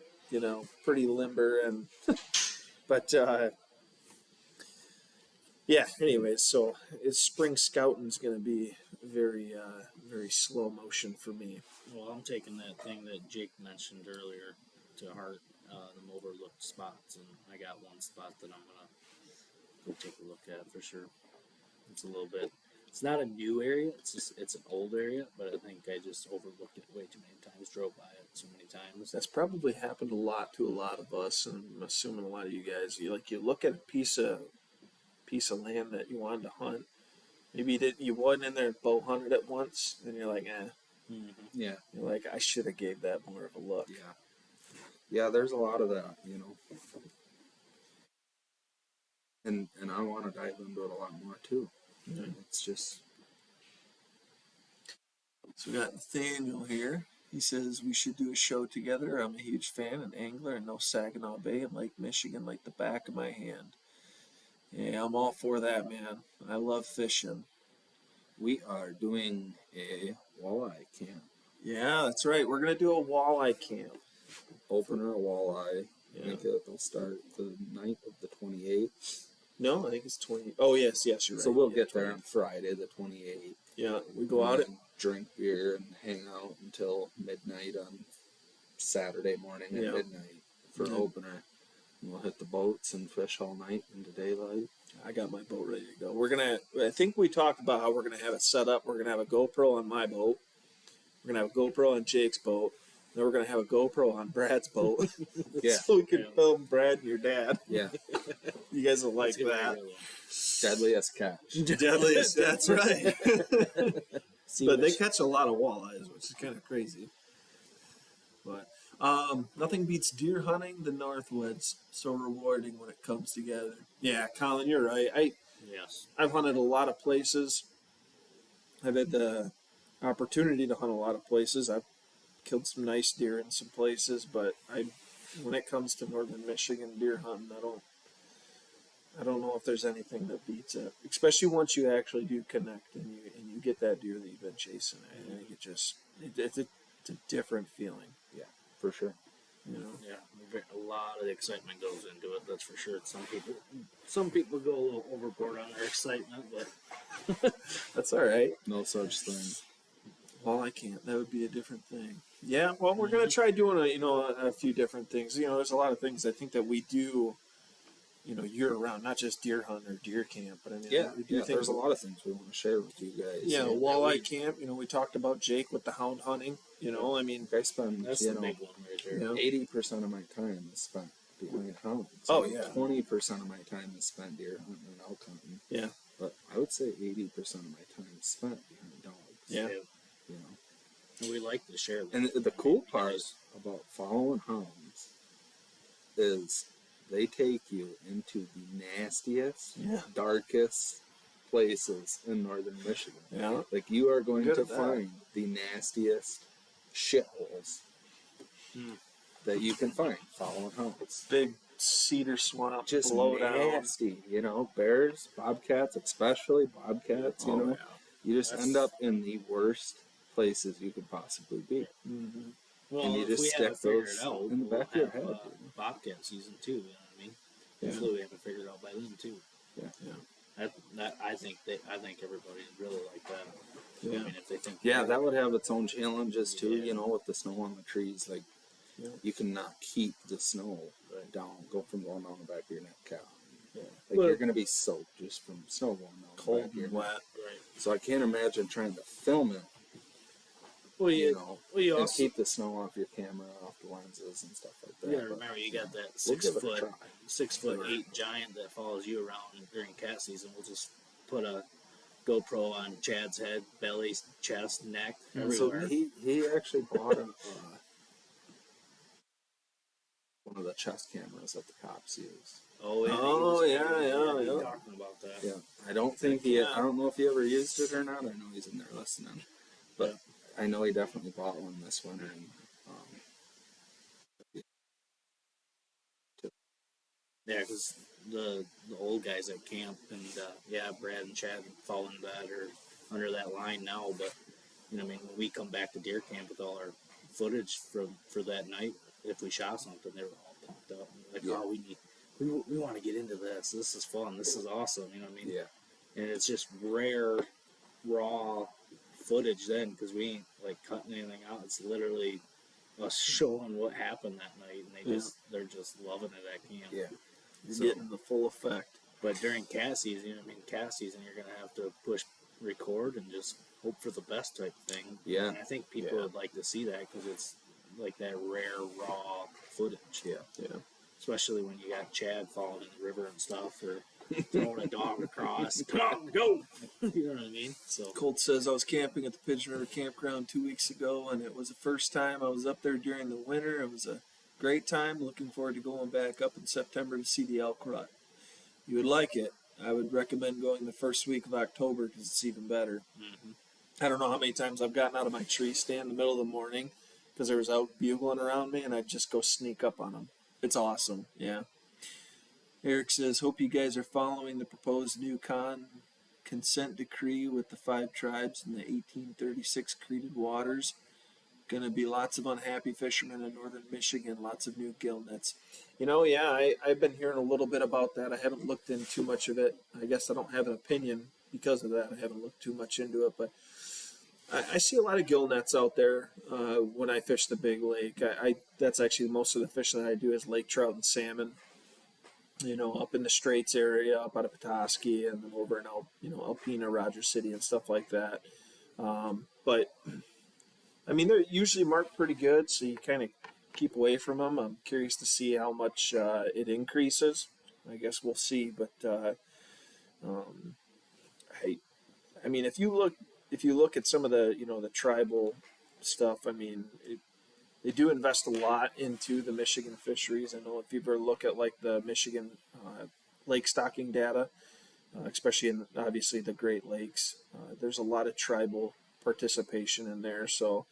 pretty limber, but yeah. Anyways, so spring scouting's going to be very, very slow motion for me. Well, I'm taking that thing that Jake mentioned earlier to heart, them overlooked spots, and I got one spot that I'm gonna go take a look at for sure. It's a little bit. It's not a new area. It's an old area, but I think I just overlooked it way too many times. Drove by it so many times. That's probably happened a lot to a lot of us, and I'm assuming a lot of you guys. You look at a piece of land that you wanted to hunt. Maybe you wasn't in there and bow hunted it once, and you're like, eh. Mm-hmm. Yeah. You're like, I should have gave that more of a look. Yeah. Yeah, there's a lot of that, And I want to dive into it a lot more too. It's just. So we got Nathaniel here. He says we should do a show together. I'm a huge fan and angler and know Saginaw Bay and Lake Michigan like the back of my hand. Yeah, I'm all for that, man. I love fishing. We are doing a walleye camp. Yeah, that's right. We're going to do a walleye camp. Opener, a walleye. Yeah. I think it'll start the night of the 28th. No, I think it's 20. Oh, yes, you're right. So we'll Yeah, get there 20. on Friday, the 28th. Yeah, we go out at and drink beer and hang out until midnight on Saturday morning at Yeah. midnight for Yeah. opener. And we'll hit the boats and fish all night into daylight. I got my boat ready to go. I think we talked about how we're gonna have it set up. We're gonna have a GoPro on my boat. We're gonna have a GoPro on Jake's boat. Then we're gonna have a GoPro on Brad's boat. Yeah. So we can film Brad and your dad. Yeah, You guys will like It's gonna be a that. good one. deadliest catch. Deadliest, that's right. See But they which- catch a lot of walleyes, which is kind of crazy. But nothing beats deer hunting the Northwoods. So rewarding when it comes together. Yeah, Colin, you're right. Yes. I've hunted a lot of places. I've had the opportunity to hunt a lot of places. I've killed some nice deer in some places, but when it comes to northern Michigan deer hunting, I don't know if there's anything that beats it. Especially once you actually do connect and you get that deer that you've been chasing. I think it's a different feeling. Yeah, for sure. Yeah, a lot of excitement goes into it. That's for sure. Some people go a little overboard on their excitement, but That's all right. No such thing. Well, I can't. That would be a different thing. Yeah. Well, we're gonna try doing a few different things. There's a lot of things I think that we do, year round, not just deer hunt or deer camp, but I mean, we do things. There's a lot of things we want to share with you guys. Yeah, that walleye camp. We talked about Jake with the hound hunting. I mean, I spend that's the big one right there. Yeah. 80% of my time is spent behind hounds. Oh, yeah. 20% of my time is spent deer hunting and elk hunting. yeah, But I would say 80% of my time is spent behind dogs. Yeah. And we like to share that. And the cool part about following hounds is they take you into the nastiest, Yeah. darkest places in northern Michigan. Yeah. Like you are going Good to at that. find the nastiest shitholes that you can find following hounds. big cedar swamp, Just blow down. nasty, bears, bobcats, especially bobcats, Oh, yeah. You just That's- end up in the worst places you could possibly be. Mm-hmm. Well, and you if just we haven't stick figured those it out, in the we'll back of your have, head, dude. Bobcat season 2, you know what I mean? Yeah. Hopefully we haven't figured it out by then too. Yeah. I think everybody really like that. Yeah. I mean, if they think Yeah, that would have its own challenges too, Yeah. with the snow on the trees. Like, Yeah. you cannot keep the snow go from going down the back of your neck out. Yeah. Like, Well, you're going to be soaked just from snow going down the back cold of your and neck. wet. right. So I can't imagine trying to film it, Well, you and also keep the snow off your camera, off the lenses and stuff like that. you gotta But remember you got that we'll give it a 6 foot, try. 6'8" giant that follows you around during cat season. We'll just put a GoPro on Chad's head, belly, chest, neck, And so everywhere. he actually bought one of the chest cameras that the cops use. Oh, yeah. Oh, he was- yeah, he was yeah. talking about that. Yeah, I don't know if he ever used it or not. I know he's in there listening. but I know he definitely bought one this winter. And, Yeah, because the old guys at camp and Brad and Chad fall in that or under that line now. But you know, I mean, when we come back to deer camp with all our footage for that night, if we shot something, they were all pumped up. Like, oh, we want to get into this. This is fun. This is awesome. You know what I mean? yeah. And it's just rare, raw footage then because we ain't like cutting anything out. It's literally us showing what happened that night, and they're just loving it at camp. Yeah. You're getting the full effect. But during cat season, cat season, you're going to have to push record and just hope for the best type thing. Yeah. And I think people would like to see that because it's like that rare, raw footage. Yeah. Yeah. Especially when you got Chad falling in the river and stuff or throwing a dog across. Come on, go! You know what I mean? So Colt says I was camping at the Pigeon River Campground 2 weeks ago, and it was the first time I was up there during the winter. It was a great time. Looking forward to going back up in September to see the elk rut. You would like it. I would recommend going the first week of October because it's even better. Mm-hmm. I don't know how many times I've gotten out of my tree stand in the middle of the morning because there was elk bugling around me, and I'd just go sneak up on them. It's awesome. Yeah. Eric says, hope you guys are following the proposed new consent decree with the 5 tribes in the 1836 created waters. Going to be lots of unhappy fishermen in northern Michigan, lots of new gill nets. I've been hearing a little bit about that. I haven't looked into too much of it. I guess I don't have an opinion because of that. I haven't looked too much into it, but I see a lot of gill nets out there when I fish the big lake. That's actually most of the fishing that I do is lake trout and salmon. Up in the Straits area, up out of Petoskey, and then over in Alpena, Rogers City, and stuff like that. But I mean, they're usually marked pretty good, so you kind of keep away from them. I'm curious to see how much it increases. I guess we'll see, but I mean, if you look at some of the the tribal stuff, I mean, they do invest a lot into the Michigan fisheries. I know if you ever look at like the Michigan lake stocking data, especially in obviously the Great Lakes, there's a lot of tribal participation in there. So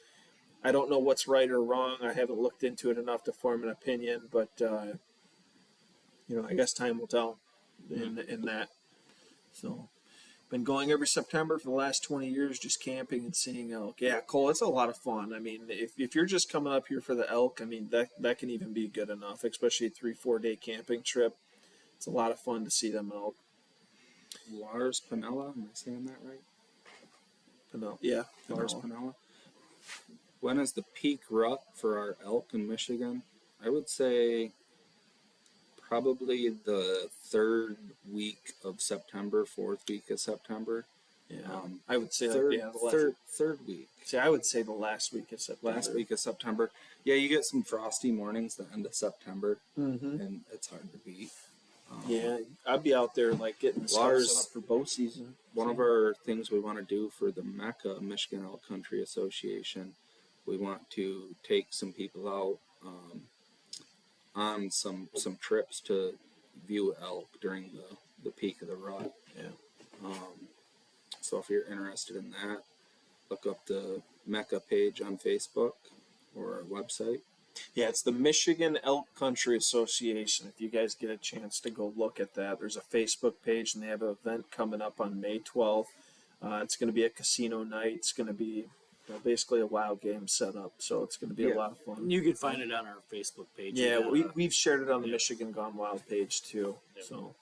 I don't know what's right or wrong. I haven't looked into it enough to form an opinion, but I guess time will tell in that. So been going every September for the last 20 years, just camping and seeing elk. Yeah, Cole, it's a lot of fun. I mean, if you're just coming up here for the elk, I mean, that can even be good enough, especially a 3-4 day camping trip. It's a lot of fun to see them elk. Lars Pinella, am I saying that right? Pinella, yeah. Lars Pinella. When is the peak rut for our elk in Michigan? I would say probably the 3rd week of September, 4th week of September. Yeah, I would say third week. See, I would say the last week of September. Last week of September. Yeah, you get some frosty mornings the end of September, mm-hmm. and it's hard to beat. Yeah, I'd be out there like getting the stuff set up for bow season. One of our things we want to do for the Mecca Michigan Elk Country Association, we want to take some people out on some trips to view elk during the peak of the rut. Yeah. So if you're interested in that, look up the Mecca page on Facebook or our website. Yeah, it's the Michigan Elk Country Association. If you guys get a chance to go look at that, there's a Facebook page, and they have an event coming up on May 12th. It's going to be a casino night. It's going to be basically a wild game setup, so it's going to be a lot of fun. You can find it on our Facebook page. Yeah, we've shared it on the Michigan Gone Wild page too. Yep. So,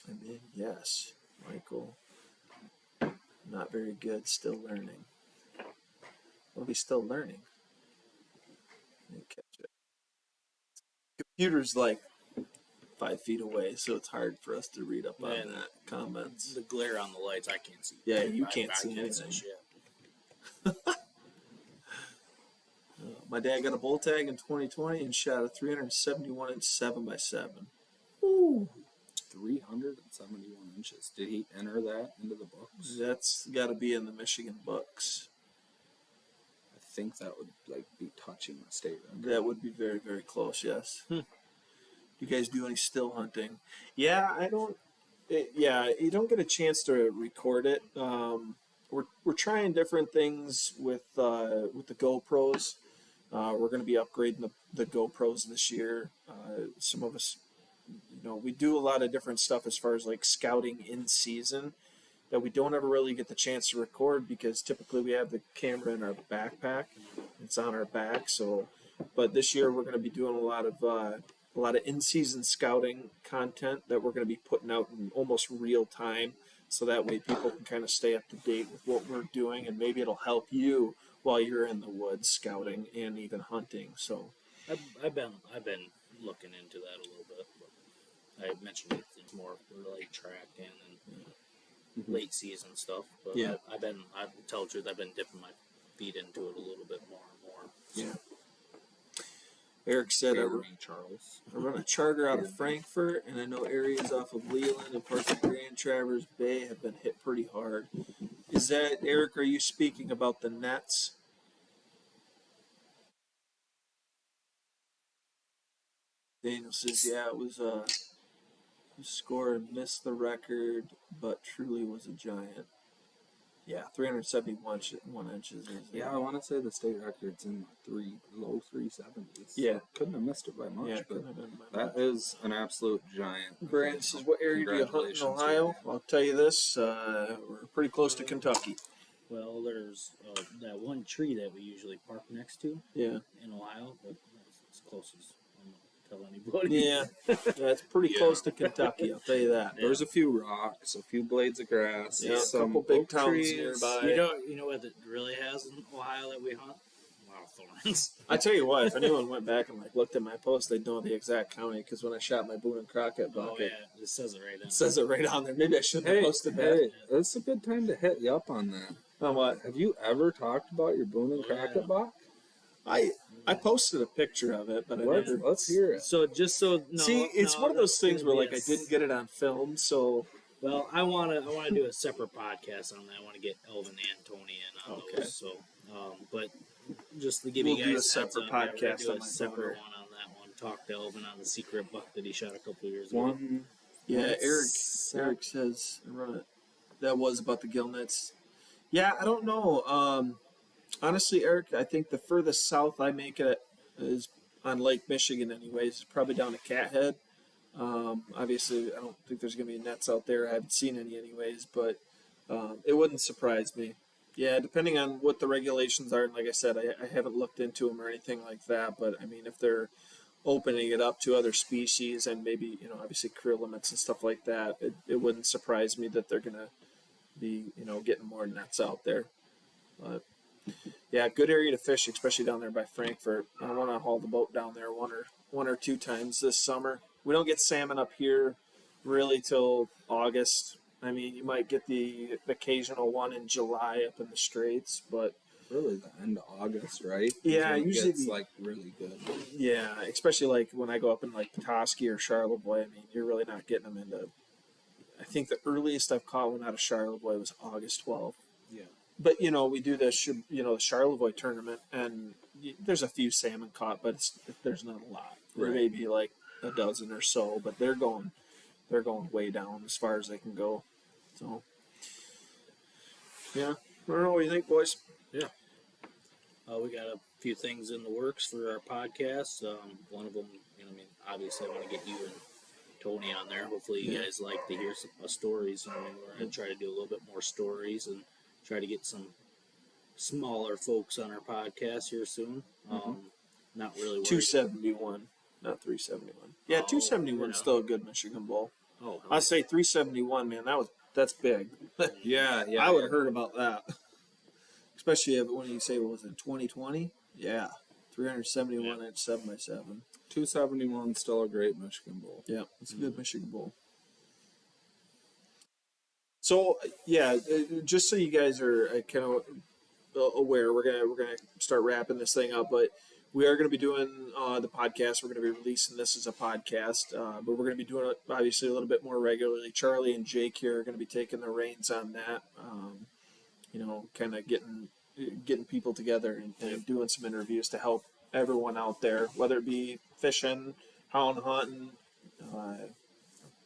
I mean, yes, Michael, not very good, still learning. Well, he's still learning. Let me catch it. Computer's like 5 feet away, so it's hard for us to read up on that comments. The glare on the lights, I can't see. Yeah, you can't see anything. My dad got a bull tag in 2020 and shot a 371-inch 7x7. Ooh, 371 inches. Did he enter that into the books? That's got to be in the Michigan books. I think that would be touching the state record. That would be very, very close. Yes. Do you guys do any still hunting? Yeah, I don't. You don't get a chance to record it. we're trying different things with the GoPros. We're going to be upgrading the GoPros this year. Some of us, we do a lot of different stuff as far as like scouting in season that we don't ever really get the chance to record because typically we have the camera in our backpack. It's on our back. So, but this year we're going to be doing a lot of in-season scouting content that we're going to be putting out in almost real time. So that way people can kind of stay up to date with what we're doing, and maybe it'll help you while you're in the woods scouting and even hunting. So I've been looking into that a little bit. But I mentioned it's more for like tracking and late season stuff. But Yeah. I tell the truth, I've been dipping my feet into it a little bit more and more. So. yeah. Eric said Charles. I run a charter out of Frankfurt, and I know areas off of Leland and parts of Grand Traverse Bay have been hit pretty hard. Is that, Eric, are you speaking about the nets? Daniel says, yeah, it was scored, missed the record, but truly was a giant. Yeah, 371 inches. Yeah, I want to say the state record's in low 370s. Yeah. Couldn't have missed it by much, Yeah, but couldn't have been by that is an absolute giant. Brandon says, what area do you hunt in Ohio? I'll tell you this, we're pretty close to Kentucky. Well, there's that one tree that we usually park next to Yeah. in Ohio, but that's as close as I'm going to tell anybody. Yeah, it's pretty close to Kentucky, I'll tell you that. There's a few rocks, a few blades of grass, Yeah, a some couple big oak towns trees. nearby. You know what it really has in Ohio that we hunt? A lot of thorns. I tell you what, if anyone went back and looked at my post, they'd know the exact county, because when I shot my Boone and Crockett buck, Oh, yeah. It says it right in. it says it right on there. Maybe I shouldn't have Hey, posted that. hey, that's a good time to hit you up on that. On what? Have you ever talked about your Boone and Crockett buck? I posted a picture of it, but I never. Let's hear it. So just so no, See, it's no, one of those that's things gonna where be I didn't get it on film, so Well, I want to do a separate podcast on that. I want to get Elvin and Tony in on Okay. those. So, but just to give We'll you do a guys heads separate up, yeah, we're gonna podcast do on a my separate boner. one on that one. Talk to Elvin on the secret buck that he shot a couple years ago. One. yeah. Eric Eric. says run it. That was about the gill nets. Yeah, I don't know. Honestly, Eric, I think the furthest south I make it is on Lake Michigan, anyways. It's probably down to Cathead. Obviously, I don't think there's going to be nets out there. I haven't seen any, anyways, but it wouldn't surprise me. Yeah, depending on what the regulations are, and like I said, I haven't looked into them or anything like that. But I mean, if they're opening it up to other species and maybe obviously career limits and stuff like that, it wouldn't surprise me that they're going to be getting more nets out there. But yeah, good area to fish, especially down there by Frankfurt. I want to haul the boat down there one or two times this summer. We don't get salmon up here really till August. I mean, you might get the occasional one in July up in the Straits, but Really, the end of August, right? Yeah, When it usually gets really good. yeah, especially like when I go up in like Petoskey or Charlevoix. I mean, you're really not getting them into. I think the earliest I've caught one out of Charlevoix was August 12th. Yeah. But the the Charlevoix tournament, and there's a few salmon caught, but there's not a lot. There may be like a dozen or so, but they're going way down as far as they can go. So yeah, I don't know what you think, boys. Yeah. We got a few things in the works for our podcast. One of them, obviously I want to get you and Tony on there. Hopefully you guys like to hear some stories. We're going to try to do a little bit more stories and try to get some smaller folks on our podcast here soon. Not really worried. 271, not 371. Yeah, 271 is still a good Michigan Bowl. Oh, I'd say 371, man. That's big. Yeah. I would have heard about that. Especially when you say, what was it, 2020? Yeah. 371 inch 7x7. 271 still a great Michigan Bowl. Yeah, it's a good Michigan Bowl. So, yeah, just so you guys are kind of aware, we're gonna start wrapping this thing up, but we are going to be doing the podcast. We're going to be releasing this as a podcast, but we're going to be doing it obviously a little bit more regularly. Charlie and Jake here are going to be taking the reins on that. Kind of getting people together and doing some interviews to help everyone out there, whether it be fishing, hound hunting,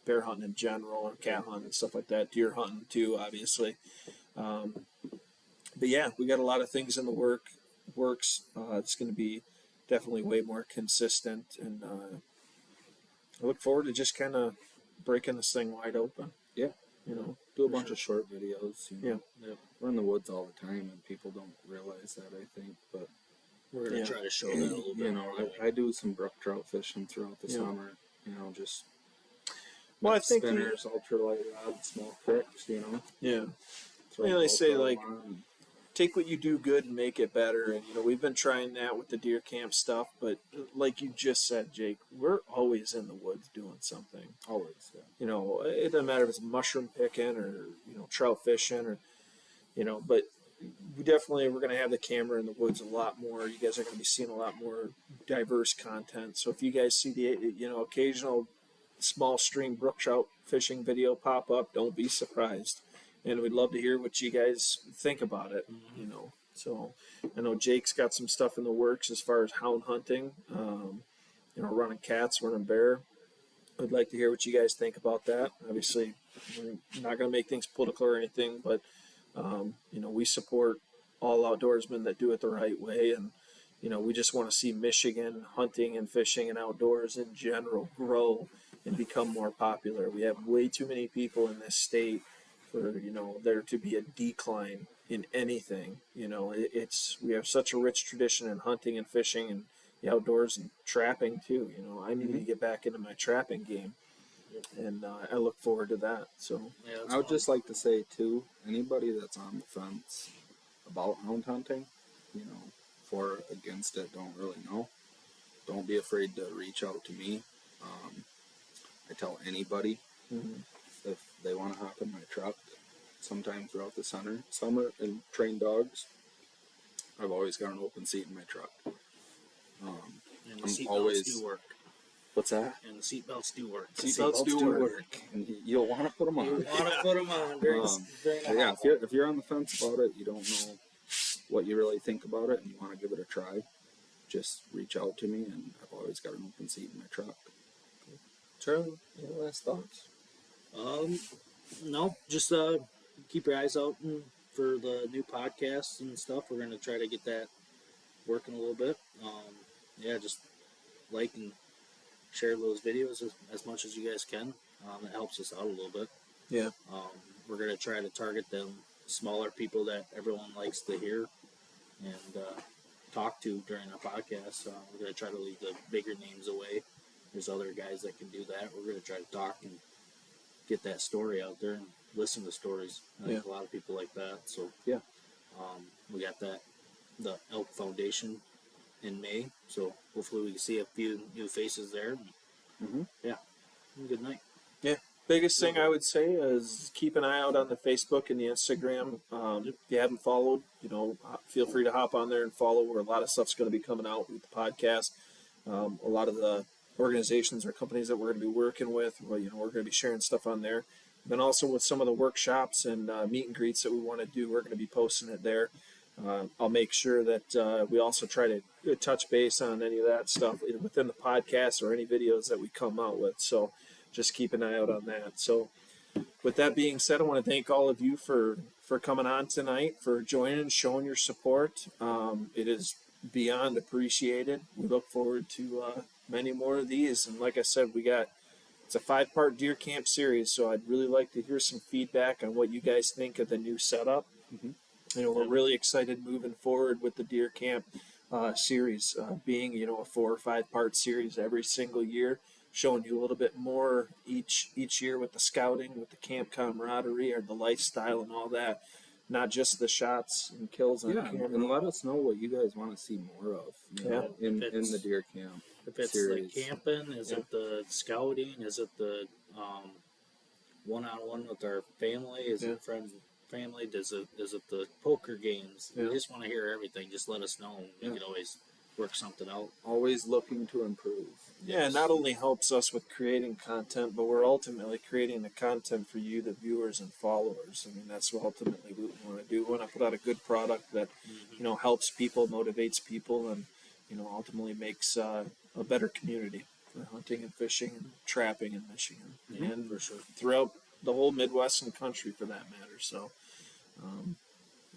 bear hunting in general, or cat hunting and stuff like that, deer hunting too, obviously. but yeah, we got a lot of things in the works. It's going to be definitely way more consistent, and I look forward to just kind of breaking this thing wide open. Yeah. You know, Do a bunch of short videos. You know. Yeah. We're in the woods all the time, and people don't realize that, I think. But, We're gonna Yeah. try to show that a little bit. you know, I do some brook trout fishing throughout the Yeah. summer. You know, just well, I think spinners, ultralight rods, small cricks, you know. yeah. Throw Yeah, they a say, GoPro like, on. take what you do good and make it better. And, you know, we've been trying that with the deer camp stuff. But like you just said, Jake, we're always in the woods doing something. Always, yeah. You know, it doesn't matter if it's mushroom picking or, you know, trout fishing or, you know, but we're going to have the camera in the woods a lot more. You guys are going to be seeing a lot more diverse content. So if you guys see the, you know, occasional small stream brook trout fishing video pop up, don't be surprised. And we'd love to hear what you guys think about it, you know. So I know Jake's got some stuff in the works as far as hound hunting, you know, running cats, running bear. I'd like to hear what you guys think about that. Obviously, we're not going to make things political or anything, but, you know, we support all outdoorsmen that do it the right way. And, you know, we just want to see Michigan hunting and fishing and outdoors in general grow and become more popular. We have way too many people in this state for, you know, there to be a decline in anything. You know, we have such a rich tradition in hunting and fishing and the outdoors and trapping too. You know, I need to get back into my trapping game, and I look forward to that. So Yeah, I would just like to say, too, anybody that's on the fence about hound hunting, you know, for or against it, don't really know. Don't be afraid to reach out to me. I tell anybody if they want to hop in my truck sometime throughout the summer and train dogs, I've always got an open seat in my truck. and the I'm seatbelts always- do work. What's that? And the seatbelts do work. Seatbelts do work. And you'll want to put them You on. want to put them on during during the Yeah, hot if you're on the fence about it, you don't know what you really think about it, and you want to give it a try, just reach out to me, and I've always got an open seat in my truck. Charlie, any last thoughts? No, just keep your eyes open for the new podcasts and stuff. We're going to try to get that working a little bit. Yeah, just like and share those videos as much as you guys can. It helps us out a little bit. Yeah. We're going to try to target them smaller people that everyone likes to hear and talk to during our podcast. We're going to try to leave the bigger names away. There's other guys that can do that. We're going to try to talk and get that story out there and listen to stories. I think a lot of people like that. So Yeah. we got the Elk Foundation in May. So hopefully we can see a few new faces there. Yeah, good night. Yeah. Biggest thing I would say is keep an eye out on the Facebook and the Instagram. If you haven't followed, you know, feel free to hop on there and follow where a lot of stuff's going to be coming out with the podcast. A lot of the organizations or companies that we're going to be working with, well, you know, we're going to be sharing stuff on there. Then also with some of the workshops and meet and greets that we want to do, we're going to be posting it there. I'll make sure that we also try to touch base on any of that stuff within the podcast or any videos that we come out with. So just keep an eye out on that. So with that being said, I want to thank all of you for coming on tonight, for joining and showing your support. It is beyond appreciated. We look forward to many more of these. And like I said, it's a 5-part deer camp series, so I'd really like to hear some feedback on what you guys think of the new setup. You know, we're really excited moving forward with the deer camp series, being, you know, a 4 or 5-part series every single year, showing you a little bit more each year with the scouting, with the camp camaraderie, or the lifestyle and all that. Not just the shots and kills on camera. And let us know what you guys want to see more of, you know, in the deer camp If it's series. the camping, is it the scouting? Is it the one-on-one with our family? Is it friends and family? Is it the poker games? We just want to hear everything. Just let us know. We can always work something out. Always looking to improve. Yeah, it not only helps us with creating content, but we're ultimately creating the content for you, the viewers and followers. I mean, that's what ultimately we want to do. We want to put out a good product that, you know, helps people, motivates people, and, you know, ultimately makes a better community for hunting and fishing and trapping in Michigan. And throughout the whole Midwestern country, for that matter. So,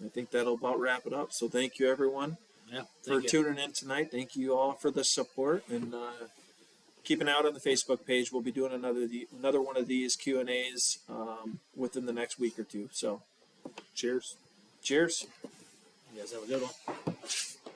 I think that'll about wrap it up. So thank you, everyone, Yeah. for tuning in tonight. Thank you all for the support, and keep an eye out on the Facebook page. We'll be doing another one of these Q&As within the next week or two. So Cheers. cheers. You guys have a good one.